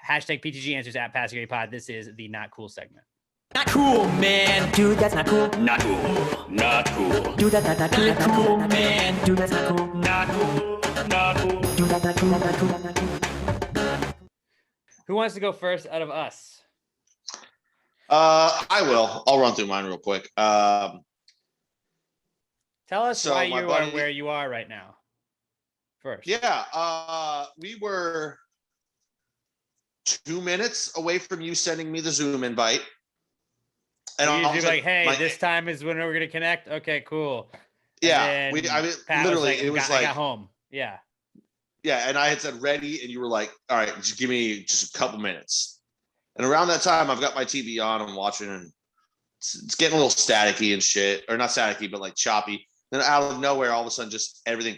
hashtag PTG Answers at PassGradePod. This is the Not Cool segment. Not cool, man. Dude, that's not cool. Not cool. Not cool. Dude, that's not cool. Not cool, man. Dude, that's not cool. Not cool. Not cool. Dude, that's not cool. Not cool. Not cool. Who wants to go first out of us? I will. I'll run through mine real quick. Tell us So why my you buddy- are where you are right now. First. Yeah. We were 2 minutes away from you sending me the Zoom invite. And You I usually was be like, hey, my- this time is when we're gonna connect. Okay, cool. And Yeah. then I mean, Pat was literally, like, it was I like, got home. Yeah. yeah. And I had said ready, and you were like, all right, just give me just a couple minutes. And around that time, I've got my TV on, I'm watching, and it's getting a little staticky and shit, or not staticky, but like choppy. Then out of nowhere, all of a sudden, just everything,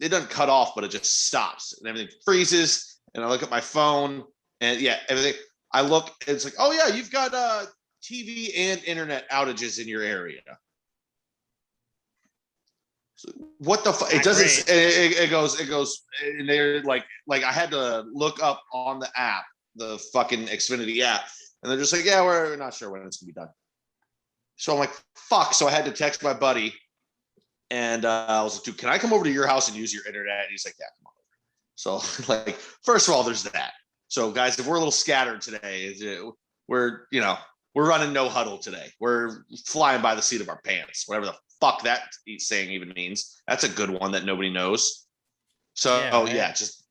it doesn't cut off, but it just stops and everything freezes. And I look at my phone, and yeah, everything. I look, it's like, oh yeah, you've got TV and internet outages in your area. So what the fuck? It Not doesn't. great. It goes, and they're like I had to look up on the app, the fucking Xfinity app, and they're just like, yeah, we're not sure when it's gonna be done. So I'm like, fuck. So I had to text my buddy, and I was like, dude, can I come over to your house and use your internet? And he's like, yeah, come on over. So like, first of all, there's that. So guys, if we're a little scattered today, we're running no huddle today. We're flying by the seat of our pants, whatever the fuck that saying even means. That's a good one that nobody knows. So Yeah, just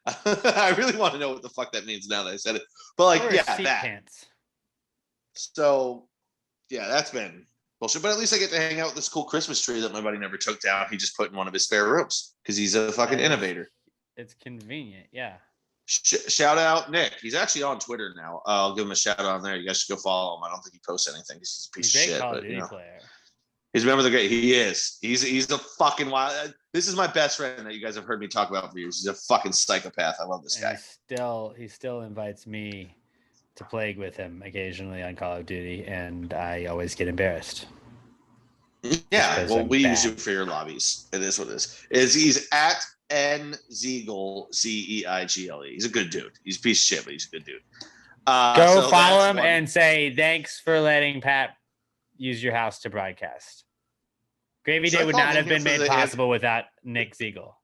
I really want to know what the fuck that means now that I said it. But like, Or yeah, seat that. pants. So yeah, that's been bullshit. But at least I get to hang out with this cool Christmas tree that my buddy never took down. He just put in one of his spare rooms because he's a fucking Nice. innovator. It's convenient. Yeah. Shout out Nick. He's actually on Twitter now. I'll give him a shout out on there. You guys should go follow him. I don't think he posts anything because he's a piece He's a of great shit. Call of But Duty you know, player. he's a member of the great. He is. He's a fucking wild. This is my best friend that you guys have heard me talk about for years. He's a fucking psychopath. I love this And guy. he still invites me to play with him occasionally on Call of Duty, and I always get embarrassed. Yeah. because Well, I'm we use bad. you for your lobbies. It is what it is. He's at N Ziegel Zeigle. He's a good dude. He's a piece of shit, but he's a good dude. Go so follow that's him one. and say thanks for letting Pat use your house to broadcast. Gravy Should Day I would call not him have here been for made the possible without Nick Ziegel.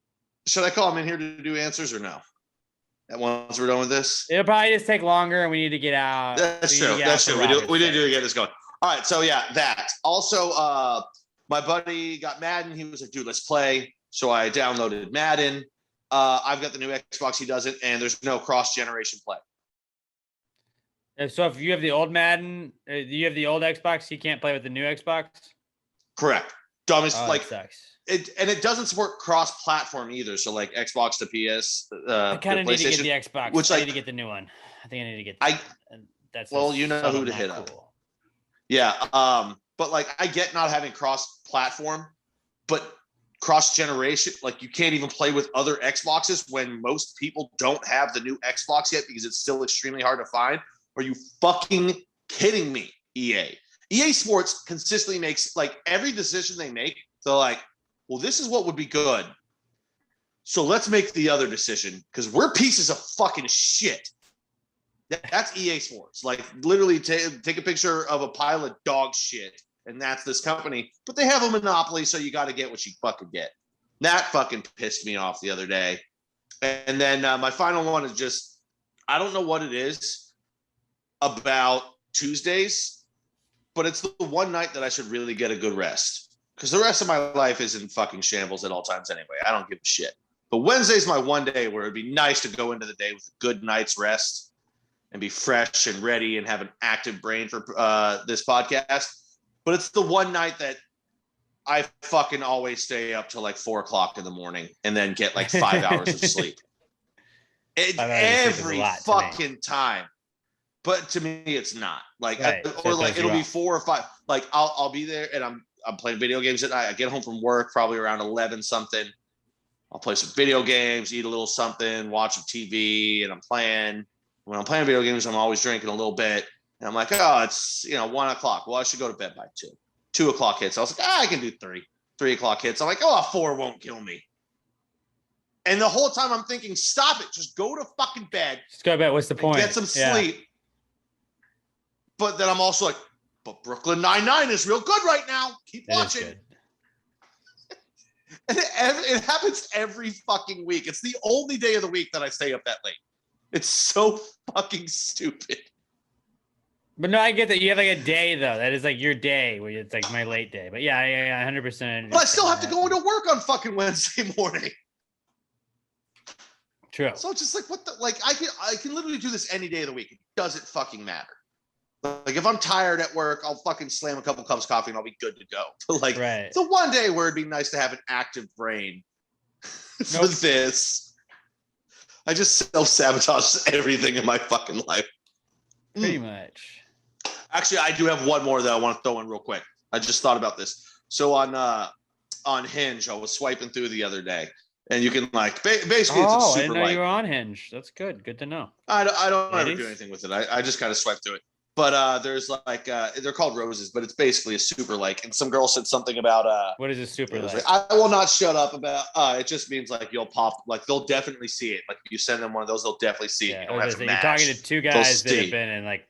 Should I call him in here to do answers or no? Once we're done with this. It'll probably just take longer, and we need to get out. That's we need to true. get That's out true. for We Robert's did sake. get this going. All right. So yeah, that. Also, my buddy got Madden. He was like, dude, let's play. So I downloaded Madden. I've got the new Xbox. He doesn't, and there's no cross-generation play. So if you have the old Madden, you have the old Xbox, you can't play with the new Xbox. Correct. Dumbest. Oh, Like that sucks. it doesn't support cross-platform either. So like Xbox to PS. I kind of need to get PlayStation. the Xbox. which, I like, need to get the new one. I think I need to get. I- That. And that's Well, just you know subtle who to not hit up. cool. Yeah. But like I get not having cross-platform, but cross-generation, like you can't even play with other Xboxes when most people don't have the new Xbox yet because it's still extremely hard to find. Are you fucking kidding me, EA? EA Sports consistently makes like every decision they make, they're like, well, this is what would be good. So let's make the other decision because we're pieces of fucking shit. That's EA Sports. Like literally take a picture of a pile of dog shit, and that's this company. But they have a monopoly, so you got to get what you fucking get. That fucking pissed me off the other day. And then my final one is just, I don't know what it is about Tuesdays, but it's the one night that I should really get a good rest because the rest of my life is in fucking shambles at all times anyway. I don't give a shit. But Wednesday's my one day where it'd be nice to go into the day with a good night's rest and be fresh and ready and have an active brain for this podcast. But it's the one night that I fucking always stay up till like 4 o'clock in the morning and then get like 5 hours of sleep. 5 hours of sleep is a Every lot to me. fucking time. But to me, it's not like, Right. or So like throws it'll you be off. 4 or 5. Like I'll be there and I'm playing video games at night. I get home from work probably around 11 something. I'll play some video games, eat a little something, watch some TV, and I'm playing. When I'm playing video games, I'm always drinking a little bit. And I'm like, oh, it's 1 o'clock. Well, I should go to bed by 2. 2 o'clock hits. I was like, I can do 3. 3 o'clock hits. I'm like, oh, 4 won't kill me. And the whole time I'm thinking, stop it. Just go to fucking bed. Just go to bed. What's the point? Get some sleep. But then I'm also like, but Brooklyn Nine-Nine is real good right now. Keep watching. And it happens every fucking week. It's the only day of the week that I stay up that late. It's so fucking stupid. But no, I get that. You have like a day though. That is like your day where it's like my late day. But yeah, 100%. But I still have to go into work on fucking Wednesday morning. True. So it's just like, what the, like, I can literally do this any day of the week. It doesn't fucking matter. Like if I'm tired at work, I'll fucking slam a couple cups of coffee and I'll be good to go. But like right. the one day where it'd be nice to have an active brain for this. I just self-sabotage everything in my fucking life. Pretty much. Actually, I do have one more that I want to throw in real quick. I just thought about this. So on Hinge, I was swiping through the other day. And you can like basically it's super I didn't know light. you were on Hinge. That's good. Good to know. I don't ever do anything with it. I just kind of swipe through it. But there's like they're called roses, but it's basically a super like. And some girl said something about what is a super like? I will not shut up about. It just means like you'll pop. Like they'll definitely see it. Like if you send them one of those, they'll definitely see it. You don't have to you're match. talking to two guys that have been in like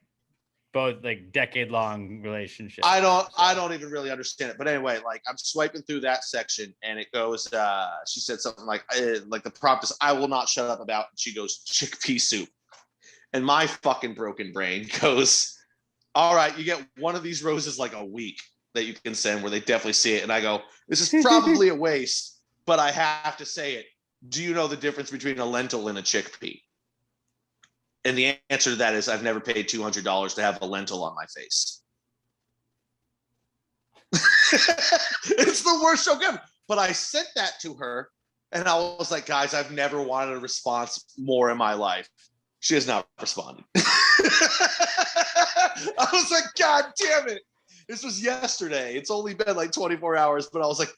both like decade-long relationships. I don't even really understand it. But anyway, like I'm swiping through that section and it goes, she said something like the prompt is, I will not shut up about, and she goes, chickpea soup. And my fucking broken brain goes, all right, you get one of these roses like a week that you can send where they definitely see it. And I go, this is probably a waste, but I have to say it. Do you know the difference between a lentil and a chickpea? And the answer to that is I've never paid $200 to have a lentil on my face. It's the worst joke ever. But I sent that to her and I was like, guys, I've never wanted a response more in my life. She has not responded. I was like, God damn it. This was yesterday. It's only been like 24 hours, but I was like,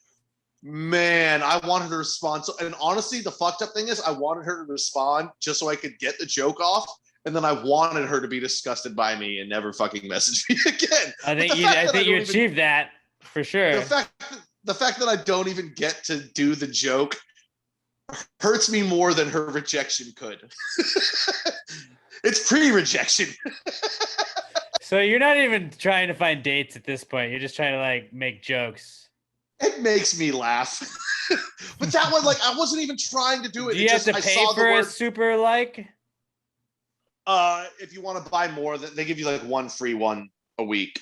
man, I wanted her to respond. So, and honestly, the fucked up thing is I wanted her to respond just so I could get the joke off. And then I wanted her to be disgusted by me and never fucking message me again. I think you achieved that for sure. The fact that I don't even get to do the joke hurts me more than her rejection could. It's pre-rejection. So you're not even trying to find dates at this point. You're just trying to like make jokes. It makes me laugh. But that one, like, I wasn't even trying to do it. Do you have to pay for a super like? If you want to buy more, they give you like one free one a week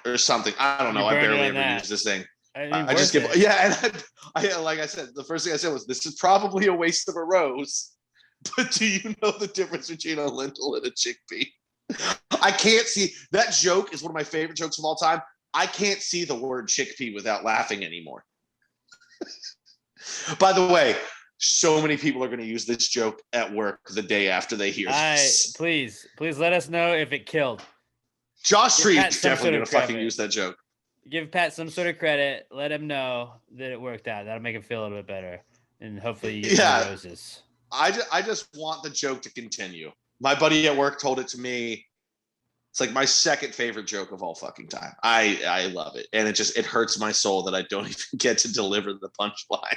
or something. I don't know. I barely ever use this thing. I just give, yeah. And I like I said, the first thing I said was, this is probably a waste of a rose. But do you know the difference between a lentil and a chickpea? I can't see. That joke is one of my favorite jokes of all time. I can't see the word chickpea without laughing anymore. By the way, so many people are going to use this joke at work the day after they hear this. Please let us know if it killed. Josh Tree's definitely going to fucking use that joke. Give Pat some sort of credit. Let him know that it worked out. That'll make him feel a little bit better. And hopefully you get some roses. I just want the joke to continue. My buddy at work told it to me. It's like my second favorite joke of all fucking time. I love it. And it hurts my soul that I don't even get to deliver the punchline.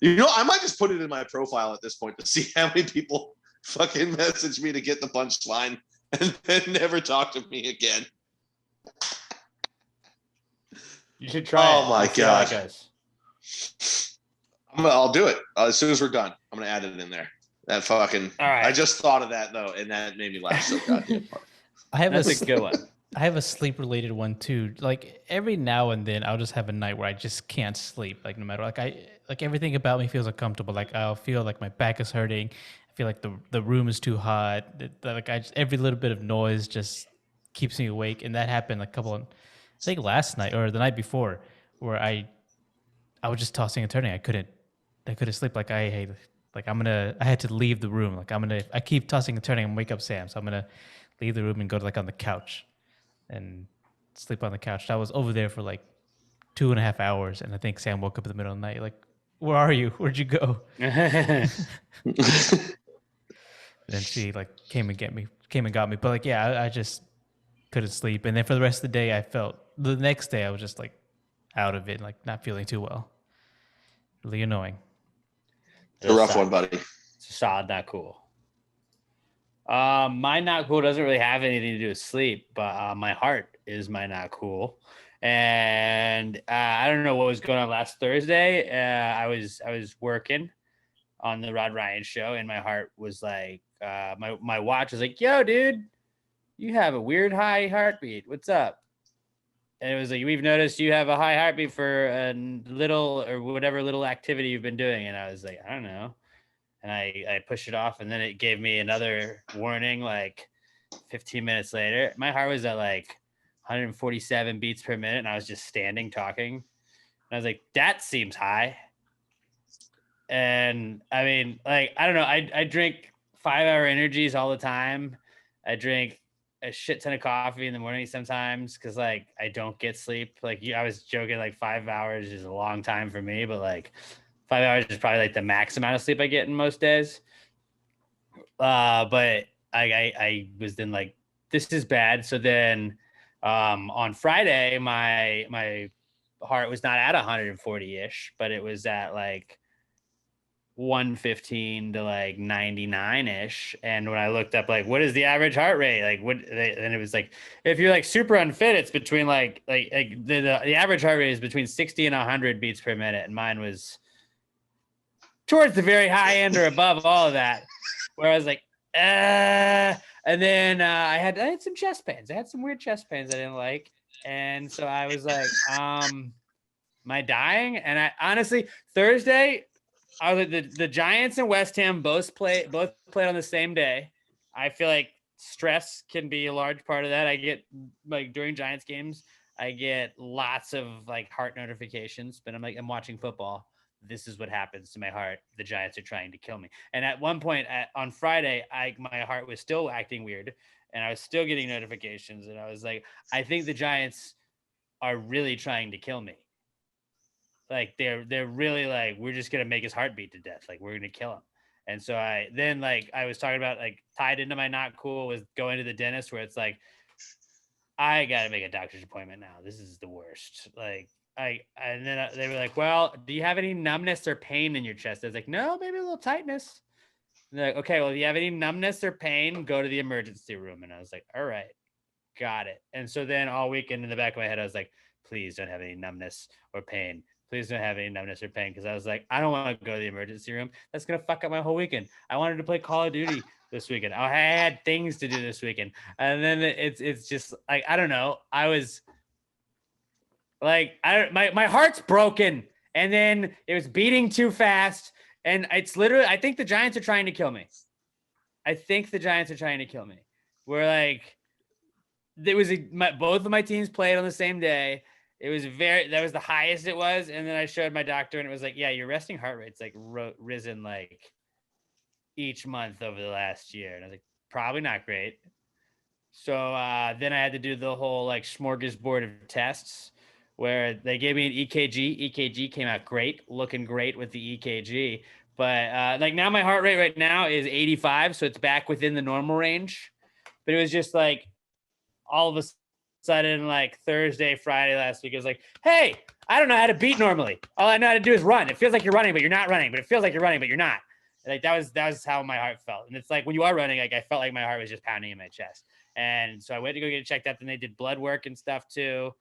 You know, I might just put it in my profile at this point to see how many people fucking message me to get the punchline and then never talk to me again. You should try. Oh my God. I'll do it as soon as we're done. I'm gonna add it in there. That fucking. All right. I just thought of that though, and that made me laugh so goddamn hard. That's a good one. I have a sleep related one too. Like every now and then, I'll just have a night where I just can't sleep. Like no matter like everything about me feels uncomfortable. Like I'll feel like my back is hurting. I feel like the room is too hot. Like every little bit of noise just keeps me awake. And that happened a couple of, I think last night or the night before, where I was just tossing and turning. I couldn't sleep. Like I had to leave the room. Like I keep tossing and turning and wake up Sam. So I'm gonna leave the room and go to like on the couch and sleep on the couch. I was over there for like 2.5 hours, and I think Sam woke up in the middle of the night, like where are you? Where'd you go? Yeah. Then she like came and got me. But like, yeah, I just couldn't sleep. And then for the rest of the day, I felt the next day I was just like out of it, like not feeling too well. Really annoying. It's a rough one, buddy. It's solid, not cool. My not cool doesn't really have anything to do with sleep, but my heart is my not cool. And I don't know what was going on last Thursday. I was working on the Rod Ryan show, and my heart was like, my watch was like, "Yo, dude, you have a weird high heartbeat. What's up?" And it was like, "We've noticed you have a high heartbeat for a little or whatever little activity you've been doing." And I was like, "I don't know." And I pushed it off, and then it gave me another warning like 15 minutes later. My heart was at like 147 beats per minute, and I was just standing talking. And I was like, that seems high. And I mean, like, I don't know. I drink 5-hour energies all the time. I drink a shit ton of coffee in the morning sometimes because like I don't get sleep. Like I was joking, like 5 hours is a long time for me, but like 5 hours is probably like the max amount of sleep I get in most days. But I was then like, this is bad. So then on Friday, my heart was not at 140-ish, but it was at like 115 to like 99-ish. And when I looked up like what is the average heart rate, like and it was like if you're like super unfit, it's between like the average heart rate is between 60 and 100 beats per minute, and mine was towards the very high end or above all of that, where I was like, and then I had some chest pains. I had some weird chest pains I didn't like. And so I was like, am I dying? And I honestly, Thursday, I was like, the Giants and West Ham both played on the same day. I feel like stress can be a large part of that. I get like during Giants games, I get lots of like heart notifications, but I'm watching football. This is what happens to my heart. The Giants are trying to kill me. And at one point on Friday, my heart was still acting weird, and I was still getting notifications. And I was like, I think the Giants are really trying to kill me. Like they're really like, we're just gonna make his heart beat to death. Like we're gonna kill him. And so I was talking about like tied into my not cool was going to the dentist, where it's like, I gotta make a doctor's appointment now. This is the worst. Like and then they were like, well, do you have any numbness or pain in your chest? I was like, no, maybe a little tightness. And they're like, okay, well, if you have any numbness or pain, go to the emergency room. And I was like, all right, got it. And so then all weekend in the back of my head, I was like, please don't have any numbness or pain. Please don't have any numbness or pain. Because I was like, I don't want to go to the emergency room. That's going to fuck up my whole weekend. I wanted to play Call of Duty this weekend. I had things to do this weekend. And then it's just like, I don't know. I was like, my heart's broken, and then it was beating too fast, and it's literally, I think the Giants are trying to kill me. We're like, both of my teams played on the same day. It was that was the highest it was, and then I showed my doctor, and it was like, yeah, your resting heart rate's like risen like each month over the last year, and I was like, probably not great. So then I had to do the whole like smorgasbord of tests, where they gave me an EKG. EKG came out great, looking great with the EKG. But like now my heart rate right now is 85, so it's back within the normal range. But it was just like all of a sudden, like Thursday, Friday last week, it was like, hey, I don't know how to beat normally. All I know how to do is run. It feels like you're running, but you're not running. But it feels like you're running, but you're not. Like that was how my heart felt. And it's like when you are running, like I felt like my heart was just pounding in my chest. And so I went to go get it checked out. Then they did blood work and stuff too.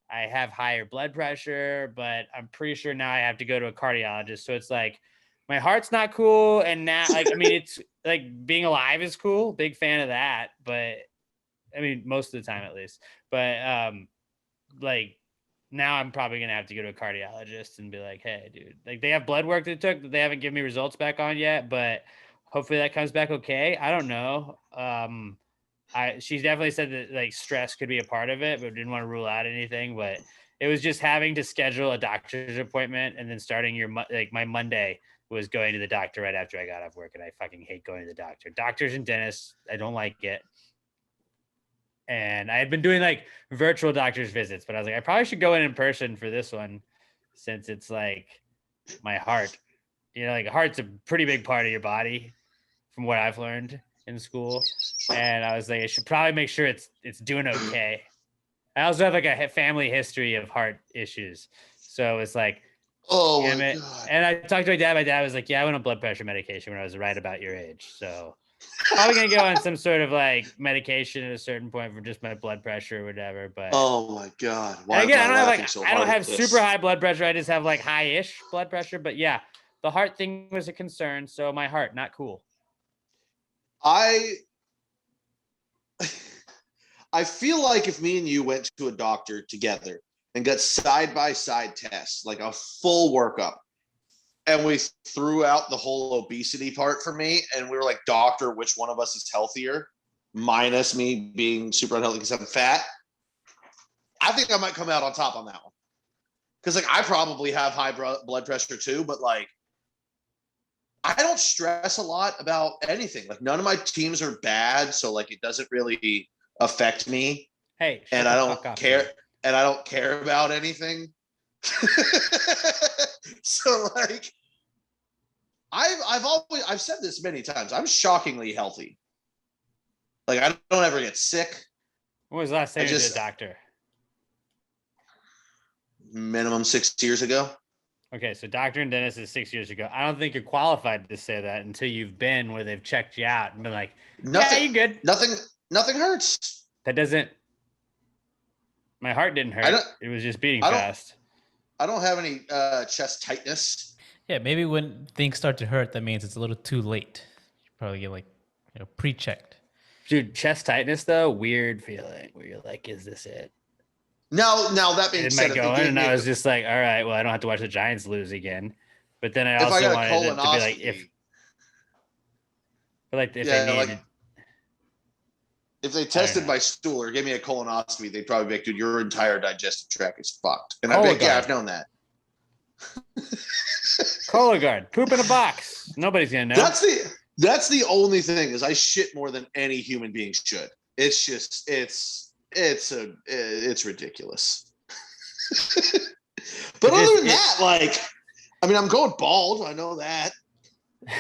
I have higher blood pressure, but I'm pretty sure now I have to go to a cardiologist. So it's like my heart's not cool. And now, like, I mean, it's like being alive is cool. Big fan of that. But I mean, most of the time at least. But like now I'm probably going to have to go to a cardiologist and be like, hey, dude, like they have blood work they took that they haven't given me results back on yet. But hopefully that comes back okay. I don't know. She definitely said that like stress could be a part of it, but didn't want to rule out anything. But it was just having to schedule a doctor's appointment, and then starting my Monday was going to the doctor right after I got off work. And I fucking hate going to the doctor. Doctors and dentists, I don't like it. And I had been doing like virtual doctor's visits, but I was like, I probably should go in person for this one, since it's like my heart. Like heart's a pretty big part of your body, from what I've learned in school. And I was like, I should probably make sure it's doing okay. I also have like a family history of heart issues, so it's like, Oh damn my it. God. And I talked to my dad. My dad was like, "Yeah, I went on blood pressure medication when I was right about your age, so probably gonna go on some sort of like medication at a certain point for just my blood pressure or whatever." But Oh my God. and Why again, am I I laughing don't so have hard at have this? super high blood pressure. I just have like high-ish blood pressure. But yeah, the heart thing was a concern. So my heart, not cool. I feel like if me and you went to a doctor together and got side by side tests, like a full workup, and we threw out the whole obesity part for me, and we were like, doctor, which one of us is healthier, minus me being super unhealthy because I'm fat, I think I might come out on top on that one. Because like I probably have high blood pressure too, but like I don't stress a lot about anything. Like none of my teams are bad, so like it doesn't really affect me. Hey, shut And the I fuck don't up, care. dude. And I don't care about anything. So like I've said this many times. I'm shockingly healthy. Like I don't ever get sick. When was the last time you went to just- the doctor? Minimum 6 years ago. Okay, so doctor and dentist is 6 years ago. I don't think you're qualified to say that until you've been where they've checked you out and been like, Nothing. yeah, you good. Nothing hurts. That doesn't. My heart didn't hurt. It was just beating I don't- fast. I don't have any chest tightness. Yeah, maybe when things start to hurt, that means it's a little too late. You probably get like, pre-checked. Dude, chest tightness though, weird feeling where you're like, is this it? Now that being Am said, I if they going? gave And me I a- was just like, all right, well, I don't have to watch the Giants lose again. But then I if I also got a wanted it to be like, colonoscopy, if yeah, they like needed, if they tested know. my stool or gave me a colonoscopy, they'd probably be like, dude, your entire digestive tract is fucked. And I'd be like, yeah, Cologuard. I've known that. Cologuard, poop in a box. Nobody's gonna know. That's the only thing is I shit more than any human being should. It's just it's ridiculous. But other than that, like, I mean, I'm going bald. I know that. I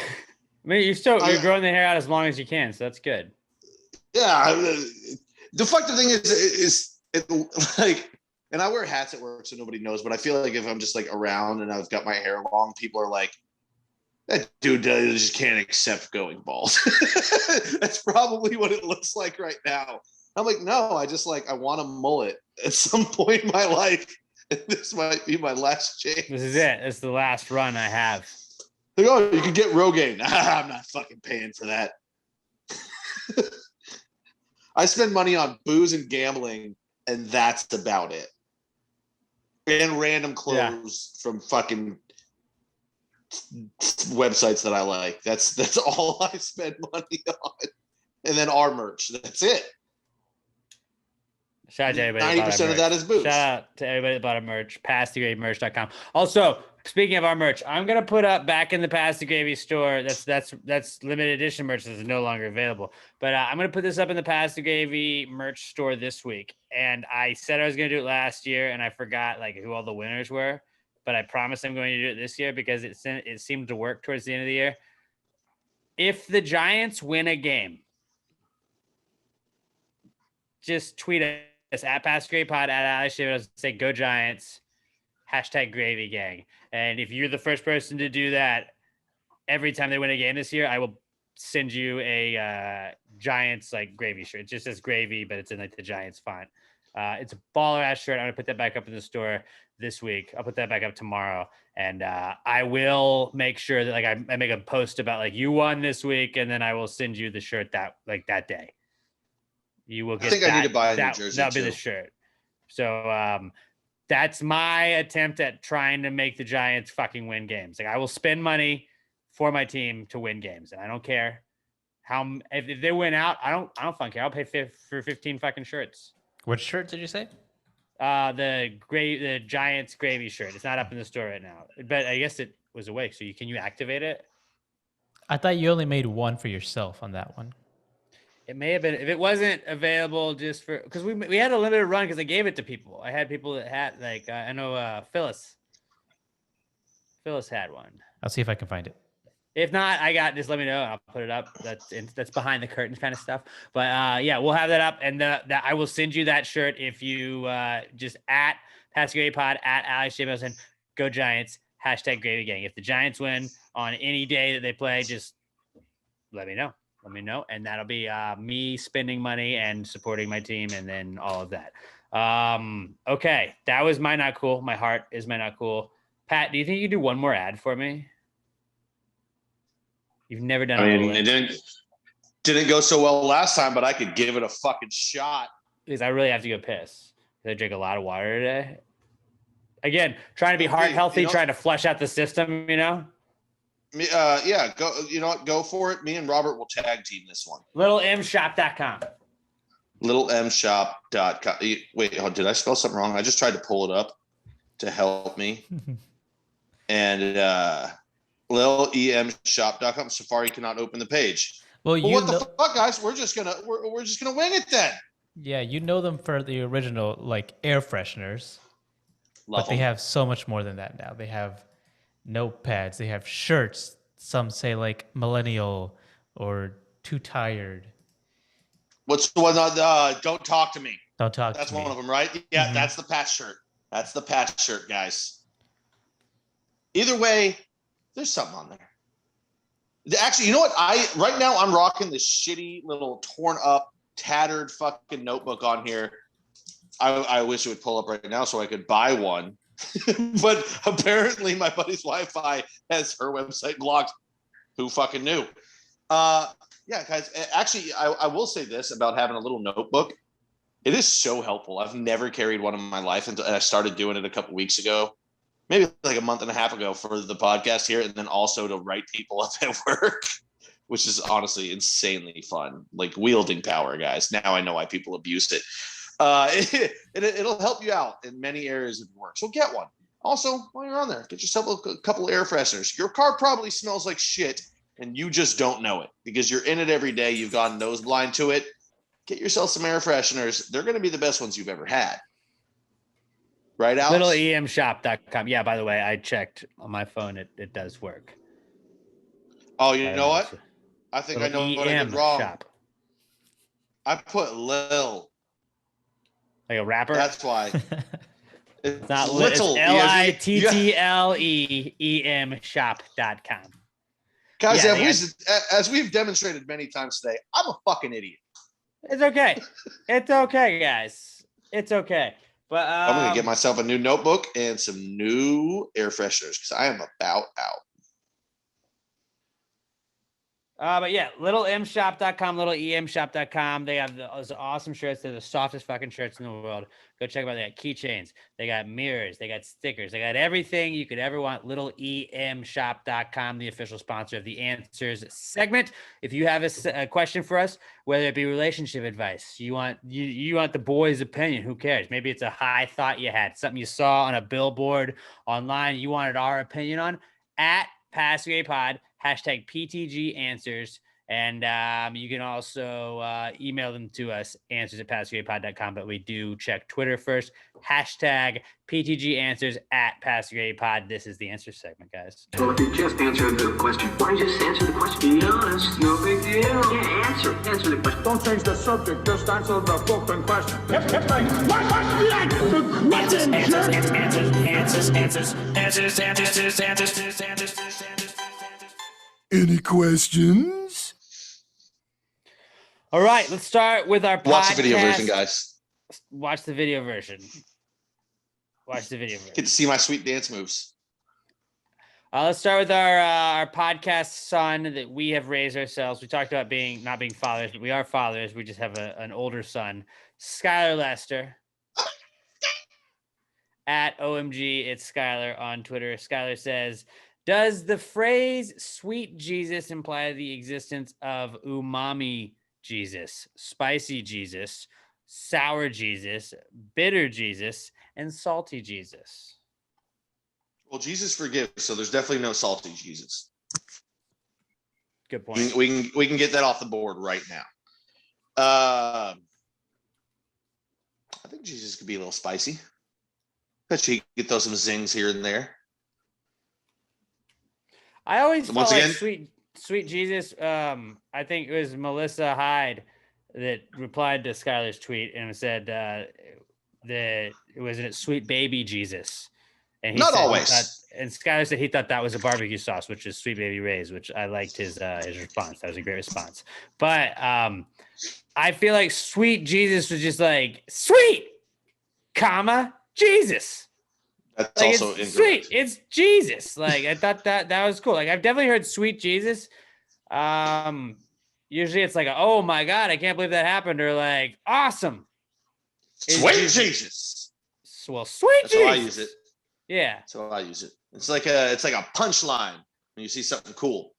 mean, you're growing the hair out as long as you can, so that's good. Yeah. The fucked thing is it like, and I wear hats at work so nobody knows, but I feel like if I'm just like around and I've got my hair long, people are like, that dude just can't accept going bald. That's probably what it looks like right now. I'm like, no, I want a mullet at some point in my life. And this might be my last chance. This is it. It's the last run I have. Like, oh, you can get Rogaine. I'm not fucking paying for that. I spend money on booze and gambling, and that's about it. And random clothes from fucking websites that I like. That's all I spend money on. And then our merch. That's it. Shout out to everybody. 90% of that is booze. Shout out to everybody that bought our merch. PassTheGravyMerch.com. Also, speaking of our merch, I'm gonna put up back in the Pass the Gravy store. That's limited edition merch that is no longer available. But I'm gonna put this up in the Pass the Gravy merch store this week. And I said I was gonna do it last year, and I forgot like who all the winners were. But I promise I'm going to do it this year because it seemed to work towards the end of the year. If the Giants win a game, just tweet us at PassGravyPod, at Alex David, say go Giants, #GravyGang. And if you're the first person to do that every time they win a game this year, I will send you a Giants like gravy shirt. It just says gravy, but it's in like the Giants font. It's a baller ass shirt. I'm gonna put that back up in the store this week. I'll put that back up tomorrow, and I will make sure that like I make a post about like you won this week, and then I will send you the shirt that day. You will get. I need to buy a new jersey. That'll be the shirt. So that's my attempt at trying to make the Giants fucking win games. Like I will spend money for my team to win games, and I don't care how if they win out. I don't fucking care. I'll pay for 15 fucking shirts. What shirt did you say? The Giants gravy shirt. It's not up in the store right now, but I guess it was awake. So can you activate it? I thought you only made one for yourself on that one. It may have been if it wasn't available just for because we had a limited run because I gave it to people. I had people that had like I know Phyllis Phyllis had one. I'll see if I can find it. If not, just let me know. I'll put it up. That's behind the curtains kind of stuff. But yeah, we'll have that up, and that I will send you that shirt if you just at PassGravyPod at Alex J. Milson. Go Giants. Hashtag Gravy Gang. If the Giants win on any day that they play, just let me know. Let me know, and that'll be me spending money and supporting my team, and then all of that. Okay, that was my not cool. My heart is my not cool. Pat, do you think you could do one more ad for me? You've never done. I mean, it didn't go so well last time, but I could give it a fucking shot. Because I really have to go piss. I drink a lot of water today. Again, trying to be heart healthy, trying to flush out the system. Yeah, go. You know what? Go for it. Me and Robert will tag team this one. LittleMshop.com. LittleMshop.com. Wait, did I spell something wrong? I just tried to pull it up to help me. And LittleEMshop.com. Safari cannot open the page. Well, what the fuck, guys? We're just gonna wing it then. Yeah, you know them for the original like air fresheners, but they have so much more than that now. They have notepads. They have shirts. Some say like millennial or too tired. What's the one? Don't talk to me. Don't talk. That's to me. one of them, right? Yeah, that's the patch shirt. That's the patch shirt, guys. Either way, there's something on there. Actually, you know what? Right now I'm rocking this shitty little torn up, tattered fucking notebook on here. I wish it would pull up right now so I could buy one. But apparently my buddy's Wi-Fi has her website blocked. Who fucking knew? Yeah, guys. Actually, I will say this about having a little notebook. It is so helpful. I've never carried one in my life, and I started doing it a couple weeks ago, maybe like a month and a half ago for the podcast here, and then also to write people up at work, which is honestly insanely fun. Like wielding power, guys. Now I know why people abuse it. It'll help you out in many areas of work. So get one. Also, while you're on there, get yourself a couple air fresheners. Your car probably smells like shit, and you just don't know it because you're in it every day. You've gone nose blind to it. Get yourself some air fresheners. They're going to be the best ones you've ever had. Right, Alex? LittleEMshop.com. Yeah, by the way, I checked on my phone. It does work. Oh, you know what? I think I know what I did wrong. Shop. I put Lil. Like a rapper? That's why. It's not little. It's LittleEM shop.com. Guys, as we've demonstrated many times today, I'm a fucking idiot. It's okay. It's okay, guys. It's okay. But I'm going to get myself a new notebook and some new air fresheners because I am about out. But yeah, littlemshop.com, littleemshop.com. They have those awesome shirts. They're the softest fucking shirts in the world. Go check them out. They got keychains. They got mirrors. They got stickers. They got everything you could ever want. littleemshop.com, the official sponsor of the Answers segment. If you have a question for us, whether it be relationship advice, you want the boys' opinion, who cares? Maybe it's a high thought you had, something you saw on a billboard online, you wanted our opinion on, at PassGravyPod. Hashtag PTG Answers. And you can also email them to us, answers@passgravypod.com. But we do check Twitter first. Hashtag PTG Answers at PassGravyPod. This is the answer segment, guys. Well, if you just answered the question, why just answer the question? Be honest, no big deal. Yeah, answer the question. Don't change the subject, just answer the fucking question. Answers. Any questions? All right, let's start with our podcast. Watch the video version, guys. Watch the video version. Watch the video version. Get to see my sweet dance moves. Let's start with our podcast son that we have raised ourselves. We talked about not being fathers, but we are fathers. We just have an older son, Skylar Lester. At OMG, it's Skylar on Twitter. Skylar says, does the phrase sweet Jesus imply the existence of umami Jesus, spicy Jesus, sour Jesus, bitter Jesus, and salty Jesus? Well, Jesus forgives, so there's definitely no salty Jesus. Good point. We can get that off the board right now. I think Jesus could be a little spicy. Bet you he could throw some zings here and there. I always Once felt like again- sweet Jesus. I think it was Melissa Hyde that replied to Skylar's tweet and said that it wasn't sweet baby Jesus. And he Not said he always. thought, and Skylar said he thought that was a barbecue sauce, which is Sweet Baby Ray's, which I liked his response. That was a great response. But I feel like sweet Jesus was just like sweet, comma Jesus. That's Like also it's incorrect. sweet. It's Jesus. Like I thought that was cool. Like I've definitely heard sweet Jesus. Usually it's like, oh my God, I can't believe that happened, or like awesome. Sweet Jesus. Well, sweet That's Jesus. how I use it. Yeah. That's how I use it. It's like a punchline when you see something cool,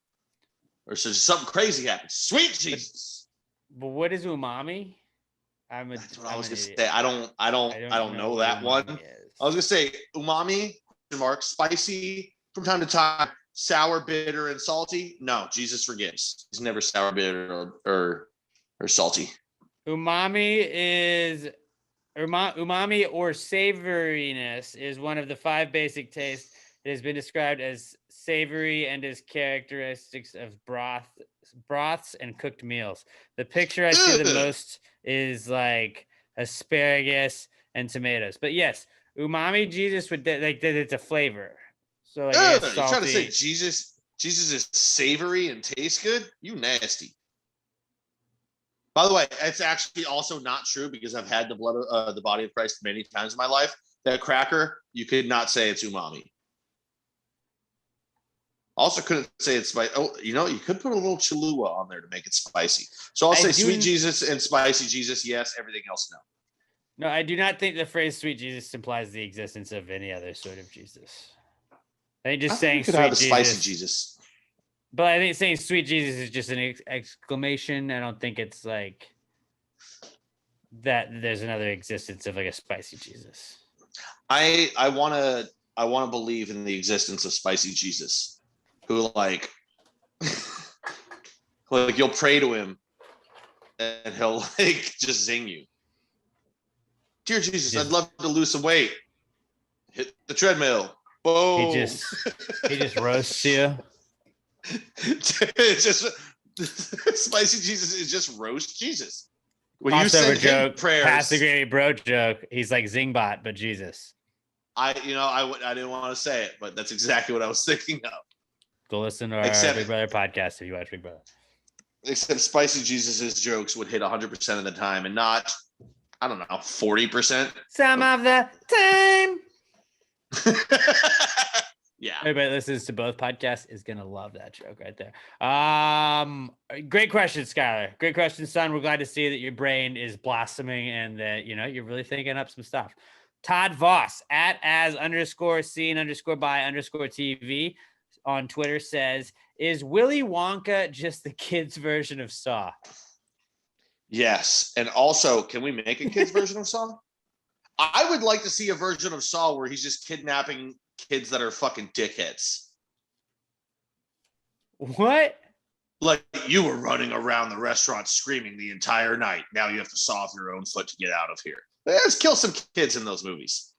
or so something crazy happens. Sweet Jesus. But what is umami? That's what I was an gonna idiot. say. I don't know what that one. umami is. I was gonna say umami, spicy from time to time, sour, bitter, and salty. No, Jesus forgives. He's never sour, bitter, or salty. Umami is umami or savoriness is one of the 5 basic tastes. It has been described as savory and as characteristics of broths and cooked meals. The picture I see the Ugh. most is like asparagus and tomatoes. But yes, umami Jesus would like that it's a flavor. So like Ugh, it's you're trying to say salty. Jesus is savory and tastes good? You nasty. By the way, it's actually also not true because I've had the body of Christ many times in my life. That cracker, you could not say it's umami. Also couldn't say it's spicy. Oh, you could put a little Cholula on there to make it spicy. So I'll say sweet Jesus and spicy Jesus, yes. Everything else, no. No, I do not think the phrase sweet Jesus implies the existence of any other sort of Jesus. I think just saying you could sweet have a Jesus. spicy Jesus. But I think saying sweet Jesus is just an exclamation. I don't think it's like that there's another existence of like a spicy Jesus. I want to believe in the existence of spicy Jesus, who like you'll pray to him and he'll like just zing you. Dear Jesus, I'd love to lose some weight. Hit the treadmill. Boom. He just roasts you. It's just spicy Jesus is just roast Jesus. When you Crossover send him joke, prayers, pass the gravy bro joke. He's like Zingbot, but Jesus. I didn't want to say it, but that's exactly what I was thinking of. Go listen to our Except- Big Brother podcast if you watch Big Brother. Except spicy Jesus's jokes would hit 100% of the time, and not, I don't know, 40%. Some of the time. Yeah. Everybody listens to both podcasts is gonna love that joke right there. Great question, Skylar. Great question, son. We're glad to see that your brain is blossoming and that you're really thinking up some stuff. Todd Voss at as_seen_by_TV on Twitter says, "Is Willy Wonka just the kids' version of Saw?" Yes. And also, can we make a kid's version of Saw? I would like to see a version of Saw where he's just kidnapping kids that are fucking dickheads. What? Like, you were running around the restaurant screaming the entire night. Now you have to saw off your own foot to get out of here. Let's kill some kids in those movies.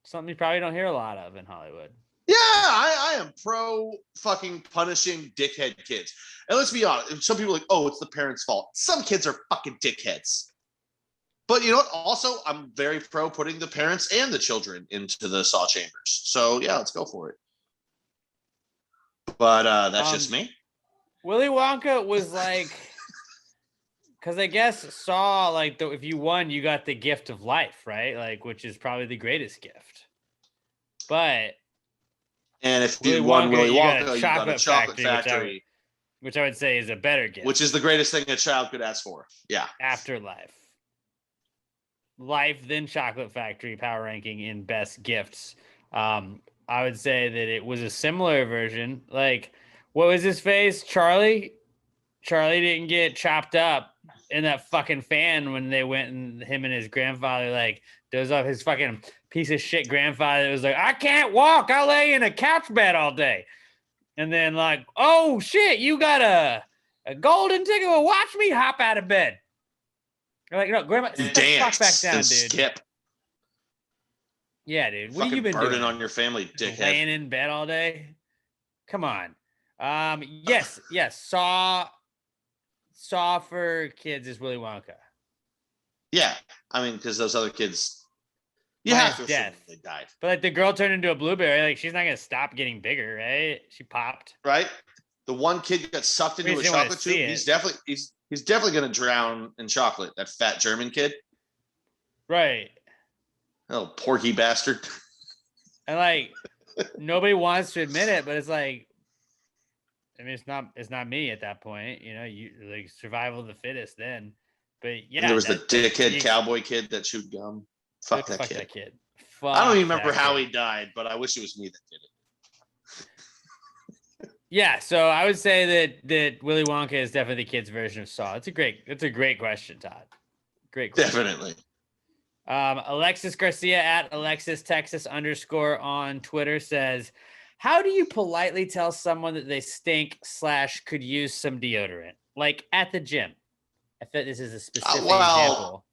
Something you probably don't hear a lot of in Hollywood. Yeah, I am pro fucking punishing dickhead kids. And let's be honest, some people are like, oh, it's the parents' fault. Some kids are fucking dickheads. But you know what? Also, I'm very pro putting the parents and the children into the saw chambers. So yeah, let's go for it. But that's just me. Willy Wonka was like, because I guess Saw, like, if you won, you got the gift of life, right? Like, which is probably the greatest gift. But And if Willy you won Willy you got Wonka, a you got a chocolate factory, which I would say is a better gift. which is the greatest thing a child could ask for. Yeah. Afterlife. Life, then chocolate factory power ranking in best gifts. I would say that it was a similar version. Like, what was his face? Charlie didn't get chopped up in that fucking fan when they went and him and his grandfather like dozed off. His fucking piece of shit grandfather was like, I can't walk. I lay in a couch bed all day. And then like, oh shit, you got a golden ticket. Well, watch me hop out of bed. You're like, no, grandma, sit the fuck back down, and dude. skip. Yeah, dude. What have you Fucking been burden doing? on your family, dickhead. Laying in bed all day. Come on. Yes. Saw for kids is Willy Wonka. Yeah, I mean, because those other kids, you Minus have to assume death. they died, But like the girl turned into a blueberry, like she's not gonna stop getting bigger, right? She popped. right? The one kid got sucked into a just didn't wanna chocolate tube. see He's it. definitely gonna drown in chocolate. That fat German kid, Right. oh porky bastard. And like nobody wants to admit it, but it's like, I mean, it's not me at that point, you know. You like survival of the fittest then. But yeah, And there was the dickhead you- cowboy kid that chewed gum. Fuck that kid. that kid. I don't even Fuck remember that how kid. he died, but I wish it was me that did it. Yeah, so I would say that Willy Wonka is definitely the kid's version of Saw. It's a great question, Todd. Great question. Definitely. Alexis Garcia at Alexis Texas _ on Twitter says, how do you politely tell someone that they stink / could use some deodorant? Like at the gym. I thought this is a specific example.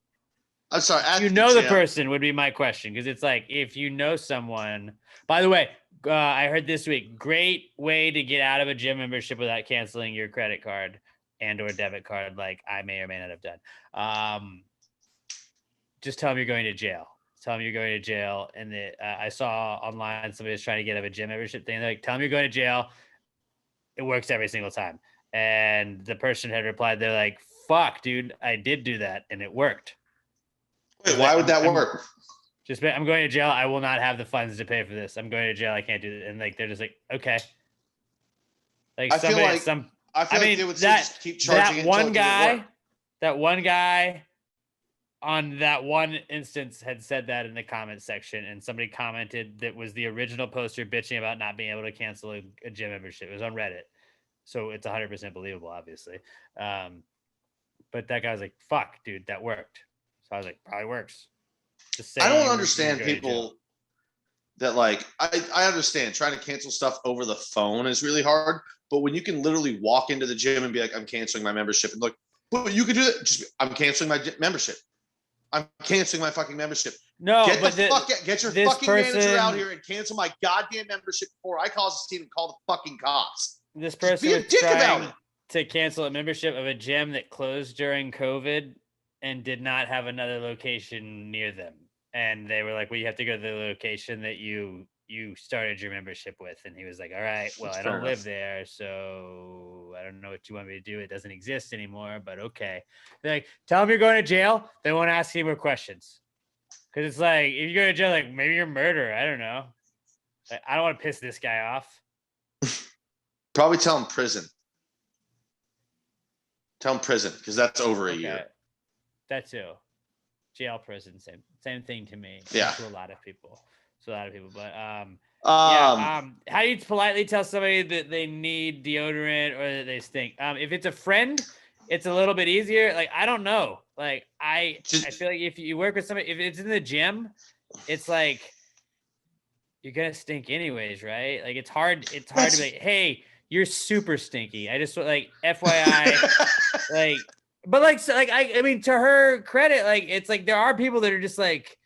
I'm sorry. You know the person would be my question, because it's like if you know someone. By the way, I heard this week, great way to get out of a gym membership without canceling your credit card and or debit card, like I may or may not have done. Just tell them you're going to jail. Tell them you're going to jail. And I saw online somebody was trying to get out of a gym membership thing. They're like, tell them you're going to jail. It works every single time. And the person had replied, they're like, fuck, dude, I did do that and it worked. Wait, why would that work? I'm going to jail. I will not have the funds to pay for this. I'm going to jail. I can't do it. And like, they're just like, okay. Like I feel like they would just keep charging that one guy on that one instance had said that in the comments section, and somebody commented that was the original poster bitching about not being able to cancel a gym membership. It was on Reddit. So it's 100% believable, obviously. But that guy was like, fuck, dude, that worked. So I was like, probably works. I don't understand people that like, I understand trying to cancel stuff over the phone is really hard, but when you can literally walk into the gym and be like, I'm canceling my membership, and look, well, you could do it. I'm canceling my membership. I'm canceling my fucking membership. No, get but get your fucking manager out here and cancel my goddamn membership before I call the scene and call the fucking cops. This person be a was dick about trying it. to cancel a membership of a gym that closed during COVID and did not have another location near them. And they were like, well, you have to go to the location that you started your membership with. And he was like, all right, well, That's I fair don't enough. live there, so I don't know what you want me to do. It doesn't exist anymore, but okay. They're like, tell them you're going to jail. They won't ask any more questions. Because it's like, if you go to jail, like maybe you're a murderer. I don't know. I don't want to piss this guy off. Probably tell him prison. Tell him prison, because that's over a year. That too. Jail, prison, same thing to me. Yeah. To a lot of people. But how do you politely tell somebody that they need deodorant or that they stink? If it's a friend, it's a little bit easier. Like, I don't know. Like, I feel like if you work with somebody, if it's in the gym, it's like you're gonna stink anyways, right? Like, it's hard to be like, hey, you're super stinky. I just like FYI, like, but like, so, like, I mean, to her credit, like, it's like there are people that are just like,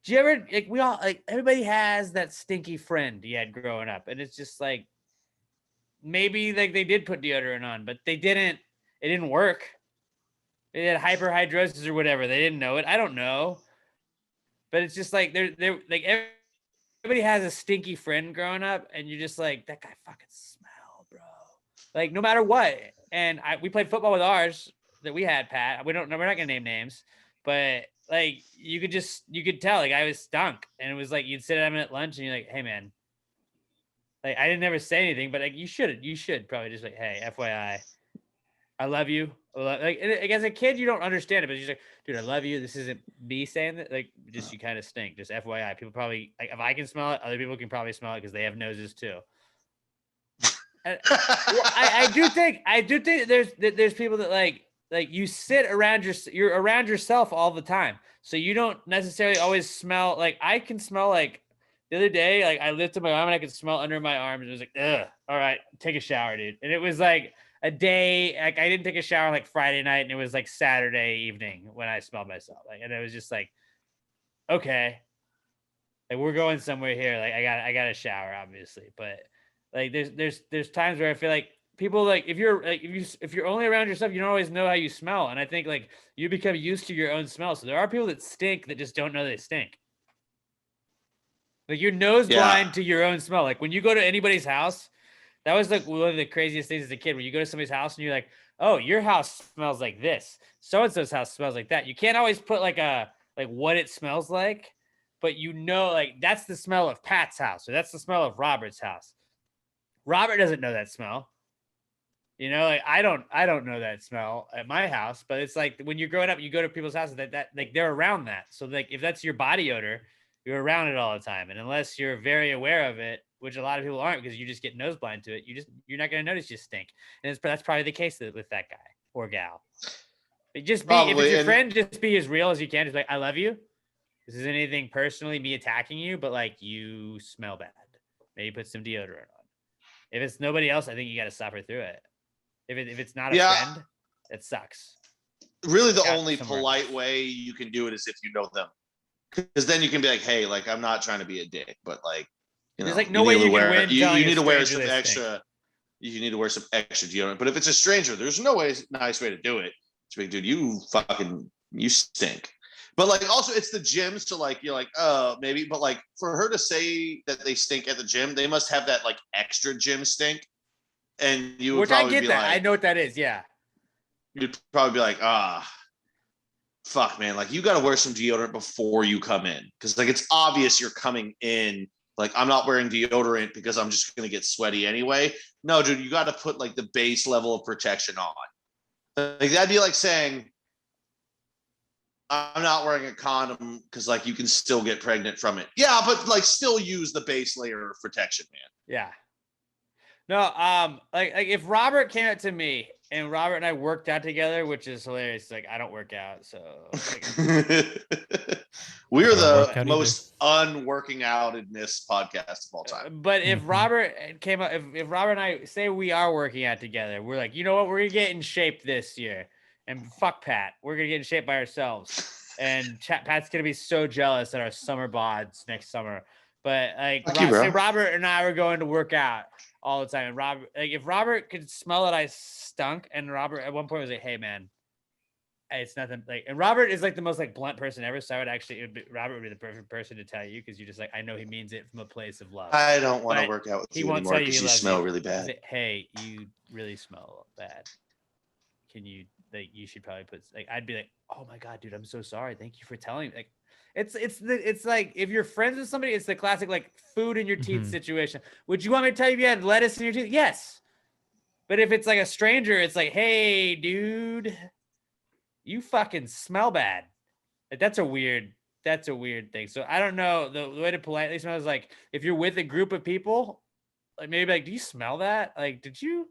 do you ever like we all like everybody has that stinky friend you had growing up, and it's just like maybe like they did put deodorant on, but it didn't work. They had hyperhidrosis or whatever. They didn't know it. I don't know, but it's just like they're like everybody has a stinky friend growing up, and you're just like, that guy fucking smell, bro. Like no matter what. And we played football with ours that we had, Pat. We're not gonna name names, but like you could tell like I was stunk, and it was like you'd sit at him at lunch and you're like, hey man, like I didn't never say anything, but like you should probably just like, hey, FYI, I love you. Like as a kid you don't understand it, but you're like, dude, I love you. This isn't me saying that. Like just you kind of stink. Just FYI, people probably like if I can smell it, other people can probably smell it because they have noses too. I do think there's people that like you sit around you're around yourself all the time, so you don't necessarily always smell. Like I can smell. Like the other day, like I lifted my arm and I could smell under my arm, and it was like, ugh, all right, take a shower, dude. And it was like a day, like I didn't take a shower like Friday night, and it was like Saturday evening when I smelled myself, like, and it was just like, okay, Like we're going somewhere here. Like I got a shower, obviously, but like there's times where I feel like people like if you're only around yourself, you don't always know how you smell, and I think like you become used to your own smell. So there are people that stink that just don't know they stink. Like you're nose blind to your own smell. Like when you go to anybody's house, that was like one of the craziest things as a kid. When you go to somebody's house and you're like, oh, your house smells like this. So and so's house smells like that. You can't always put like what it smells like, but you know, like that's the smell of Pat's house or that's the smell of Robert's house. Robert doesn't know that smell. You know, like I don't know that smell at my house, but it's like when you're growing up, you go to people's houses that like they're around that. So like if that's your body odor, you're around it all the time. And unless you're very aware of it, which a lot of people aren't because you just get nose blind to it, you're not going to notice you stink. And that's probably the case with that guy or gal. But just be, if it's your friend, just be as real as you can. Just like, I love you. This isn't anything personally me attacking you, but like you smell bad. Maybe put some deodorant on. If it's nobody else, I think you got to suffer through it. If it's not a friend, it sucks. Really, the only polite way you can do it is if you know them, because then you can be like, "Hey, like I'm not trying to be a dick, but like, you know, there's like no way you can win. You need to wear some extra. You need to wear some extra deodorant. But if it's a stranger, there's no nice way to do it. It's like, dude, you stink. But like, also, it's the gym, so like you're like, oh, maybe. But like, for her to say that they stink at the gym, they must have that like extra gym stink. And you would probably I get be that. like, I know what that is. Yeah. You'd probably be like, fuck, man. Like you got to wear some deodorant before you come in. Cause like, it's obvious you're coming in. Like I'm not wearing deodorant because I'm just going to get sweaty anyway. No, dude, you got to put like the base level of protection on. Like that'd be like saying, I'm not wearing a condom because like you can still get pregnant from it. Yeah. But like still use the base layer of protection, man. Yeah. No, like if Robert came up to me and Robert and I worked out together, which is hilarious. Like I don't work out, so like, we're the most unworking out in this podcast of all time. But if Robert came up, if Robert and I say we are working out together, we're like, you know what, we're gonna get in shape this year, and fuck Pat, we're gonna get in shape by ourselves, and Pat's gonna be so jealous at our summer bods next summer. But like, say Robert and I were going to work out all the time. And Robert, like if Robert could smell that I stunk, and Robert at one point was like, "Hey man, it's nothing." Like, and Robert is like the most like blunt person ever. So I would actually, Robert would be the perfect person to tell you because you're just like, I know he means it from a place of love. I don't want to work out with you anymore because you smell really bad. Say, hey, you really smell bad. Can you like? You should probably put like. I'd be like, oh my god, dude, I'm so sorry. Thank you for telling me. Like, it's like if you're friends with somebody, it's the classic like food in your teeth situation. Would you want me to tell you if you had lettuce in your teeth? Yes. But if it's like a stranger, it's like, hey, dude, you fucking smell bad. Like, that's a weird thing. So I don't know. The way to politely smell is like if you're with a group of people, like maybe like, do you smell that? Like, did you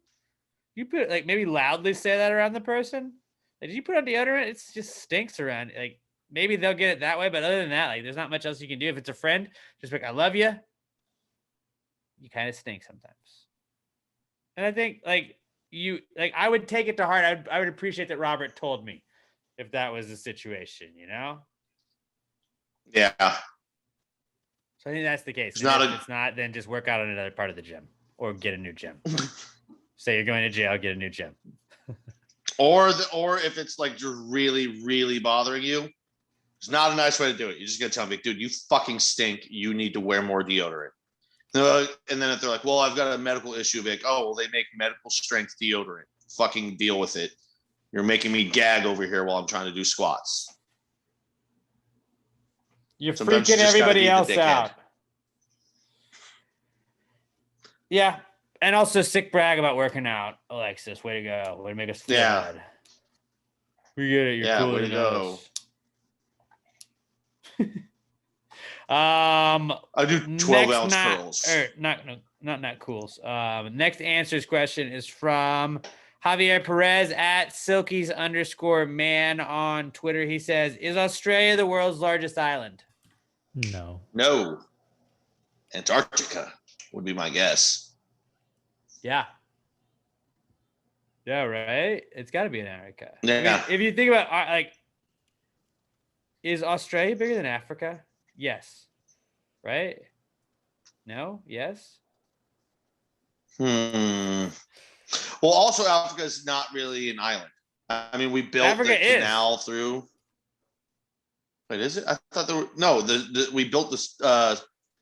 put like maybe loudly say that around the person? Like, did you put on deodorant? It just stinks around. Like maybe they'll get it that way, but other than that, like there's not much else you can do. If it's a friend, just be like, I love you. You kind of stink sometimes. And I think like I would take it to heart. I would appreciate that Robert told me if that was the situation, you know? Yeah. So I think that's the case. If it's not, then just work out on another part of the gym or get a new gym. Say you're going to jail, get a new gym. or if it's like just really, really bothering you, it's not a nice way to do it. You're just gonna tell me, dude, you fucking stink. You need to wear more deodorant. And then if they're like, well, I've got a medical issue, like, oh, well, they make medical strength deodorant. Fucking deal with it. You're making me gag over here while I'm trying to do squats. You're freaking everybody else out. Yeah. And also sick brag about working out, Alexis. Way to go. Way to make us feel bad. We get it. You're cooler than us. I do 12-ounce curls. Not cools. Next answers question is from Javier Perez at Silkies_man on Twitter. He says, is Australia the world's largest island? No. Antarctica would be my guess. Yeah. Yeah, right? It's got to be in Antarctica. Yeah. I mean, if you think about, like, is Australia bigger than Africa? Yes. right? No? Yes? Well, also Africa is not really an island. I mean, we built Africa the is. canal through. Wait, is it? I thought there were no. We built this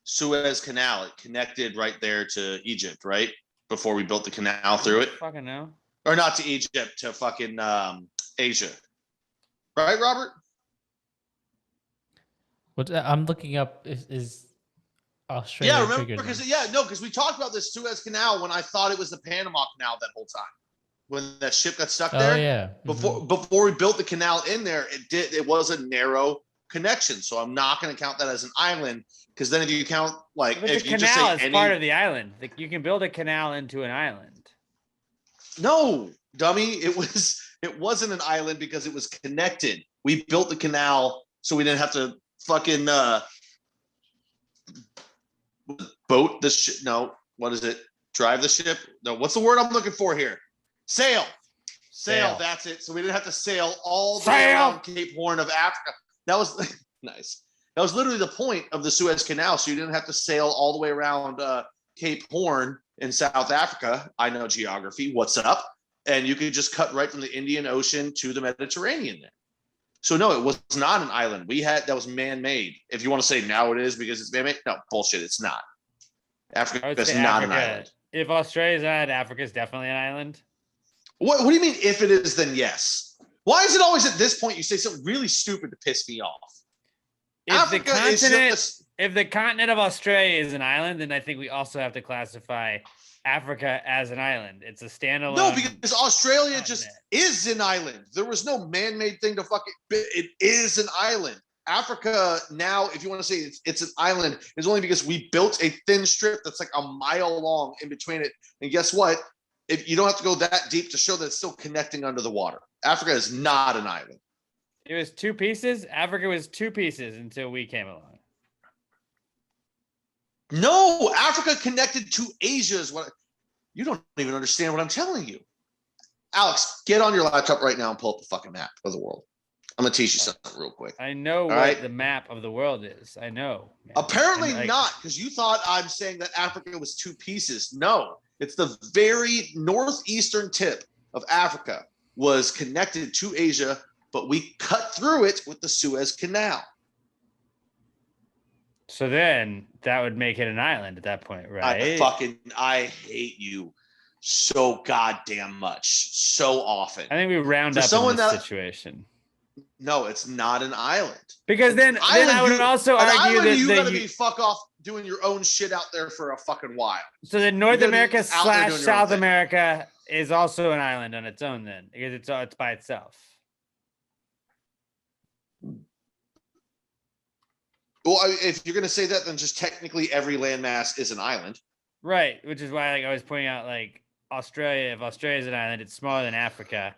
Suez Canal. It connected right there to Egypt, right? Before we built the canal through it, Fucking no. or not to Egypt, to fucking Asia, right, Robert? What I'm looking up is Australia. Yeah, remember bigger than- because we talked about this Suez Canal when I thought it was the Panama Canal that whole time. When that ship got stuck there. Oh yeah. Before we built the canal in there, it was a narrow connection. So I'm not going to count that as an island, because then if you count like But if the you just canal say is part of the island. Like, you can build a canal into an island. no, dummy, it wasn't an island because it was connected. We built the canal so we didn't have to fucking boat the ship. No, what is it? Drive the ship? No, what's the word I'm looking for here? Sail. That's it. So we didn't have to sail all the way around Cape Horn of Africa. That was nice. That was literally the point of the Suez Canal. So you didn't have to sail all the way around Cape Horn in South Africa. I know geography. What's up? And you could just cut right from the Indian Ocean to the Mediterranean there. So no, it was not an island. That was man-made. If you want to say now it is because it's man-made, no, bullshit. It's not. Africa is not an island. If Australia's an island, Africa is definitely an island. What do you mean if it is, then yes? Why is it always at this point you say something really stupid to piss me off? If the continent of Australia is an island, then I think we also have to classify Africa as an island. It's a standalone. No, because Australia continent. just is an island. There was no man-made thing to fuck it. It is an island. Africa now, if you want to say it's an island, is only because we built a thin strip that's like a mile long in between it. And guess what? If you don't have to go that deep to show that it's still connecting under the water. Africa is not an island. It was two pieces. Africa was two pieces until we came along. No, Africa connected to Asia is what you don't even understand what I'm telling you. Alex, get on your laptop right now and pull up the fucking map of the world. I'm gonna teach you something real quick. I know what the map of the world is. I know. Man. Apparently not, because you thought I'm saying that Africa was two pieces. No, it's the very northeastern tip of Africa was connected to Asia, but we cut through it with the Suez Canal. So then that would make it an island at that point, right? I hate you so goddamn much, so often. I think we round up in this situation. No, it's not an island. Because then I would also argue that you gotta be fuck off doing your own shit out there for a fucking while. So then North America / South America is also an island on its own then, because it's by itself. Well, if you're gonna say that, then just technically every landmass is an island. Right, which is why I was pointing out Australia. If Australia is an island, it's smaller than Africa.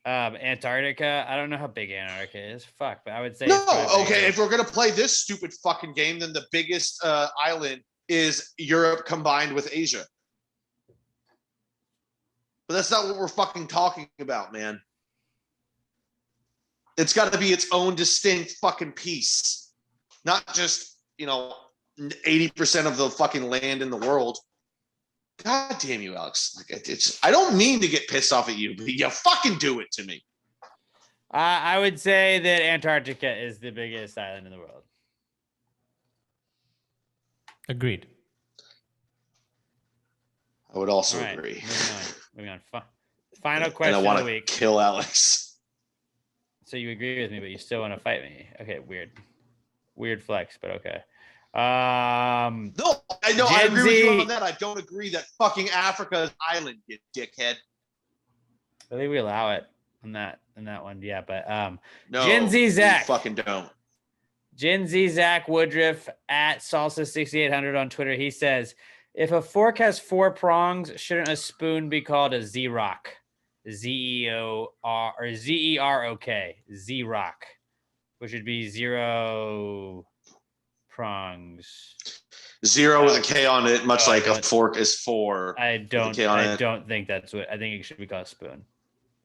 Antarctica, I don't know how big Antarctica is. Fuck, but I would say if we're gonna play this stupid fucking game, then the biggest island is Europe combined with Asia. But that's not what we're fucking talking about, man. It's got to be its own distinct fucking piece, not just 80% of the fucking land in the world. God damn you, Alex. I don't mean to get pissed off at you, but you fucking do it to me. I would say that Antarctica is the biggest island in the world. Agreed. I would also agree. Moving on. Final question and I want of the to week. Kill Alex. So you agree with me, but you still want to fight me. Okay, weird flex, but okay. No, I agree with you on that. I don't agree that fucking Africa is an island, you dickhead. I think we allow it on that one, yeah. But no, Gen Z Zach, fucking don't. Gen Z Zach Woodruff at Salsa6800 on Twitter. He says, if a fork has 4 prongs, shouldn't a spoon be called a Z-Rock? Z-E-O-R or Z-E-R-O-K, Z-Rock, which would be 0 prongs. 0 with a K on it, much like a fork is 4. I don't think that's what I think it should be called a spoon.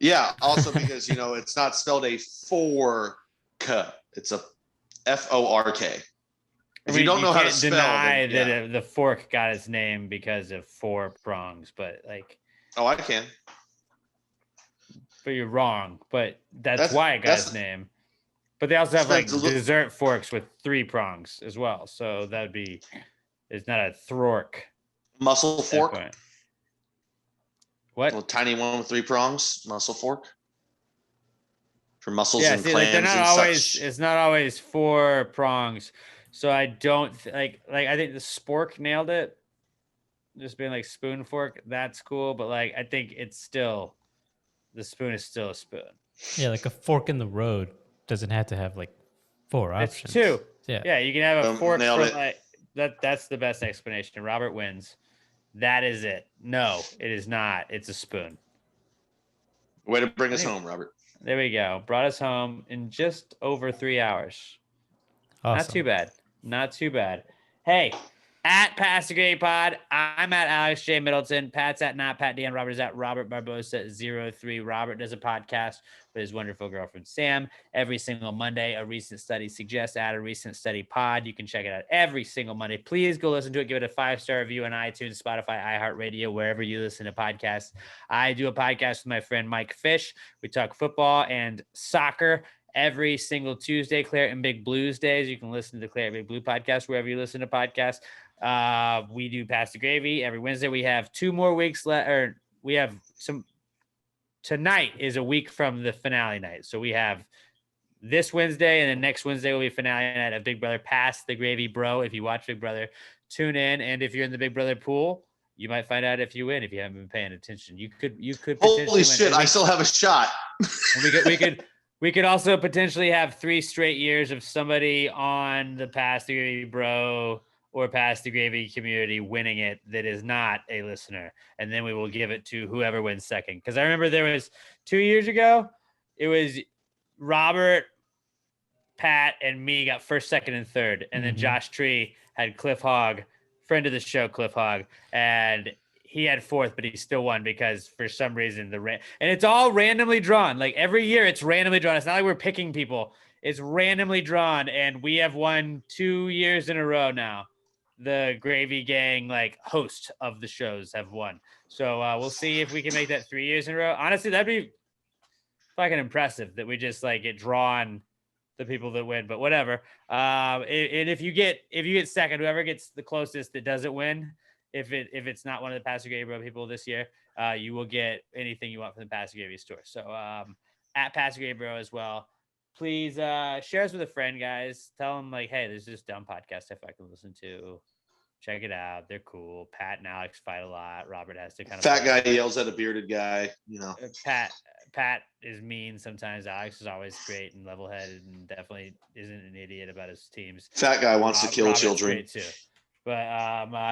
Yeah, also because it's not spelled a fork, it's a F-O-R-K. If you don't know how to can't spell, deny then, that the fork got its name because of 4 prongs, but like, oh, I can. but you're wrong. But that's That's- why it got that's- its name. But they also have like Depends a little- dessert forks with 3 prongs as well. So that would be, it's not a thork. Muscle at that fork. point. What? A tiny one with 3 prongs. Muscle fork. For mussels Yeah, and see, clams like they're not and always. such. It's not always 4 prongs. So I don't like. I think the spork nailed it. Just being like spoon fork, that's cool. But like, I think it's still, the spoon is still a spoon. Yeah, like a fork in the road doesn't have to have like 4 It's options. 2. Yeah. Yeah, you can have a fork nailed for it. like that. That's the best explanation. Robert wins. That is it. No, it is not. It's a spoon. Way to bring us home, Robert. There we go. Brought us home in just over 3 hours. Awesome. Not too bad. Not too bad. Hey, at Pass the Grade Pod, I'm at Alex J. Middleton. Pat's at not Pat Dan. Robert is at Robert Barbosa 03. Robert does a podcast with his wonderful girlfriend Sam every single Monday. A recent study suggests at a recent study pod. You can check it out every single Monday. Please go listen to it. Give it a 5-star review on iTunes, Spotify, iHeartRadio, wherever you listen to podcasts. I do a podcast with my friend Mike Fish. We talk football and soccer every single Tuesday, Claire and Big Blues days. You can listen to the Claire and Big Blue podcast wherever you listen to podcasts. We do Pass the Gravy every Wednesday. We have 2 more weeks left, or we have some. Tonight is a week from the finale night. So we have this Wednesday, and then next Wednesday will be finale night of Big Brother Pass the Gravy, bro. If you watch Big Brother, tune in. And if you're in the Big Brother pool, you might find out if you win if you haven't been paying attention. You could potentially Holy win. shit! And I still have a shot. and we could also potentially have 3 straight years of somebody on the Pass the Gravy bro or Pass the Gravy community winning it that is not a listener. And then we will give it to whoever wins second. Because I remember there was 2 years ago, it was Robert, Pat, and me got first, second, and third. And then Josh Tree had Cliff Hogg, friend of the show, Cliff Hogg, and he had 4th, but he still won because for some reason and it's all randomly drawn. Like every year it's randomly drawn. It's not like we're picking people. It's randomly drawn, and we have won 2 years in a row now. The Gravy Gang, like host of the shows, have won. So we'll see if we can make that 3 years in a row. Honestly, that'd be fucking impressive that we just like get drawn the people that win, but whatever. And if you get second, whoever gets the closest that doesn't win, if it's not one of the Pass the Gravy bro people this year, you will get anything you want from the Pass the Gravy store. So at Pass the Gravy bro as well. Please share us with a friend, guys. Tell them like, hey, there's this dumb podcast I can listen to. Check it out. They're cool. Pat and Alex fight a lot. Robert has to kind of Fat guy yells at a bearded guy. You know. Pat is mean sometimes. Alex is always great and level-headed and definitely isn't an idiot about his teams. Fat guy wants to kill Robert's children. great too. But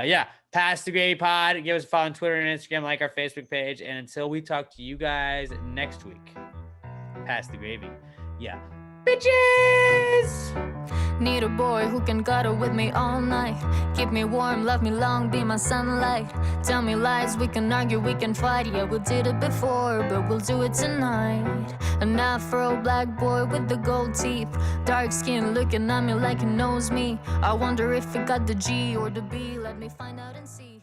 yeah, Pass the Gravy Pod. Give us a follow on Twitter and Instagram, like our Facebook page. And until we talk to you guys next week, Pass the Gravy. Yeah. Bitches! Need a boy who can cuddle with me all night. Keep me warm, love me long, be my sunlight. Tell me lies, we can argue, we can fight. Yeah, we did it before, but we'll do it tonight. An afro black boy with the gold teeth. Dark skin looking at me like he knows me. I wonder if it got the G or the B. Let me find out and see.